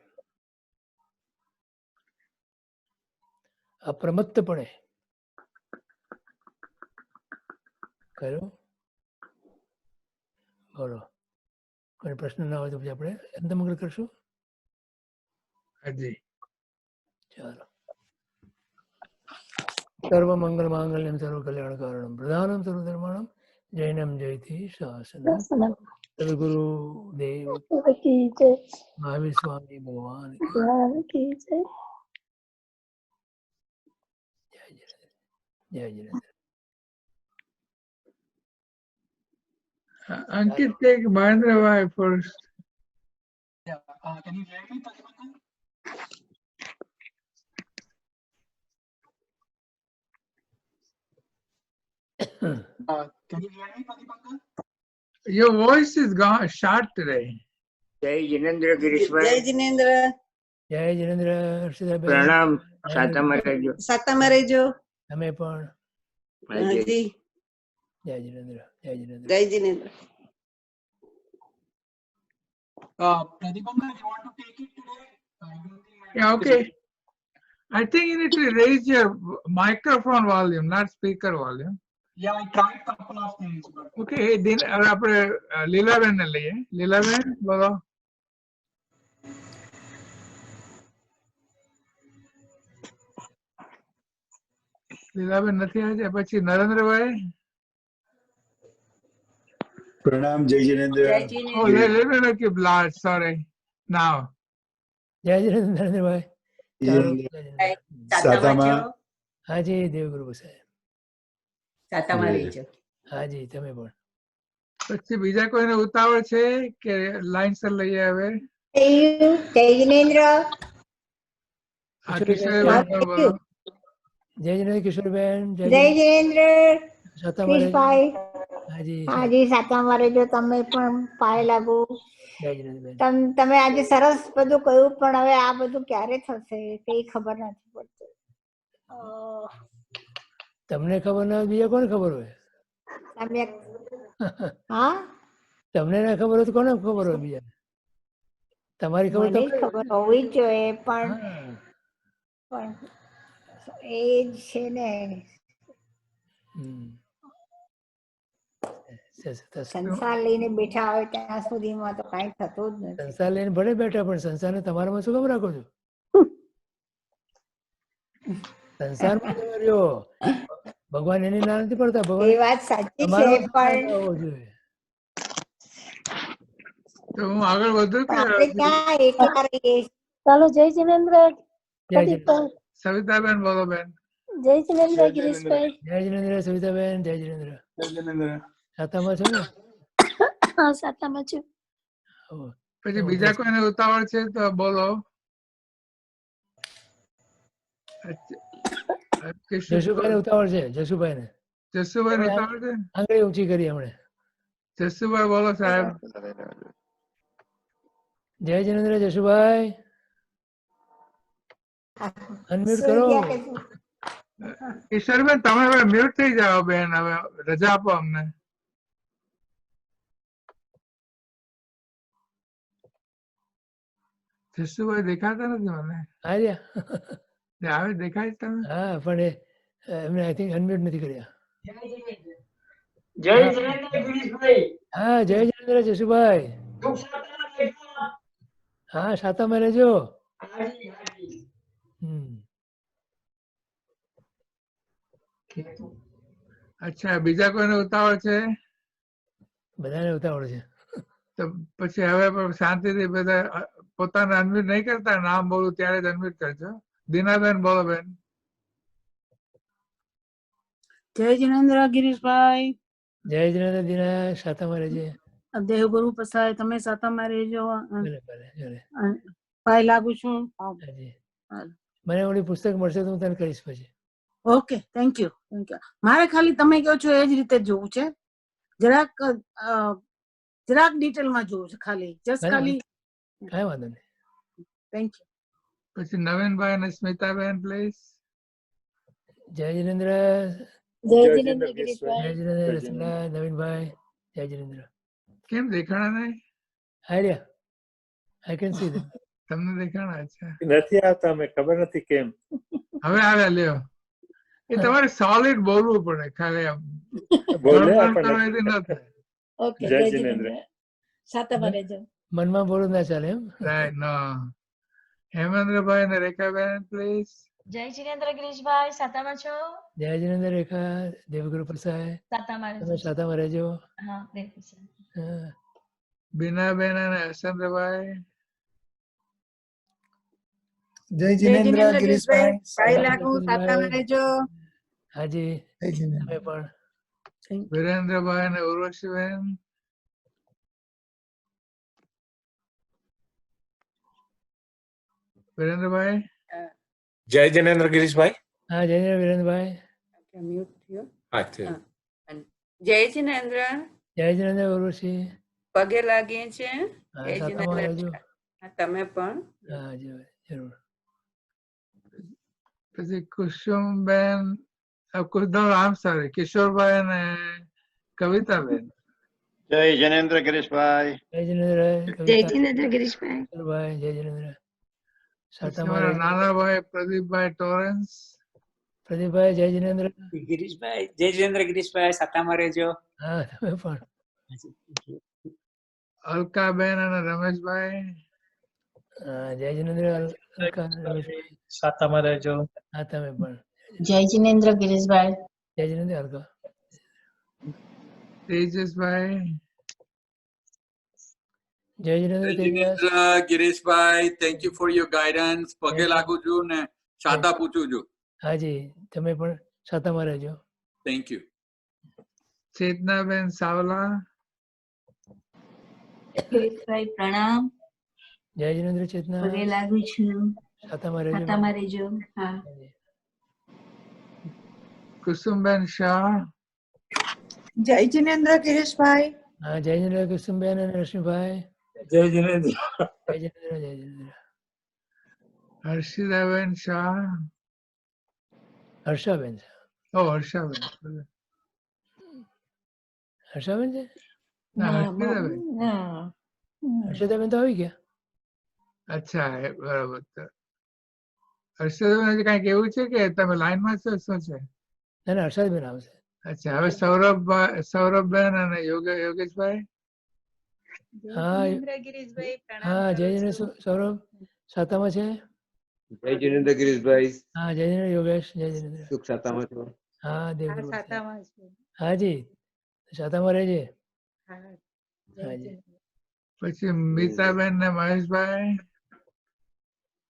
અપ્રમત્તપણે કર્યો. બોલો, કોઈ પ્રશ્ન ના હોય તો પછી આપણે અંતમંગળ કરશું. હાજી. ચાલો. સર્વ મંગલ માંગલ્યમ સર્વ કલ્યાણ કારણમ પ્રધાનમ સર્વ ધર્માણમ જૈનમ જયતિ શાસનમ સદગુરુ દેવ મહાવીર સ્વામી ભગવાન જય Jinendra. Ankit, take Mahendrabhai first. Yeah. Can you hear me, Pratibandhu? Can you hear me, Pratibandhu? Your voice is gone short today. જય જિનેન્દ્ર ગિરીશભાઈ. જય જિનેન્દ્ર. જય જિનેન્દ્ર. હર્ષિતાબેન પ્રણામ. સાતામાં રહેજો. સાતામાં રહેજો. તમે પણ. હાજી. જય જિનેન્દ્ર. જય જિનેન્દ્ર. જય Jinendra. Pratibandhu, you want to take it today? I don't think my Yeah, okay. I think you need to raise your microphone volume, not speaker volume. Yeah, I tried couple of things, but Okay, then આપણે લીલાબેન ને લઈએ. લીલાબેન બોલો. લીલાબેન નથી આજે. પછી નરેન્દ્રભાઈ. પ્રણામ. જય જિનેન્દ્ર. જય Oh, Jinendra. let me keep large. Sorry. Now. જય જિનેન્દ્ર નરેન્દ્રભાઈ. ચાલો, જય જિનેન્દ્ર. સાતામાં. હાજી દેવગુરુ સાહેબ. સાતામાં રહેજો. હાજી તમે પણ. પછી બીજા કોઈને ઉતાવળ છે કે લાઈન સર લઈએ હવે? જય જિનેન્દ્ર. આ કિશોરભાઈ બોલો. જય જિનેન્દ્ર કિશોરબેન. જય જિનેન્દ્ર સાતામાં રહેજો. ક્રિશભાઈ. હાજી હાજી સાતામાં રહેજો. તમે પણ પાય લાગુ. જય જિનેન્દ્રબેન. તમે આજે સરસ બધું કહ્યું, પણ હવે આ બધું ક્યારે થશે કઈ ખબર નથી પડતી. તમને ખબર ના હોય બીજા કોને ખબર હોય? સમ્યક. હા, તમને ના ખબર હોય તો કોને ખબર હોય બીજા? તમારી ખબર મને જ ખબર હોવી જ જોઈએ, પણ હા. પણ એ જ છે ને, હમ. સંસાર લઈને બેઠા હોય ત્યાં સુધીમાં તો કઈ થતું જ નથી. સંસાર લઈને ભલે બેઠા પણ સંસારને તમારામાં શું ખબર રાખો છો? સંસારમાં તમે રહ્યો. ભગવાન એની ના નથી પડતા. એ ભગવાન વાત સાચી છે, તમારામાં પણ હોવો જોઈએ. તો હું આગળ વધુ કે આપણે ક્યાં એકલા રહીએ. ચાલો જય જિનેન્દ્ર. જય જિનેન્દ્ર. સવિતાબેન બોલો બેન. જય જિનેન્દ્ર ગિરીશભાઈ. જય જિનેન્દ્ર સવિતાબેન. જય જિનેન્દ્ર. જય જિનેન્દ્ર. સાતામાં છો ને? હા, સાતામાં છું. હો. પછી બીજા કોઈને ઉતાવળ છે તો બોલો. જશુભાઈ ને ઉતાવળ છે. જશુભાઈ ને જસુભાઈ તમે ઉતાવળ છે? આંગળી ઊંચી કરી હમણે. જસુભાઈ બોલો સાહેબ. જય જિનેન્દ્ર જશુભાઈ, અનમ્યુટ સુઈ કરો. ગયા કે શું? ઈશ્વરબેન તમે હવે મ્યુટ થઈ જાઓ બેન, હવે રજા આપો અમને. જસુભાઈ દેખાતા નથી મને. આવ્યા આવે દેખાય છે તમે? હા, પણ એમને આઈ થિંક અનમ્યુટ નથી કર્યા. જય જિનેન્દ્ર ગિરીશભાઈ. હા, જય જિનેન્દ્ર જશુભાઈ. હા, સાતામાં રહેજો. અચ્છા, બીજા કોઈને ઉતાવળ છે? બધાને ઉતાવળ છે. તો પછી હવે પણ શાંતિથી બધા પોતાને અનમ્યુટ નહીં કરતા, નામ બોલું ત્યારે જ અનમ્યુટ કરજો. દીનાબેન બોલો બેન. જય જિનેન્દ્ર ગિરીશભાઈ. જય જિનેન્દ્ર દીના, સાતામાં રહેજે. દેવગુરુ પસાય, તમે સાતામાં રહેજો. ભલે ભલે ભલે. પાય લાગુ છું. હાજી. મને ઓલી પુસ્તક મળશે તો હું તને કહીશ પછી. Okay, thank you. મારે ખાલી તમે કહો છો એ જ રીતે જોવું છે. જરાક ડિટેલમાં જોવું છે ખાલી. જસ્ટ ખાલી. કાંઈ વાંધો નહીં. Thank you. પછી નવીનભાઈ અને સ્મિતાબેન પ્લીઝ. જય જિનેન્દ્ર. જય જિનેન્દ્ર ગિરીશભાઈ. જય જિનેન્દ્ર રસલા, નવીનભાઈ. જય જિનેન્દ્ર. કેમ દેખાણા નહીં? આર્યા, આઈ કેન સી ધેમ. તમને દેખાણા છે? નથી આવતા, અમે ખબર નથી કેમ. હવે આવ્યા, લ્યો. એ તમારે સોલિડ બોલવું પડે, ખાલી આમ બોલે ગણગણ આપણને. કરવાથી ન થાય. ઓકે, જય જય જિનેન્દ્ર. જિનેન્દ્ર. સાતામાં રહેજો. મનમાં બોલું ના ચાલે એમ. રાઈટ, નો. હેમેન્દ્રભાઈ અને રેખાબેન પ્લીઝ. જય જિનેન્દ્ર ગિરીશભાઈ, સાતામાં છો? જય જિનેન્દ્ર રેખા, દેવગુરુ પ્રસાદ. સાતામાં તમે રહેજો. સાતામાં રહેજો. હા, બિલકુલ સર. હા. બીનાબેન અને હસનભાઈ. જય જિનેન્દ્ર ગિરીશભાઈ. પાય લાગુ, સાતામાં રહેજો. હાજી. જય જિનેન્દ્ર. તમે પણ. વિરેન્દ્રભાઈ અને ઉર્વશીબેન. વિરેન્દ્રભાઈ. જય જિનેન્દ્ર ગિરીશભાઈ. હા, જય જિનેન્દ્ર વિરેન્દ્રભાઈ. મ્યુટ થયો. હા, થયું. જય જિનેન્દ્ર. જય જિનેન્દ્ર ઉર્વશી. પગે લાગીએ છે. હા, જય સાતામાં રહેજો. જિનેન્દ્ર. તમે પણ. હા, જરૂર. પછી કુસુમબેન, આમ સોરી, કિશોરભાઈ અને કવિતાબેન. જય જિનેન્દ્ર ગિરીશભાઈ. જય જિનેન્દ્ર. જય જિનેન્દ્ર ગિરીશભાઈ. જય જિનેન્દ્ર. પછી સાતામાં મારા રહેજો. નાના ભાઈ પ્રદીપભાઈ ટોરેન્સ. પ્રદીપભાઈ, જય જિનેન્દ્ર. ગિરીશભાઈ, જય જિનેન્દ્ર ગિરીશભાઈ, સાતામાં રહેજો. હા, તમે પણ. અલકાબેન અને રમેશભાઈ. હા, જય જિનેન્દ્ર અલકા, રમેશભાઈ. સાતામાં રહેજો. હા, તમે પણ. જય જિનેન્દ્ર ગિરીશભાઈ. જય જિનેન્દ્ર અલકા. તેજસભાઈ. જય જિનેન્દ્ર તેજસ. જિનેન્દ્ર ગિરીશભાઈ, thank you for your guidance. પગે લાગુ છું ને સાતા પૂછું છું. હાજી, તમે પણ સાતામાં રહેજો. Thank you. ચેતનાબેન સાવલા. ગિરીશભાઈ પ્રણામ. જય જિનેન્દ્ર ચેતના. પગે લાગુ છું. સાતામાં રહેજો. સાતામાં રહેજો. હા. કુસુમબેન શાહ. જય જિનેન્દ્ર ગિરીશભાઈ. હા, જય જિનેન્દ્ર કુસુમબેન અને રશ્મિભાઈ. જય જિનેન્દ્ર. જય જિનેન્દ્ર. જય જિનેન્દ્ર. હર્ષિદાબેન શાહ. હર્ષાબેન. ઓ, હર્ષાબેન. હર્ષાબેન છે. ના, હર્ષિદાબેન. હર્ષિદાબેન તો આવી ગયા. અચ્છા, બરાબર. હર્ષિદાબેન કઈક એવું છે કે તમે લાઈનમાં છો, શું છે? ના ના, હર્ષાબેન આવશે. અચ્છા, હવે સૌરભબેન અને યોગેશભાઈ. હા, હા, જય જિનેન્દ્ર સૌરભ. સાતામાં છે. જય જિનેન્દ્ર ગિરીશભાઈ. હા, જય જિનેન્દ્ર યોગેશ. જય જિનેન્દ્ર. સુખ સાતામાં છો? હા, દેવગુરુ. સાતામાં છે. હાજી, સાતામાં રહેજે. હાજી. પછી મીતાબેન ને મહેશભાઈ.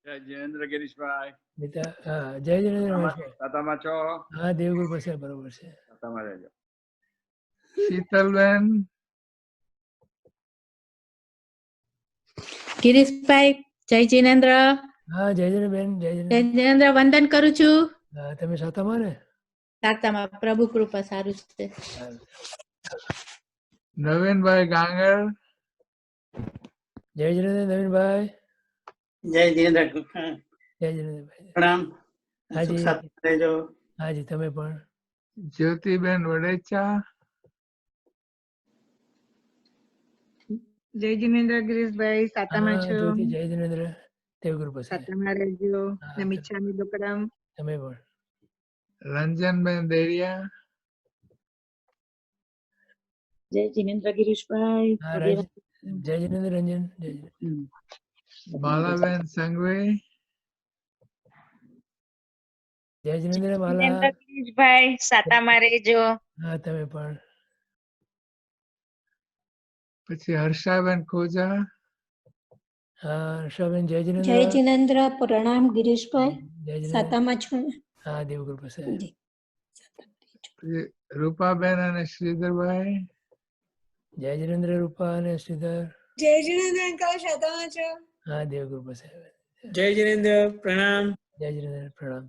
જય જિનેન્દ્ર ગિરીશભાઈ. મિતા, હા, જય જિનેન્દ્ર મહેશભાઈ. સાતામાં છો? હા, દેવગુરુ પાસે બરોબર છે. સાતામાં રહેજો. શીતલબેન. ગિરીશભાઈ, જય જિનેન્દ્ર. હા, જય જિનેન્દ્ર બેન. જય જય જિનેન્દ્ર. જિનેન્દ્ર, વંદન કરું છું. હા, તમે સાતામાં ને? સાતામાં પ્રભુ કૃપા સારું છે. નવીનભાઈ ગાંગર. જય જિનેન્દ્ર નવીનભાઈ. જય જિનેન્દ્ર જય જિનેન્દ્રભાઈ. પ્રણામ. હાજી સુખ શાંતિ રહેજો. હાજી તમે પણ. જ્યોતિબેન વડેચા. જય જિનેન્દ્ર ગિરીશભાઈ હા સાતામાં છો જ્યોતિ જય જિનેન્દ્ર દેવગુરુ પ્રસાદ. સાતામાં રહેજો ને મિચ્છામી દુક્કડમ. તમે પણ. રંજનબેન દેડિયા. જય જિનેન્દ્ર ગિરીશભાઈ. હા જય જિનેન્દ્ર રંજન. જય જિનેન્દ્ર. માલાબેન સંઘવી. જય જિનેન્દ્ર માલા. જિનેન્દ્ર ગિરીશભાઈ સાતામાં રહેજો. હા તમે પણ. પછી હર્ષાબેન ખોજા. હા હર્ષાબેન જય જય જિનેન્દ્ર. જિનેન્દ્ર પ્રણામ ગિરીશભાઈ જય જિનેન્દ્ર. સાતામાં છું ને. હા દેવગુરુ પ્રસાદ. પછી રૂપાબેન અને શ્રીધરભાઈ. જય જિનેન્દ્ર રૂપા અને શ્રીધર. જય જિનેન્દ્ર અંકલ સાતામાં છો હા દેવગુરુ પ્રસાદ. જય જિનેન્દ્ર પ્રણામ. જય જિનેન્દ્ર પ્રણામ.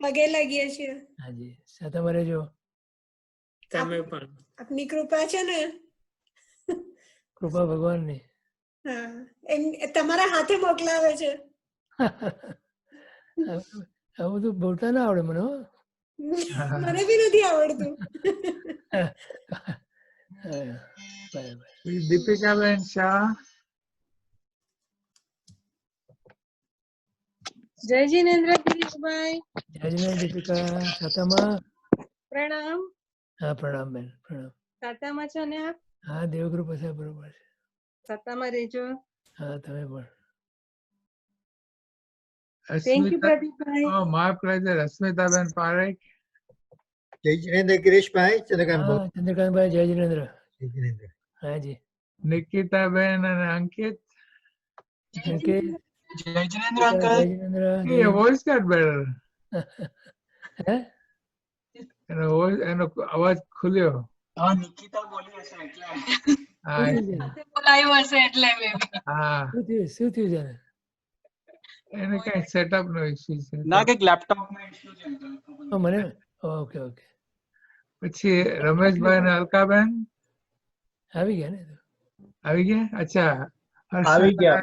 પગે લાગીએ છીએ. હાજી સાતામાં રહેજો. તમે પણ. આપની કૃપા છે ને. કૃપા ભગવાનની. હા એમ તમારા હાથે મોકલાવે છે. આ બધું બોલતા ના આવડે મને. મને બી નથી આવડતું. બરાબર. દીપિકાબેન શાહ. જય જિનેન્દ્ર ગિરીશભાઈ. જય જિનેન્દ્ર દીપિકા સાતામાં. પ્રણામ. હા પ્રણામ બેન પ્રણામ. સાતામાં છો ને આપ? હા દેવગુરુ પ્રસાદ બરોબર છે. સાતામાં રહેજો. હા તમે પણ. Thank you Pradeepbhai. Oh, my pleasure. Asmitaben Parekh. જય જિનેન્દ્ર ગિરીશભાઈ. ચંદ્રકાંત હા ચંદ્રકાંતભાઈ જય જિનેન્દ્ર. જય જિનેન્દ્ર. હાજી. નિકિતાબેન અને અંકિત. અંકિત. જય જિનેન્દ્ર અંકલ. જય Jinendra. Your voice got better. હે? એનો અવાજ ખુલ્યો. હા નિકિતા બોલી હશે એટલે. હા બોલાયું હશે એટલે હા. શું થયું છે? એને કઈ સેટઅપ નો ઇશ્યુ છે. ના કઈક લેપટોપ માં ઇશ્યુ છે અંકલ. મને ઓકે ઓકે. પછી રમેશભાઈ અને અલકાબેન આવી ગયા ને. આવી ગયા. અચ્છા આવી ગયા.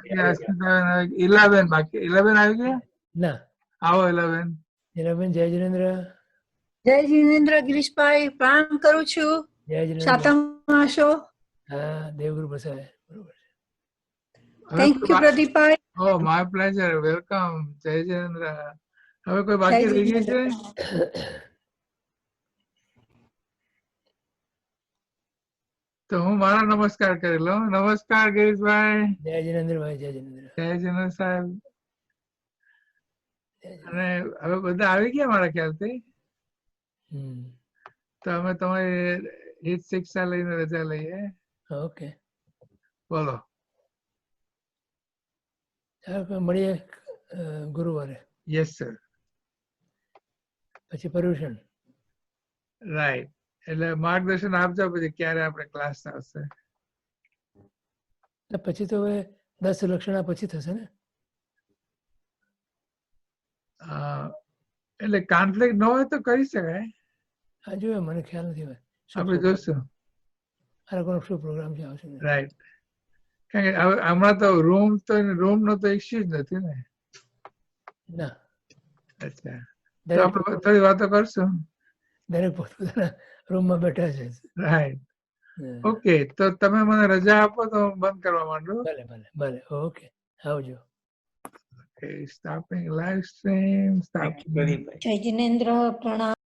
11 બાકી. 11 આવી ગયા. ના આવો 11. હીરાબેન જય જિનેન્દ્ર. જય જિનેન્દ્ર ગિરીશભાઈ પ્રણામ કરું છું. જય જિનેન્દ્ર. સાતામાં છો? હા દેવગુરુ પ્રસાદ બરોબર છે. Thank you Pradeepbhai. Oh, my pleasure. Welcome. જય જિનેન્દ્ર. હવે કોઈ બાકી રહી ગયું છે? તો હું મારા નમસ્કાર કરી લઉં. નમસ્કાર ગિરીશભાઈ. જય જિનેન્દ્રભાઈ જય જિનેન્દ્ર. જય જિનેન્દ્ર સાહેબ. અને હવે બધા આવી ગયા મારા ખ્યાલથી. તો અમે તમારી હિત શિક્ષા લઈને રજા લઈએ. ઓકે બોલો. મળીએ ગુરુવારે. Yes sir. પછી પર્યુષણ. રાઈટ. એટલે માર્ગદર્શન આપજો પછી ક્યારે આપણે ક્લાસ આવશે. પછી તો હવે 10 લક્ષણા પછી થશે ને. એટલે કોન્ફ્લિક્ટ ન હોય તો કરી શકાય. હા જોયું મને ખ્યાલ નથી હવે. આપણે જોશું. આ લોકોનો શું પ્રોગ્રામ છે આવશે. રાઈટ. કારણ કે હવે હમણાં તો રૂમ નો તો ઇશ્યુ જ નથી ને. ના. અચ્છા તો આપણે થોડી વાતો કરશું. દરેક પોતાના રૂમમાં બેઠા છે. રાઈટ. ઓકે તો તમે મને રજા આપો તો હું બંધ કરવા માંડું. ભલે ભલે ભલે ઓકે આવજો. Okay, stopping live stream. Thank you, Pradeep. જય જિનેન્દ્ર પ્રણામ.